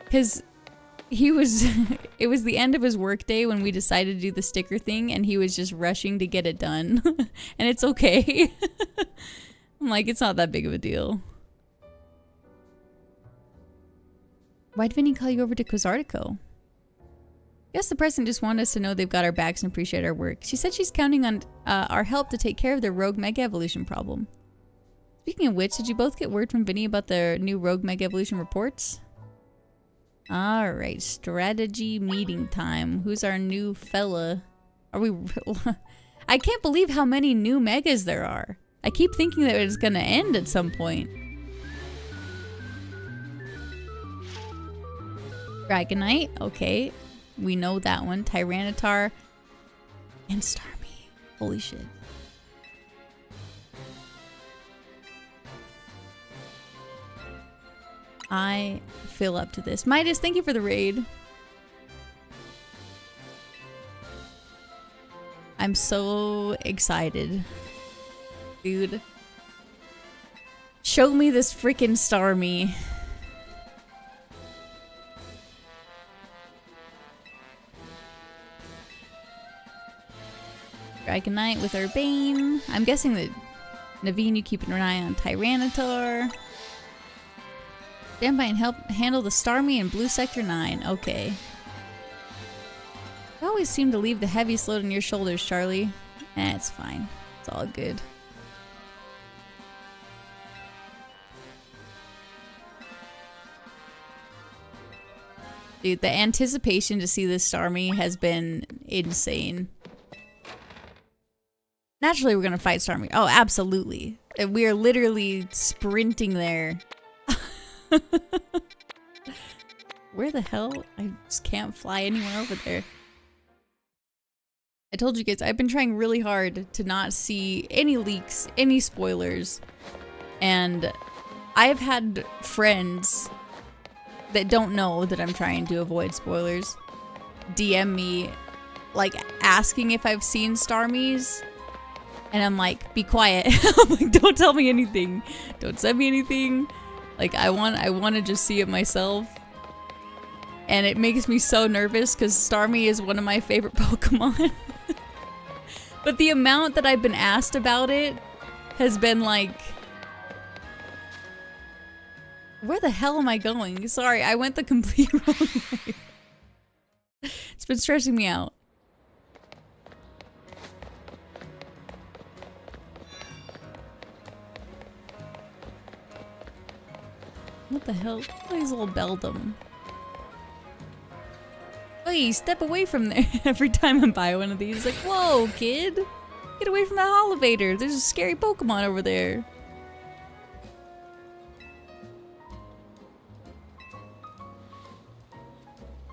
Because he was, it was the end of his workday when we decided to do the sticker thing, and he was just rushing to get it done. And it's okay. I'm like, it's not that big of a deal. Why'd Vinny call you over to Quasartico? Guess the president just wanted us to know they've got our backs and appreciate our work. She said she's counting on our help to take care of their Rogue Mega Evolution problem. Speaking of which, did you both get word from Vinny about the new Rogue Mega Evolution reports? Alright, strategy meeting time. Who's our new fella? Are we... I can't believe how many new megas there are. I keep thinking that it's gonna end at some point. Dragonite, okay. We know that one. Tyranitar and Starmie. Holy shit. I feel up to this. Midas, thank you for the raid. I'm so excited. Dude. Show me this freaking Starmie. Dragonite with Urbane. I'm guessing that Naveen, you keep an eye on Tyranitar. Stand by and help handle the Starmie in Blue Sector 9. Okay. You always seem to leave the heaviest load on your shoulders, Charlie. It's fine. It's all good. Dude, the anticipation to see this Starmie has been insane. Naturally, we're gonna fight Starmie. Oh, absolutely. We are literally sprinting there. Where the hell? I just can't fly anywhere over there. I told you guys, I've been trying really hard to not see any leaks, any spoilers. And I've had friends that don't know that I'm trying to avoid spoilers DM me, like, asking if I've seen Starmies. And I'm like, be quiet. I'm like, don't tell me anything. Don't send me anything. Like, I want to just see it myself. And it makes me so nervous because Starmie is one of my favorite Pokemon. But the amount that I've been asked about it has been like... Where the hell am I going? Sorry, I went the complete wrong way. It's been stressing me out. What the hell? Please, little Beldum. Please, step away from there. Every time I'm by one of these, like, whoa, kid! Get away from that elevator. There's a scary Pokemon over there.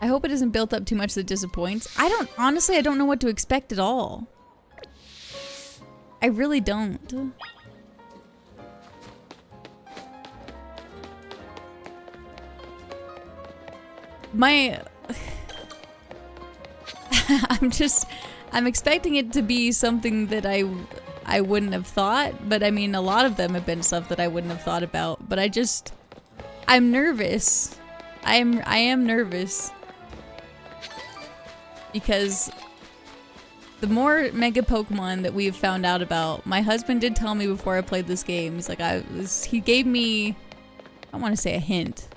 I hope it isn't built up too much that disappoints. Honestly, I don't know what to expect at all. I really don't. I'm expecting it to be something that I wouldn't have thought, but I mean, a lot of them have been stuff that I wouldn't have thought about, but I'm nervous. I am nervous. Because the more Mega Pokemon that we've found out about, my husband did tell me before I played this game, he's like, he gave me, I don't want to say a hint.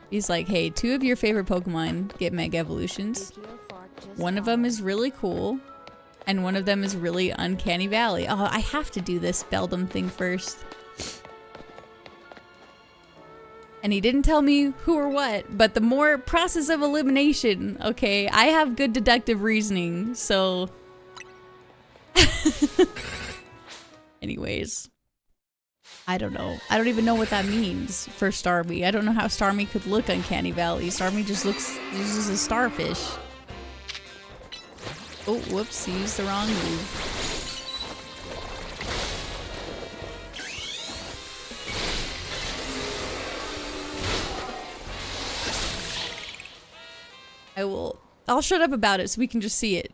He's like, hey, 2 of your favorite Pokemon get Mega Evolutions. One of them is really cool, and one of them is really Uncanny Valley. Oh, I have to do this Beldum thing first. And he didn't tell me who or what, but the more process of elimination, okay, I have good deductive reasoning, so... Anyways. I don't know. I don't even know what that means for Starmie. I don't know how Starmie could look Uncanny Valley. Starmie just uses a starfish. Oh, whoops, he used the wrong move. I'll shut up about it so we can just see it.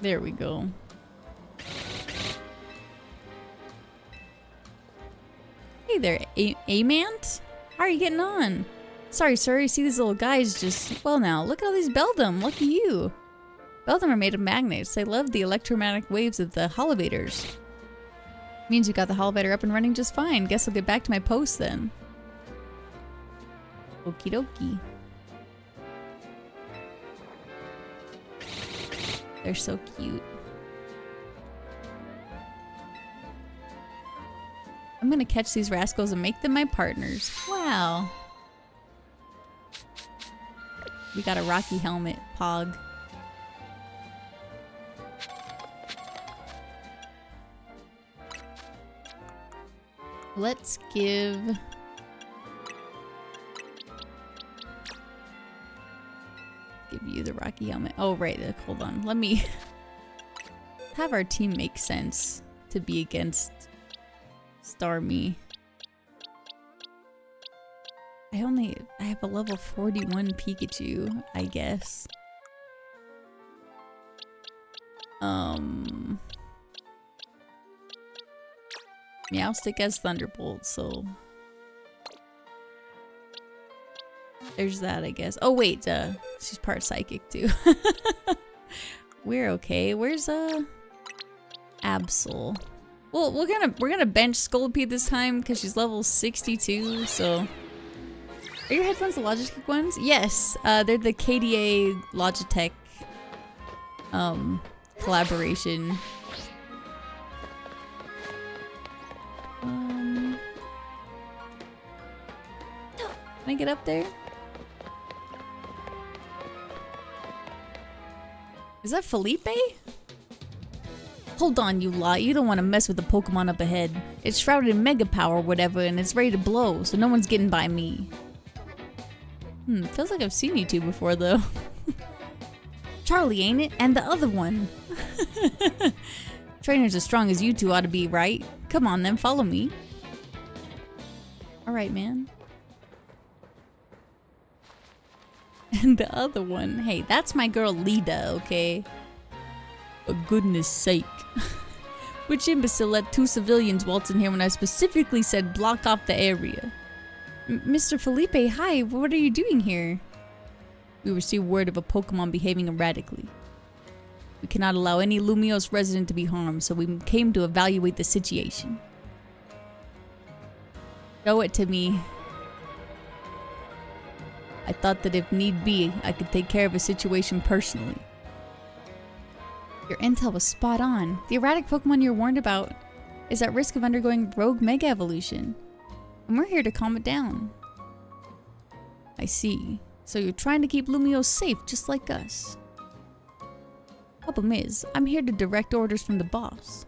There we go. Hey there, Amant? How are you getting on? Sorry, sir, you see these little guys just... Well now, look at all these Beldum. Lucky you. Beldum are made of magnets. They love the electromagnetic waves of the Holovators. Means you got the Holovator up and running just fine. Guess I'll get back to my post then. Okie dokie. They're so cute. I'm gonna catch these rascals and make them my partners. Wow. We got a Rocky helmet, Pog. Let's give... Give you the Rocky helmet. Oh, right. Hold on. Let me have our team make sense to be against Starmie. I have a level 41 Pikachu, I guess. Meowstic has Thunderbolt, so... There's that, I guess. Oh wait, she's part psychic too. We're okay. Where's Absol? Well, we're gonna bench Scolipede this time because she's level 62. So, are your headphones the Logitech ones? Yes, they're the KDA Logitech collaboration. Can I get up there? Is that Felipe? Hold on, you lot. You don't want to mess with the Pokemon up ahead. It's shrouded in Mega Power or whatever, and it's ready to blow, so no one's getting by me. Feels like I've seen you two before, though. Charlie, ain't it? And the other one. Trainers as strong as you two ought to be, right? Come on, then, follow me. Alright, man. And the other one. Hey, that's my girl Lida, okay? For goodness sake. Which imbecile let 2 civilians waltz in here when I specifically said block off the area? Mr. Felipe, hi, what are you doing here? We received word of a Pokemon behaving erratically. We cannot allow any Lumiose resident to be harmed, so we came to evaluate the situation. Show it to me. I thought that if need be, I could take care of a situation personally. Your intel was spot on. The erratic Pokemon you're warned about is at risk of undergoing rogue Mega Evolution. And we're here to calm it down. I see. So you're trying to keep Lumiose safe, just like us. Problem is, I'm here to direct orders from the boss.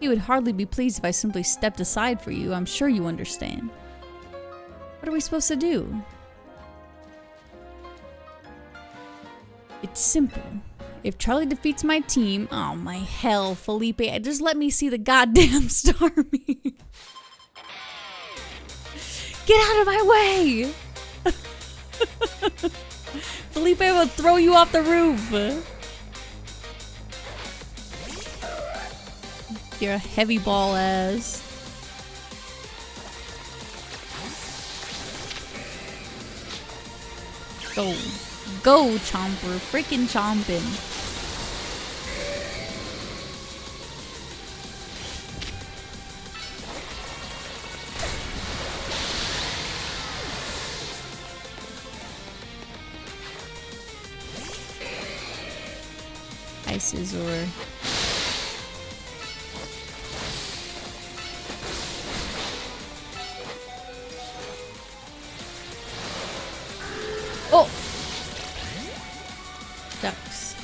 He would hardly be pleased if I simply stepped aside for you. I'm sure you understand. What are we supposed to do? It's simple. If Charlie defeats my team... Oh my hell, Felipe. Just let me see the goddamn Starmie. Get out of my way! Felipe will throw you off the roof. You're a heavy ball ass. Go. Go, Chomper. Freaking chomping. Hi, Scizor. Oh! Ducks.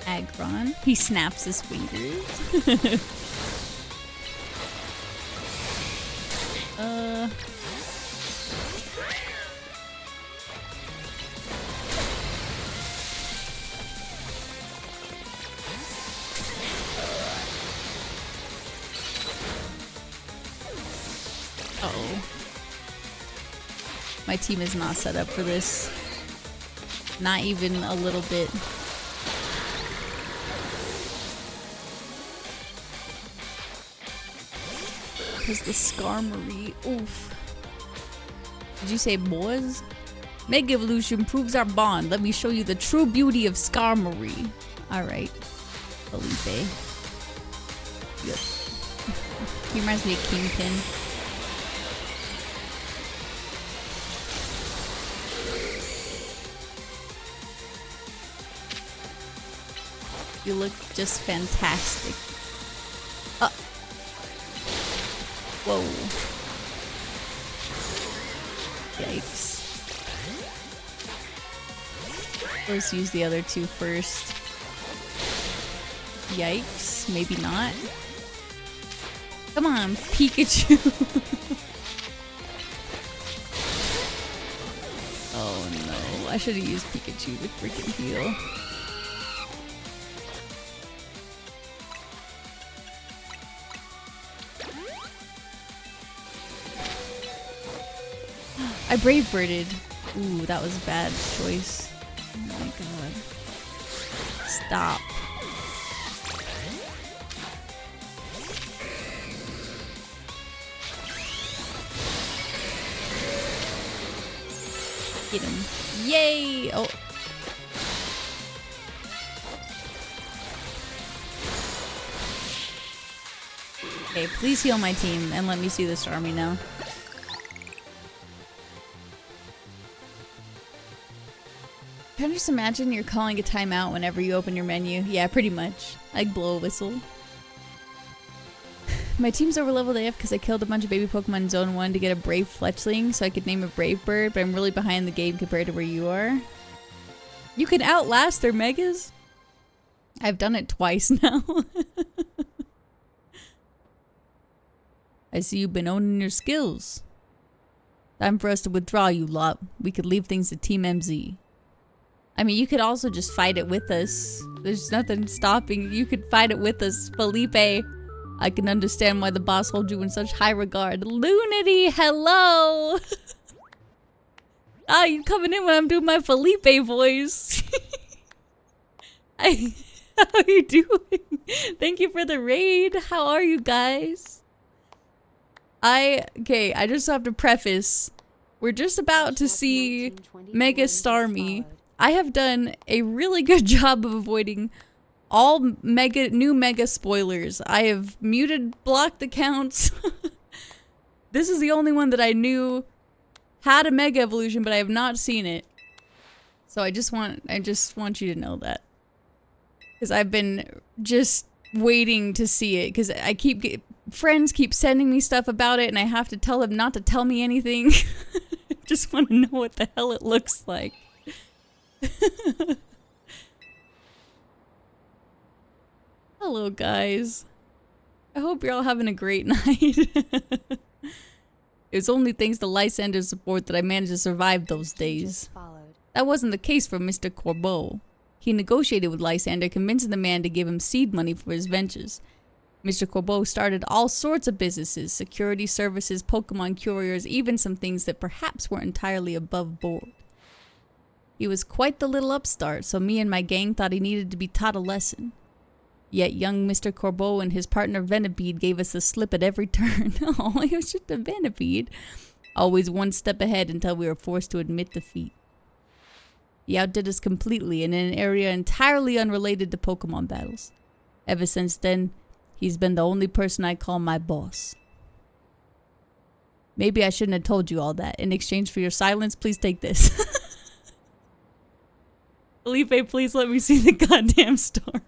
Aggron. He snaps his fingers. Uh-oh. My team is not set up for this. Not even a little bit. Because the Skarmory. Oof. Did you say boys? Mega Evolution proves our bond. Let me show you the true beauty of Skarmory. Alright. Felipe. Yep. He reminds me of Kingpin. You look just fantastic. Whoa. Yikes. Let's use the other two first. Yikes. Maybe not. Come on, Pikachu. Oh no. I should have used Pikachu to freaking heal. I Brave Birded. Ooh, that was a bad choice. Oh my god. stop. Get him. Yay! Oh. Okay, please heal my team and let me see this army now. Can you just imagine you're calling a timeout whenever you open your menu? Yeah, pretty much. Like blow a whistle. My team's overleveled AF because I killed a bunch of baby Pokemon in Zone 1 to get a Brave Fletchling so I could name a Brave Bird, but I'm really behind the game compared to where you are. You can outlast their Megas? I've done it twice now. I see you've been owning your skills. Time for us to withdraw, you lot. We could leave things to Team MZ. I mean, you could also just fight it with us. There's nothing stopping. You could fight it with us, Felipe. I can understand why the boss holds you in such high regard. Lunity, hello! Ah, you coming in when I'm doing my Felipe voice. How are you doing? Thank you for the raid. How are you guys? Okay, I just have to preface. We're just about to see Mega Starmie. I have done a really good job of avoiding all new mega spoilers. I have muted, blocked accounts. This is the only one that I knew had a mega evolution, but I have not seen it. So I just want you to know that. Because I've been just waiting to see it. Because friends keep sending me stuff about it, and I have to tell them not to tell me anything. Just want to know what the hell it looks like. Hello, guys. I hope you're all having a great night. It was only thanks to Lysander's support that I managed to survive those days. That wasn't the case for Mr. Corbeau. He negotiated with Lysander, convincing the man to give him seed money for his ventures. Mr. Corbeau started all sorts of businesses, security services, Pokemon couriers, even some things that perhaps weren't entirely above board. He was quite the little upstart, so me and my gang thought he needed to be taught a lesson. Yet young Mr. Corbeau and his partner Venipede gave us the slip at every turn. Oh, it was just a Venipede. Always one step ahead until we were forced to admit defeat. He outdid us completely and in an area entirely unrelated to Pokemon battles. Ever since then, he's been the only person I call my boss. Maybe I shouldn't have told you all that. In exchange for your silence, please take this. Felipe, please let me see the goddamn storm.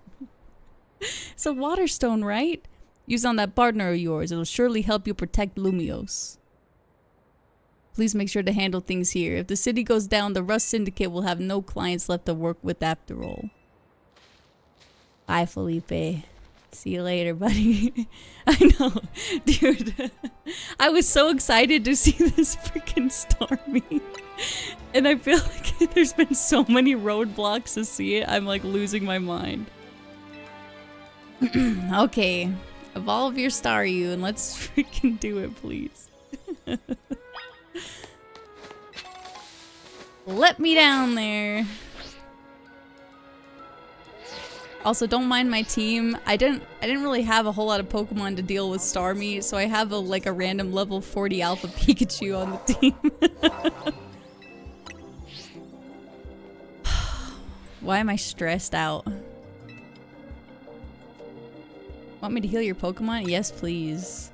It's a water stone, right? Use on that partner of yours. It'll surely help you protect Lumiose. Please make sure to handle things here. If the city goes down, the Rust Syndicate will have no clients left to work with after all. Bye, Felipe. See you later, buddy. I know, dude. I was so excited to see this freaking Starmie. And I feel like there's been so many roadblocks to see it. I'm like losing my mind. Okay. Evolve your Staryu and let's freaking do it, please. Let me down there. Also, don't mind my team. I didn't really have a whole lot of Pokemon to deal with Starmie, so I have like a random level 40 Alpha Pikachu on the team. Why am I stressed out? Want me to heal your Pokemon? Yes, please.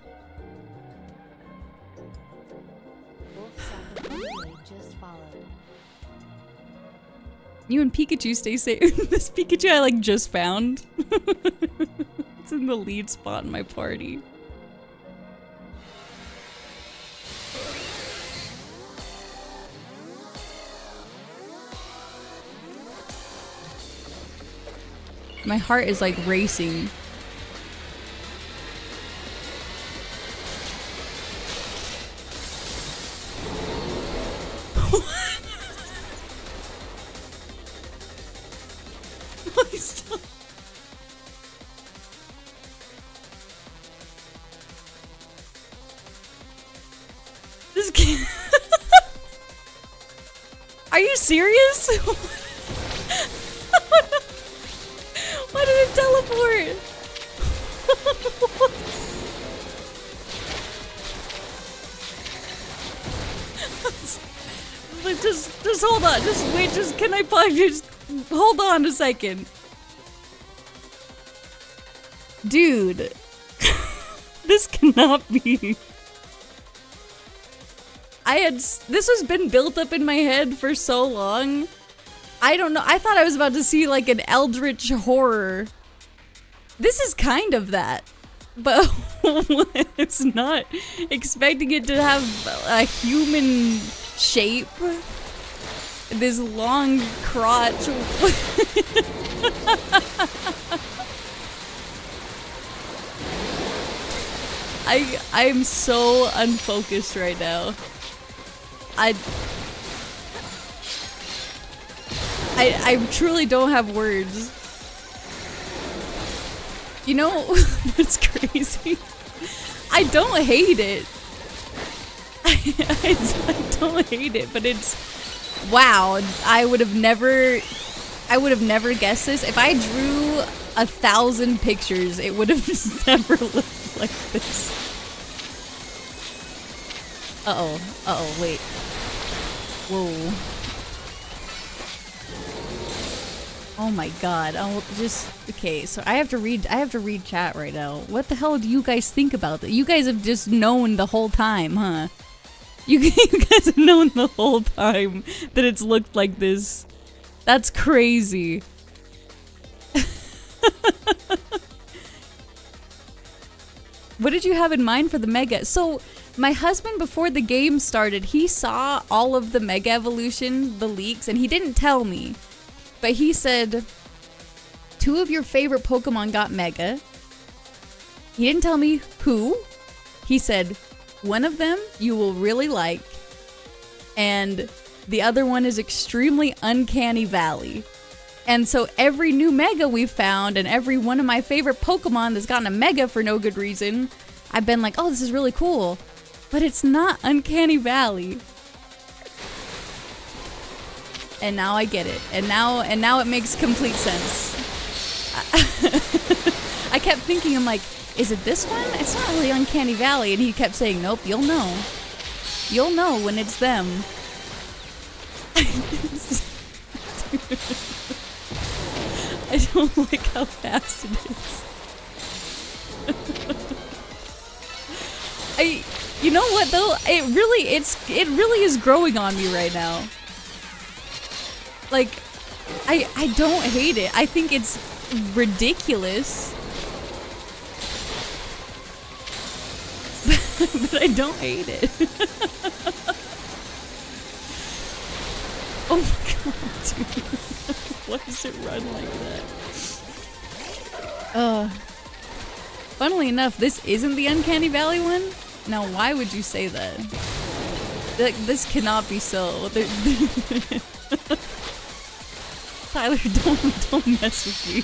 You and Pikachu stay safe. This Pikachu I like just found. It's in the lead spot in my party. My heart is like racing. This kid. Are you serious? teleport? Like, just hold on. Just wait. Can I just hold on a second, dude? This cannot be. This has been built up in my head for so long. I don't know. I thought I was about to see like an eldritch horror. This is kind of that, but it's not expecting it to have a human shape. This long crotch. I'm so unfocused right now. I truly don't have words. You know what's crazy? I don't hate it. I don't hate it, but it's wow. I would have never guessed this. If I drew 1,000 pictures, it would have never looked like this. Uh-oh, wait. Whoa. Oh my god. Okay, so I have to read chat right now. What the hell do you guys think about that? You guys have just known the whole time, huh? You guys have known the whole time that it's looked like this. That's crazy. What did you have in mind for the Mega? So, my husband, before the game started, he saw all of the Mega Evolution, the leaks, and he didn't tell me. But he said, 2 of your favorite Pokemon got Mega. He didn't tell me who. He said, 1 of them you will really like, and the other one is extremely Uncanny Valley. And so every new Mega we've found, and every one of my favorite Pokemon that's gotten a Mega for no good reason, I've been like, oh, this is really cool. But it's not Uncanny Valley. And now I get it. And now it makes complete sense. I kept thinking, I'm like, is it this one? It's not really Uncanny Valley. And he kept saying, nope, you'll know. You'll know when it's them. I don't like how fast it is. You know what though? It really is growing on me right now. Like, I don't hate it. I think it's ridiculous. But I don't hate it. Oh my god, dude. Why does it run like that? Funnily enough, this isn't the Uncanny Valley one. Now, why would you say that? This cannot be so. Tyler, don't mess with me.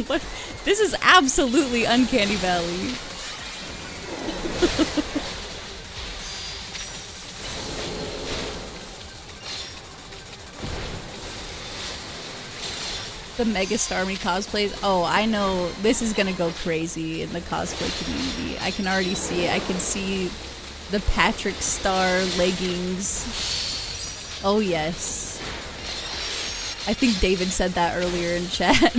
What? This is absolutely Uncanny Valley. The Mega Starmie cosplays. Oh, I know this is gonna go crazy in the cosplay community. I can already see it. I can see the Patrick Star leggings. Oh yes. I think David said that earlier in chat.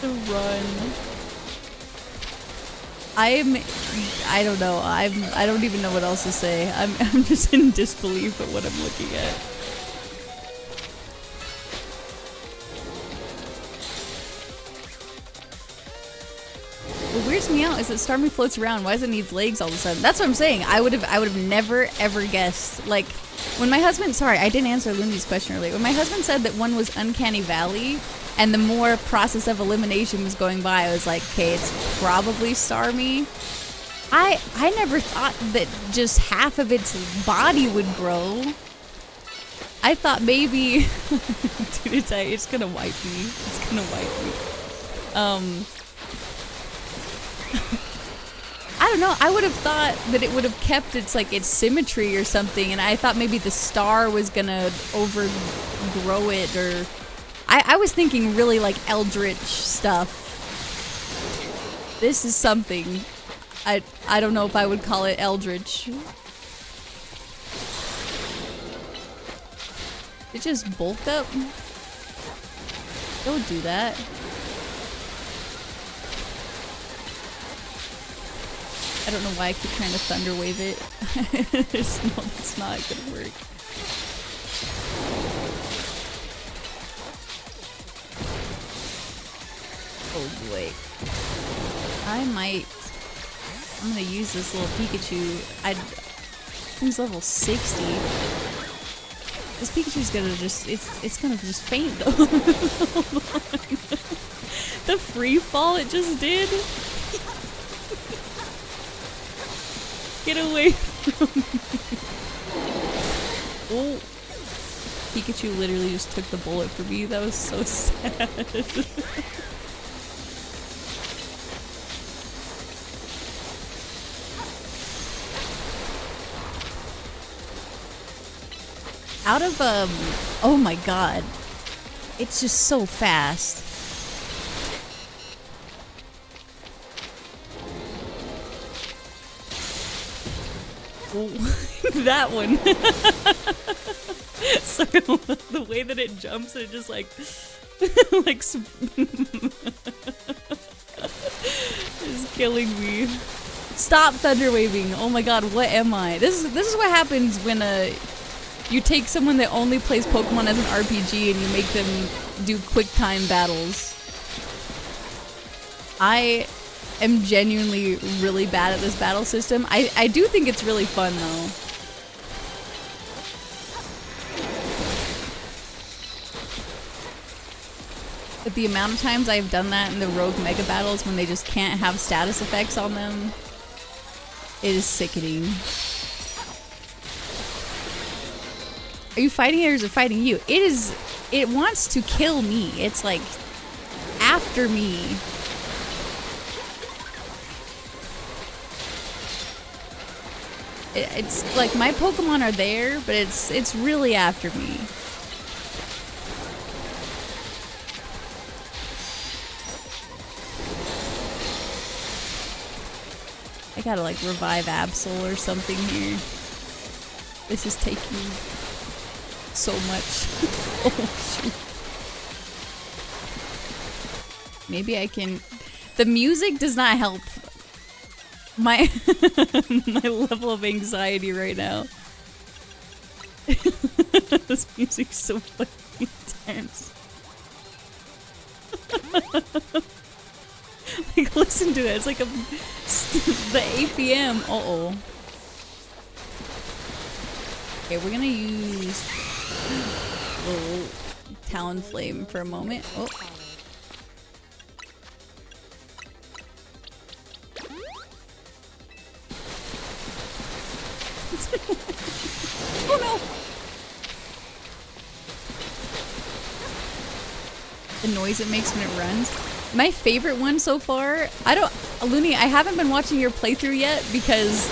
The run. I don't know. I don't even know what else to say. I'm just in disbelief at what I'm looking at. What weirds me out is that Starmie floats around. Why does it need legs all of a sudden? That's what I'm saying. I would have never ever guessed. Like when my husband, sorry, I didn't answer Lindy's question earlier. When my husband said that one was Uncanny Valley, and the more process of elimination was going by, I was like, okay, it's probably Starmie. I never thought that just half of its body would grow. I thought maybe, dude, it's gonna wipe me. It's gonna wipe me. I don't know. I would have thought that it would have kept its like its symmetry or something, and I thought maybe the star was gonna overgrow it, or I was thinking really like eldritch stuff. This is something. I don't know if I would call it eldritch. It just bulked up. Don't do that. I don't know why I keep trying to thunder wave it. It's not gonna work. Oh boy. I'm gonna use this little Pikachu. He's level 60. This Pikachu's gonna it's gonna just faint though. The free fall it just did. Get away from me. Oh. Pikachu literally just took the bullet for me. That was so sad. Out of, oh my god. It's just so fast. Oh, that one. So the way that it jumps, it just like, like, is killing me. Stop thunder waving. Oh my god, what am I? This is what happens when you take someone that only plays Pokemon as an RPG and you make them do quick time battles. I am genuinely really bad at this battle system. I do think it's really fun though. But the amount of times I've done that in the Rogue Mega Battles when they just can't have status effects on them, it is sickening. Are you fighting it or is it fighting you? It wants to kill me. It's like after me. It's like my Pokemon are there, but it's really after me. I gotta like revive Absol or something here. This is taking so much. Oh shoot. Maybe I can. The music does not help my my level of anxiety right now. This music's so fucking intense. Like, listen to it. It's like the APM. Uh-oh. Okay, we're gonna use little Talonflame for a moment. Oh. Oh no! The noise it makes when it runs. My favorite one so far, Looney, I haven't been watching your playthrough yet because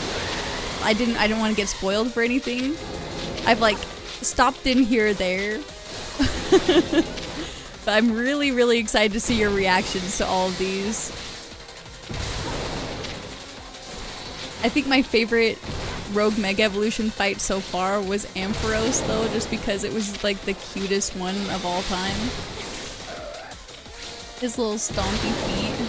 I didn't want to get spoiled for anything. I've like stopped in here or there. But I'm really, really excited to see your reactions to all of these. I think my favorite Rogue Mega Evolution fight so far was Ampharos though, just because it was like the cutest one of all time. His little stompy feet.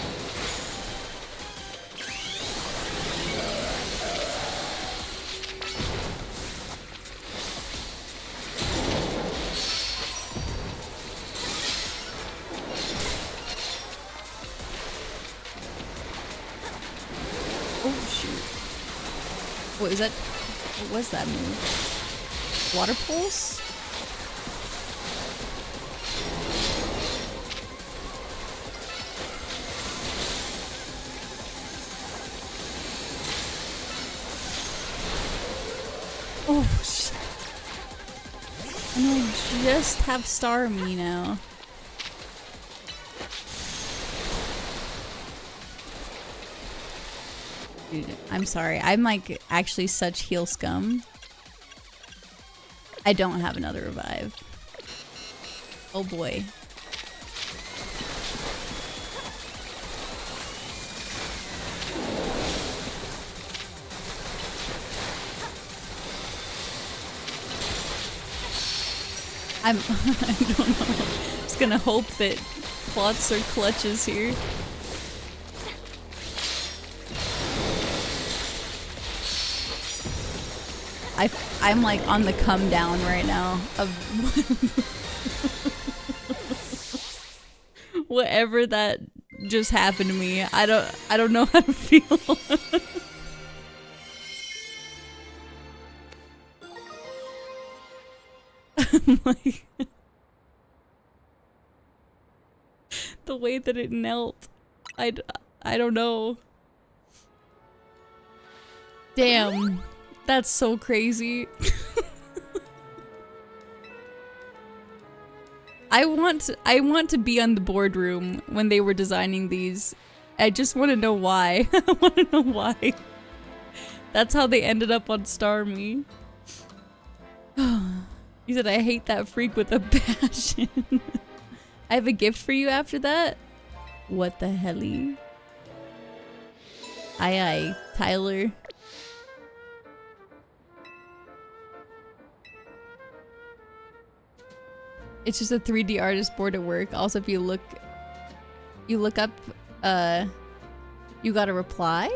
Oh shoot. What is that? What was that move? Water Pulse? Oh shit. And I just have Starmie now. Dude, I'm sorry. I'm like actually such heel scum. I don't have another revive. Oh boy. I don't know. Just gonna hope that plots are clutches here. I'm like on the come down right now of whatever that just happened to me. I don't know how to feel. Like the way that it knelt. I don't know. Damn. That's so crazy. I want to be on the boardroom when they were designing these. I just want to know why. I want to know why. That's how they ended up on Starmie. He said, I hate that freak with a passion. I have a gift for you after that? What the helly? Aye, Tyler. It's just a 3D artist board at work. Also, if you look up, you got a reply?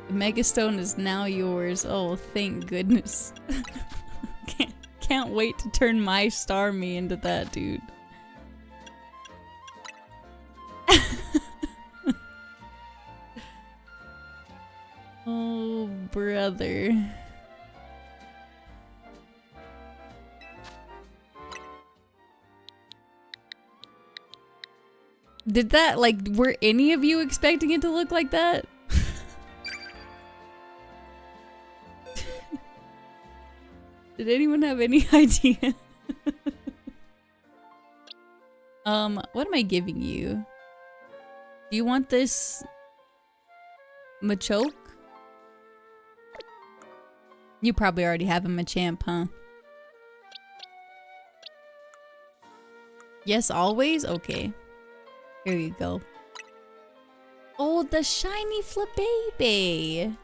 The Megastone is now yours. Oh, thank goodness. Can't wait to turn my Starmie into that, dude. Oh, brother. Did that, like, were any of you expecting it to look like that? Did anyone have any idea? What am I giving you? Do you want this Machoke? You probably already have a Machamp, huh? Yes, always? Okay. Here you go. Oh, the shiny Flabébé!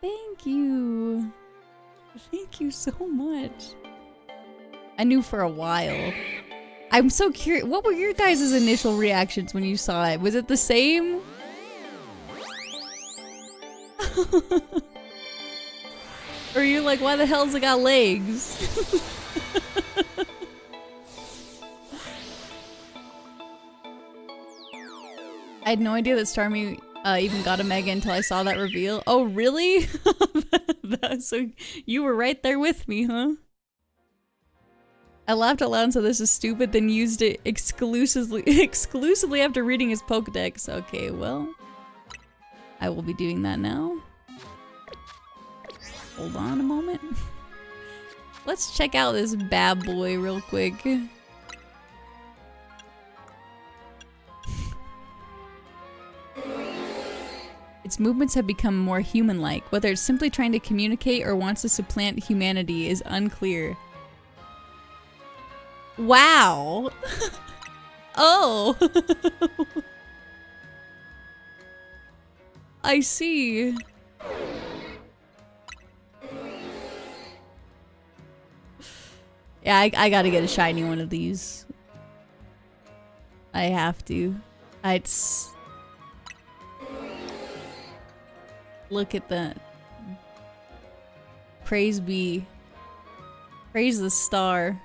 Thank you. Thank you so much. I knew for a while. I'm so curious. What were your guys' initial reactions when you saw it? Was it the same? Or you're like, why the hell's it got legs? I had no idea that Starmie even got a Mega until I saw that reveal. Oh, really? So you were right there with me, huh? I laughed out loud and said this is stupid, then used it exclusively after reading his Pokedex. Okay, well, I will be doing that now. Hold on a moment. Let's check out this bad boy real quick. Its movements have become more human-like. Whether it's simply trying to communicate or wants to supplant humanity is unclear. Wow! Oh! I see. Yeah, I gotta get a shiny one of these. I have to. It's... Look at that. Praise be. Praise the star.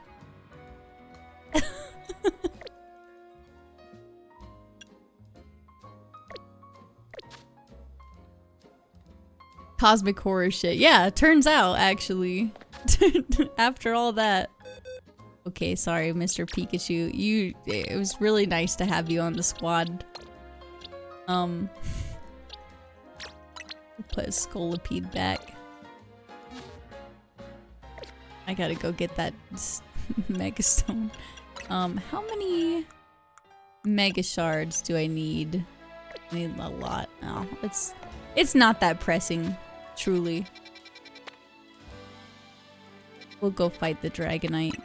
Cosmic horror shit. Yeah, turns out, actually. After all that. Okay, sorry, Mr. Pikachu. It was really nice to have you on the squad. Put Scolipede back. I gotta go get that Megastone. How many mega shards do I need? I need a lot. Oh, it's not that pressing, truly. We'll go fight the Dragonite.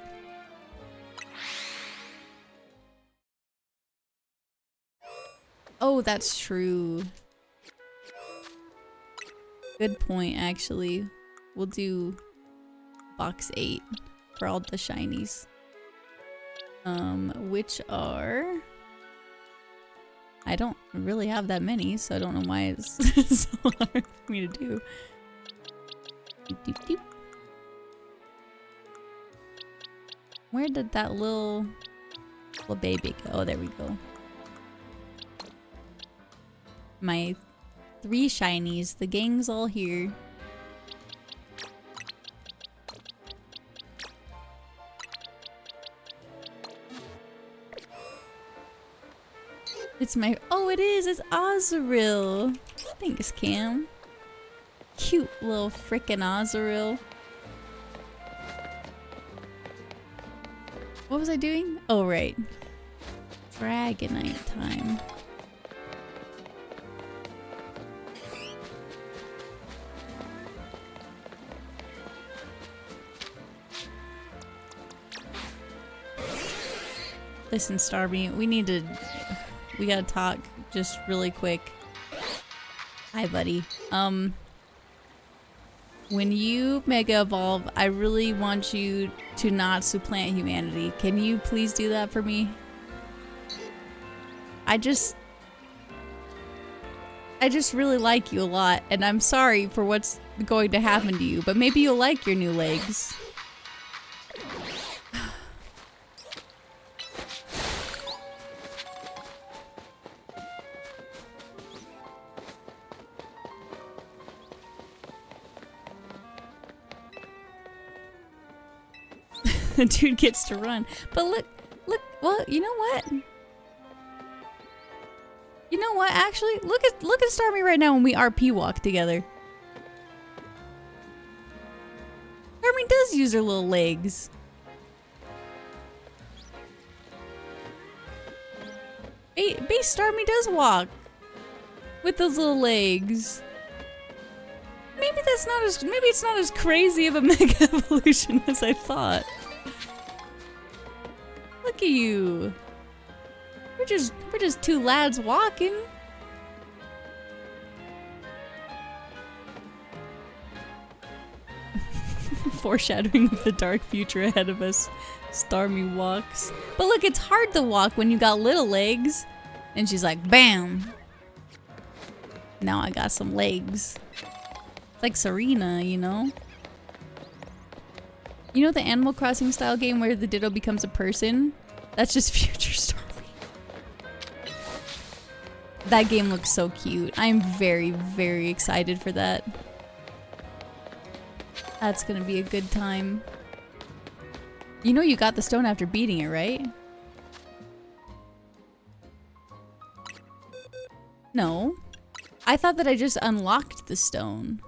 Oh, that's true. Good point, actually. We'll do box 8 for all the shinies. Which are... I don't really have that many, so I don't know why it's so hard for me to do. Doop, doop, doop. Where did that little baby go? Oh, there we go. My 3 shinies. The gang's all here. It's my... Oh, it is! It's Azurill! Thanks, Cam. Cute little frickin' Azurill. What was I doing? Oh, right. Dragonite time. Listen, Starmie, we gotta talk just really quick. Hi, buddy. When you Mega Evolve, I really want you to not supplant humanity. Can you please do that for me? I just really like you a lot, and I'm sorry for what's going to happen to you, but maybe you'll like your new legs. The dude gets to run. But look, well, you know what? You know what, actually? Look at Starmie right now when we RP walk together. Starmie does use her little legs. Base Starmie does walk with those little legs. Maybe it's not as crazy of a mega evolution as I thought. Look at you. We're just 2 lads walking. Foreshadowing of the dark future ahead of us. Starmie walks. But look, it's hard to walk when you got little legs. And she's like, bam. Now I got some legs. It's like Serena, you know? You know the Animal Crossing style game where the Ditto becomes a person? That's just future Starmie. That game looks so cute. I'm very, very excited for that. That's gonna be a good time. You know you got the stone after beating it, right? No. I thought that I just unlocked the stone.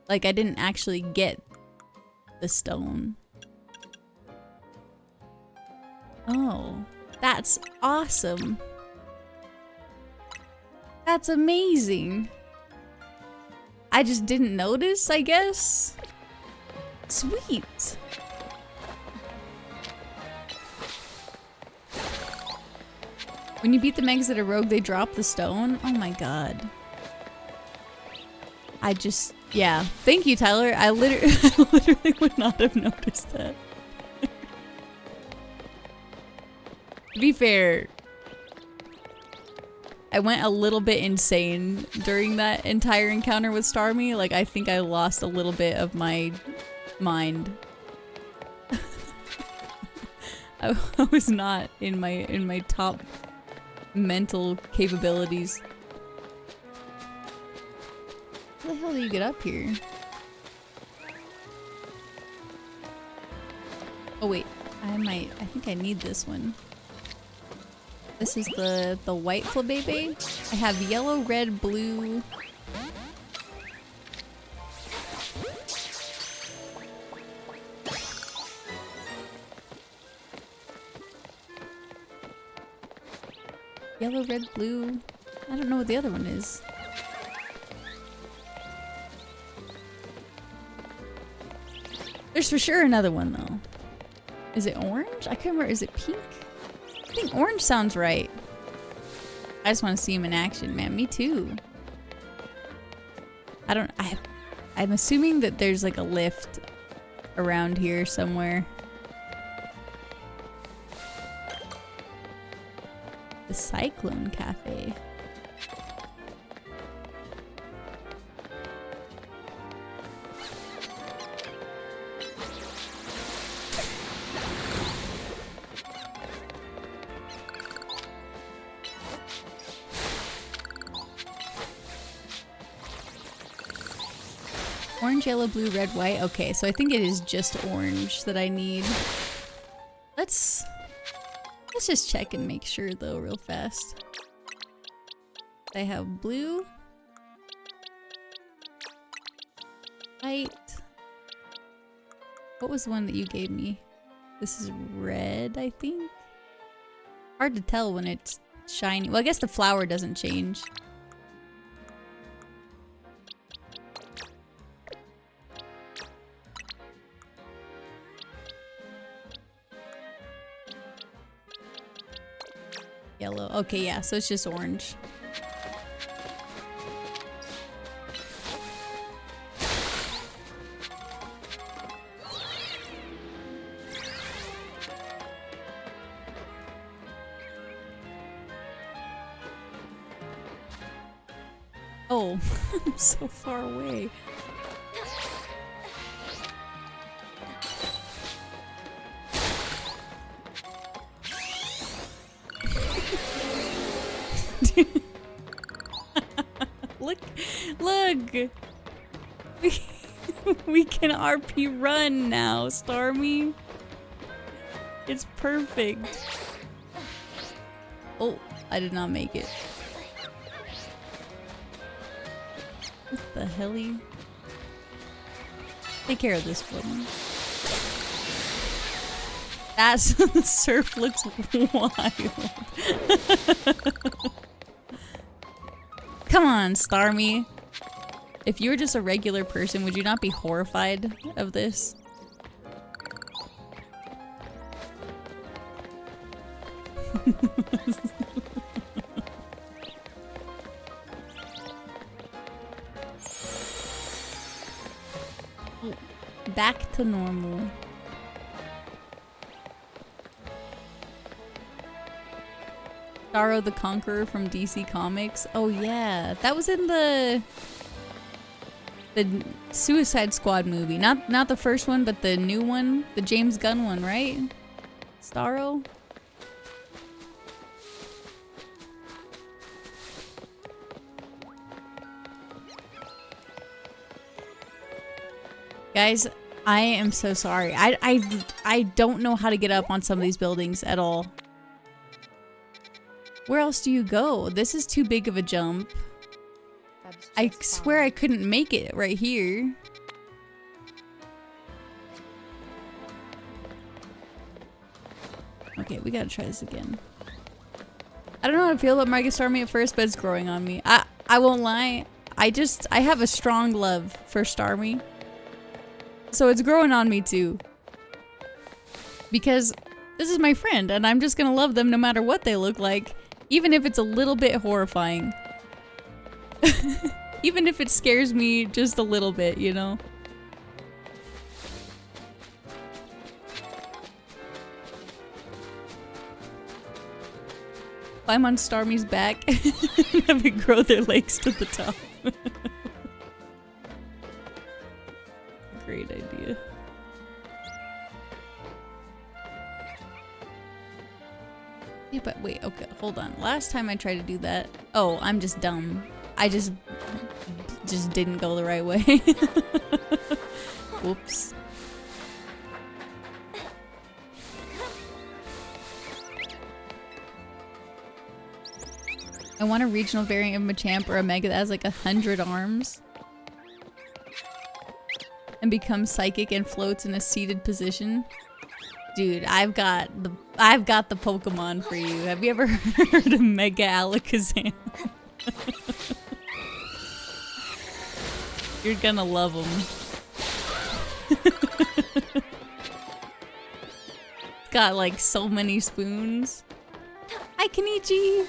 Like I didn't actually get the stone. Oh, that's awesome. That's amazing. I just didn't notice, I guess. Sweet. When you beat the Megs that are rogue, they drop the stone? Oh my god. Yeah. Thank you, Tyler. I literally would not have noticed that. To be fair, I went a little bit insane during that entire encounter with Starmie. Like, I think I lost a little bit of my mind. I was not in my top mental capabilities. How the hell do you get up here? Oh wait, I think I need this one. This is the white Flabebe. I have yellow, red, blue. Yellow, red, blue. I don't know what the other one is. There's for sure another one though. Is it orange? I can't remember. Is it pink? I think orange sounds right. I just want to see him in action, man. Me too. I'm assuming that there's like a lift around here somewhere. The Cyclone Cafe. Orange, yellow, blue, red, white. Okay, so I think it is just orange that I need. Let's just check and make sure though real fast. I have blue, white. What was the one that you gave me? This is red, I think. Hard to tell when it's shiny. Well, I guess the flower doesn't change. Yellow. Okay, yeah, so it's just orange. Oh, I'm so far away. Look! We can RP run now, Starmie. It's perfect. Oh, I did not make it. What the helly? Take care of this woman. That's the surf looks wild. Come on, Starmie. If you were just a regular person, would you not be horrified of this? Back to normal. Starro the Conqueror from DC Comics. Oh yeah, that was in the Suicide Squad movie. Not the first one, but the new one, the James Gunn one, right? Starro. Guys, I am so sorry. I don't know how to get up on some of these buildings at all. Where else do you go? This is too big of a jump. I swear I couldn't make it right here. Okay, we gotta try this again. I don't know how to feel about Mega Starmie at first, but it's growing on me. I won't lie. I have a strong love for Starmie. So it's growing on me too. Because this is my friend and I'm just gonna love them no matter what they look like. Even if it's a little bit horrifying. Even if it scares me just a little bit, you know? Climb on Starmie's back and have it grow their legs to the top. Great idea. Yeah, but wait, okay, hold on. Last time I tried to do that... Oh, I'm just dumb. I just didn't go the right way. Whoops. I want a regional variant of Machamp or a Mega that has like 100 arms. And becomes psychic and floats in a seated position. Dude, I've got the Pokemon for you. Have you ever heard of Mega Alakazam? You're gonna love him. Got like so many spoons. Hi, Kenichi.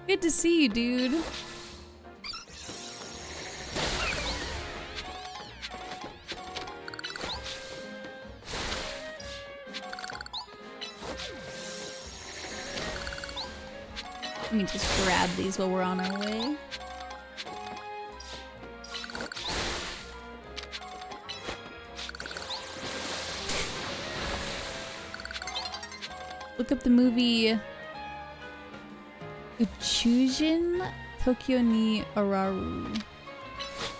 Good to see you, dude. Let me just grab these while we're on our way. Look up the movie Uchujin Tokyo ni Araru.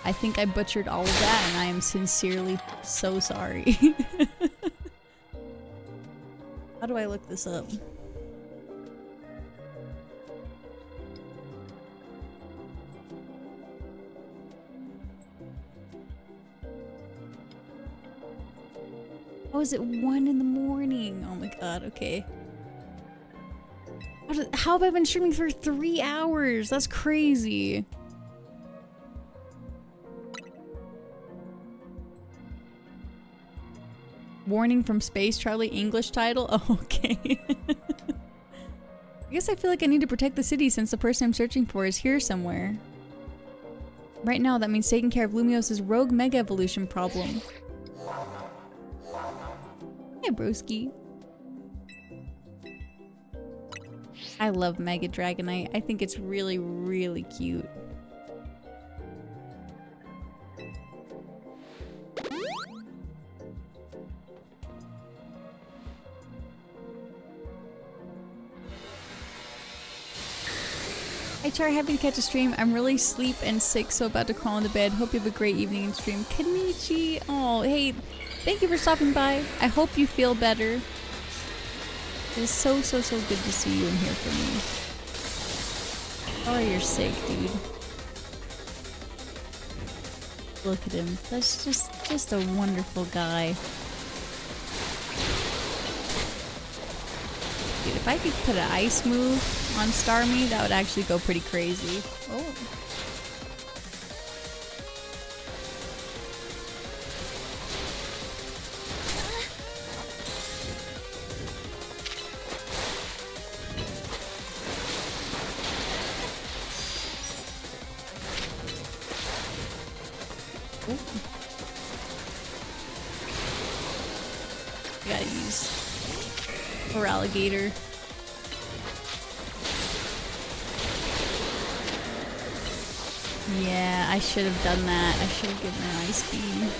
I think I butchered all of that and I am sincerely so sorry. How do I look this up? Oh, is it 1 in the morning? Oh my god, okay. How have I been streaming for 3 hours? That's crazy. Warning from Space Charlie, English title? Oh, okay. I guess I feel like I need to protect the city since the person I'm searching for is here somewhere. Right now, that means taking care of Lumios's rogue Mega Evolution problem. Hey, broski. I love Mega Dragonite. I think it's really, really cute. Hey Char, happy to catch a stream. I'm really sleep and sick, so about to crawl into bed. Hope you have a great evening and stream. Kenichi! Oh, hey, thank you for stopping by. I hope you feel better. It is so, so, so good to see you and hear from you. Oh, you're sick, dude. Look at him. That's just a wonderful guy. Dude, if I could put an ice move on Starmie, that would actually go pretty crazy. Oh. Gotta use for alligator. Yeah, I should have done that. I should have given her ice beam.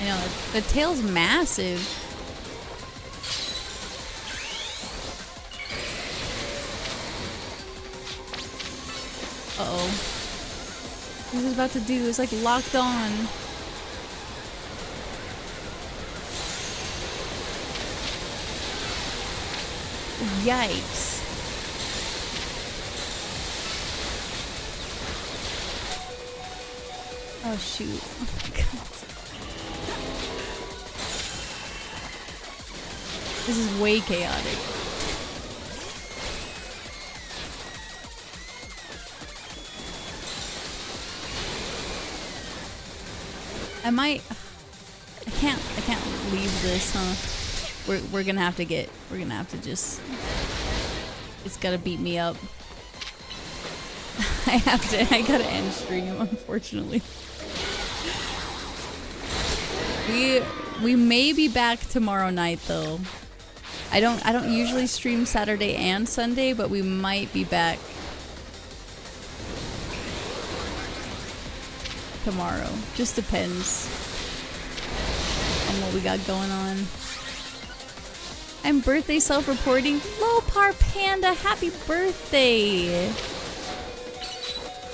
I know, the tail's massive. Uh-oh. What is it about to do? It's like locked on. Yikes. Oh shoot. Oh my god. This is way chaotic. I can't leave this, huh? We're gonna have to just, it's gotta beat me up. I gotta end stream, unfortunately. We may be back tomorrow night though. I don't usually stream Saturday and Sunday, but we might be back tomorrow. Just depends on what we got going on. I'm birthday self-reporting. Lopar Panda, happy birthday!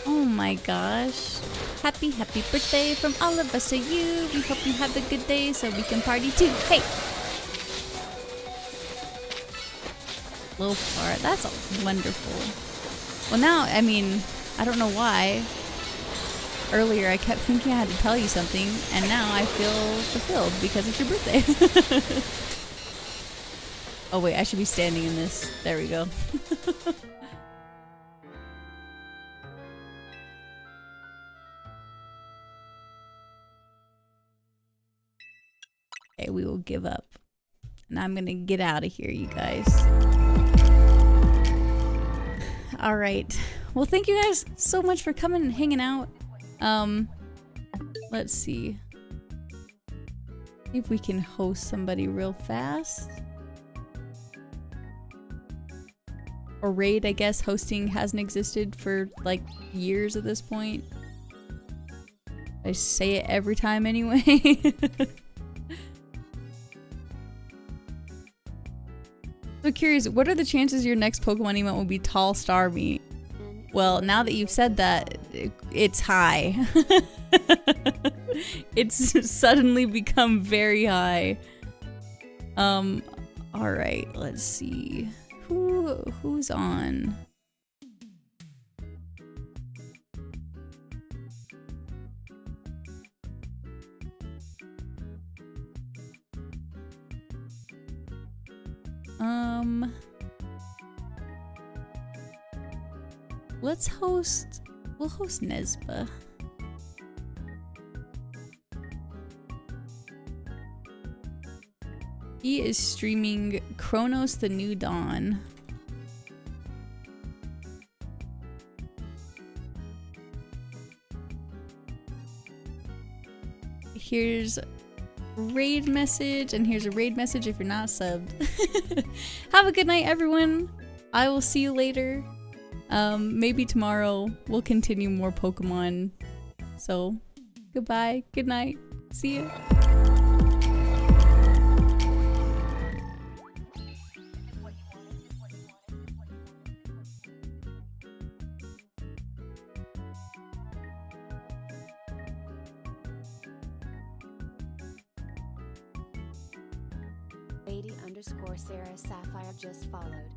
Oh my gosh. Happy birthday from all of us to you. We hope you have a good day so we can party too. Hey! Lopar, that's wonderful. Well now, I mean, I don't know why. Earlier I kept thinking I had to tell you something, and now I feel fulfilled because it's your birthday. Oh wait, I should be standing in this. There we go. Okay, we will give up. And I'm gonna get out of here, you guys. Alright. Well, thank you guys so much for coming and hanging out. Let's see. See if we can host somebody real fast. Or raid, I guess. Hosting hasn't existed for like years at this point. I say it every time anyway. So curious, what are the chances your next Pokemon event will be Tall Starmie? Well, now that you've said that, it's high. It's suddenly become very high. Alright, let's see. Who's on? Let's host, we'll host Nespa. He is streaming Chronos the New Dawn. Here's a raid message, and here's a raid message if you're not subbed. Have a good night, everyone. I will see you later. Maybe tomorrow we'll continue more Pokemon. So, goodbye, good night, see ya. _Sarah Sapphire just followed.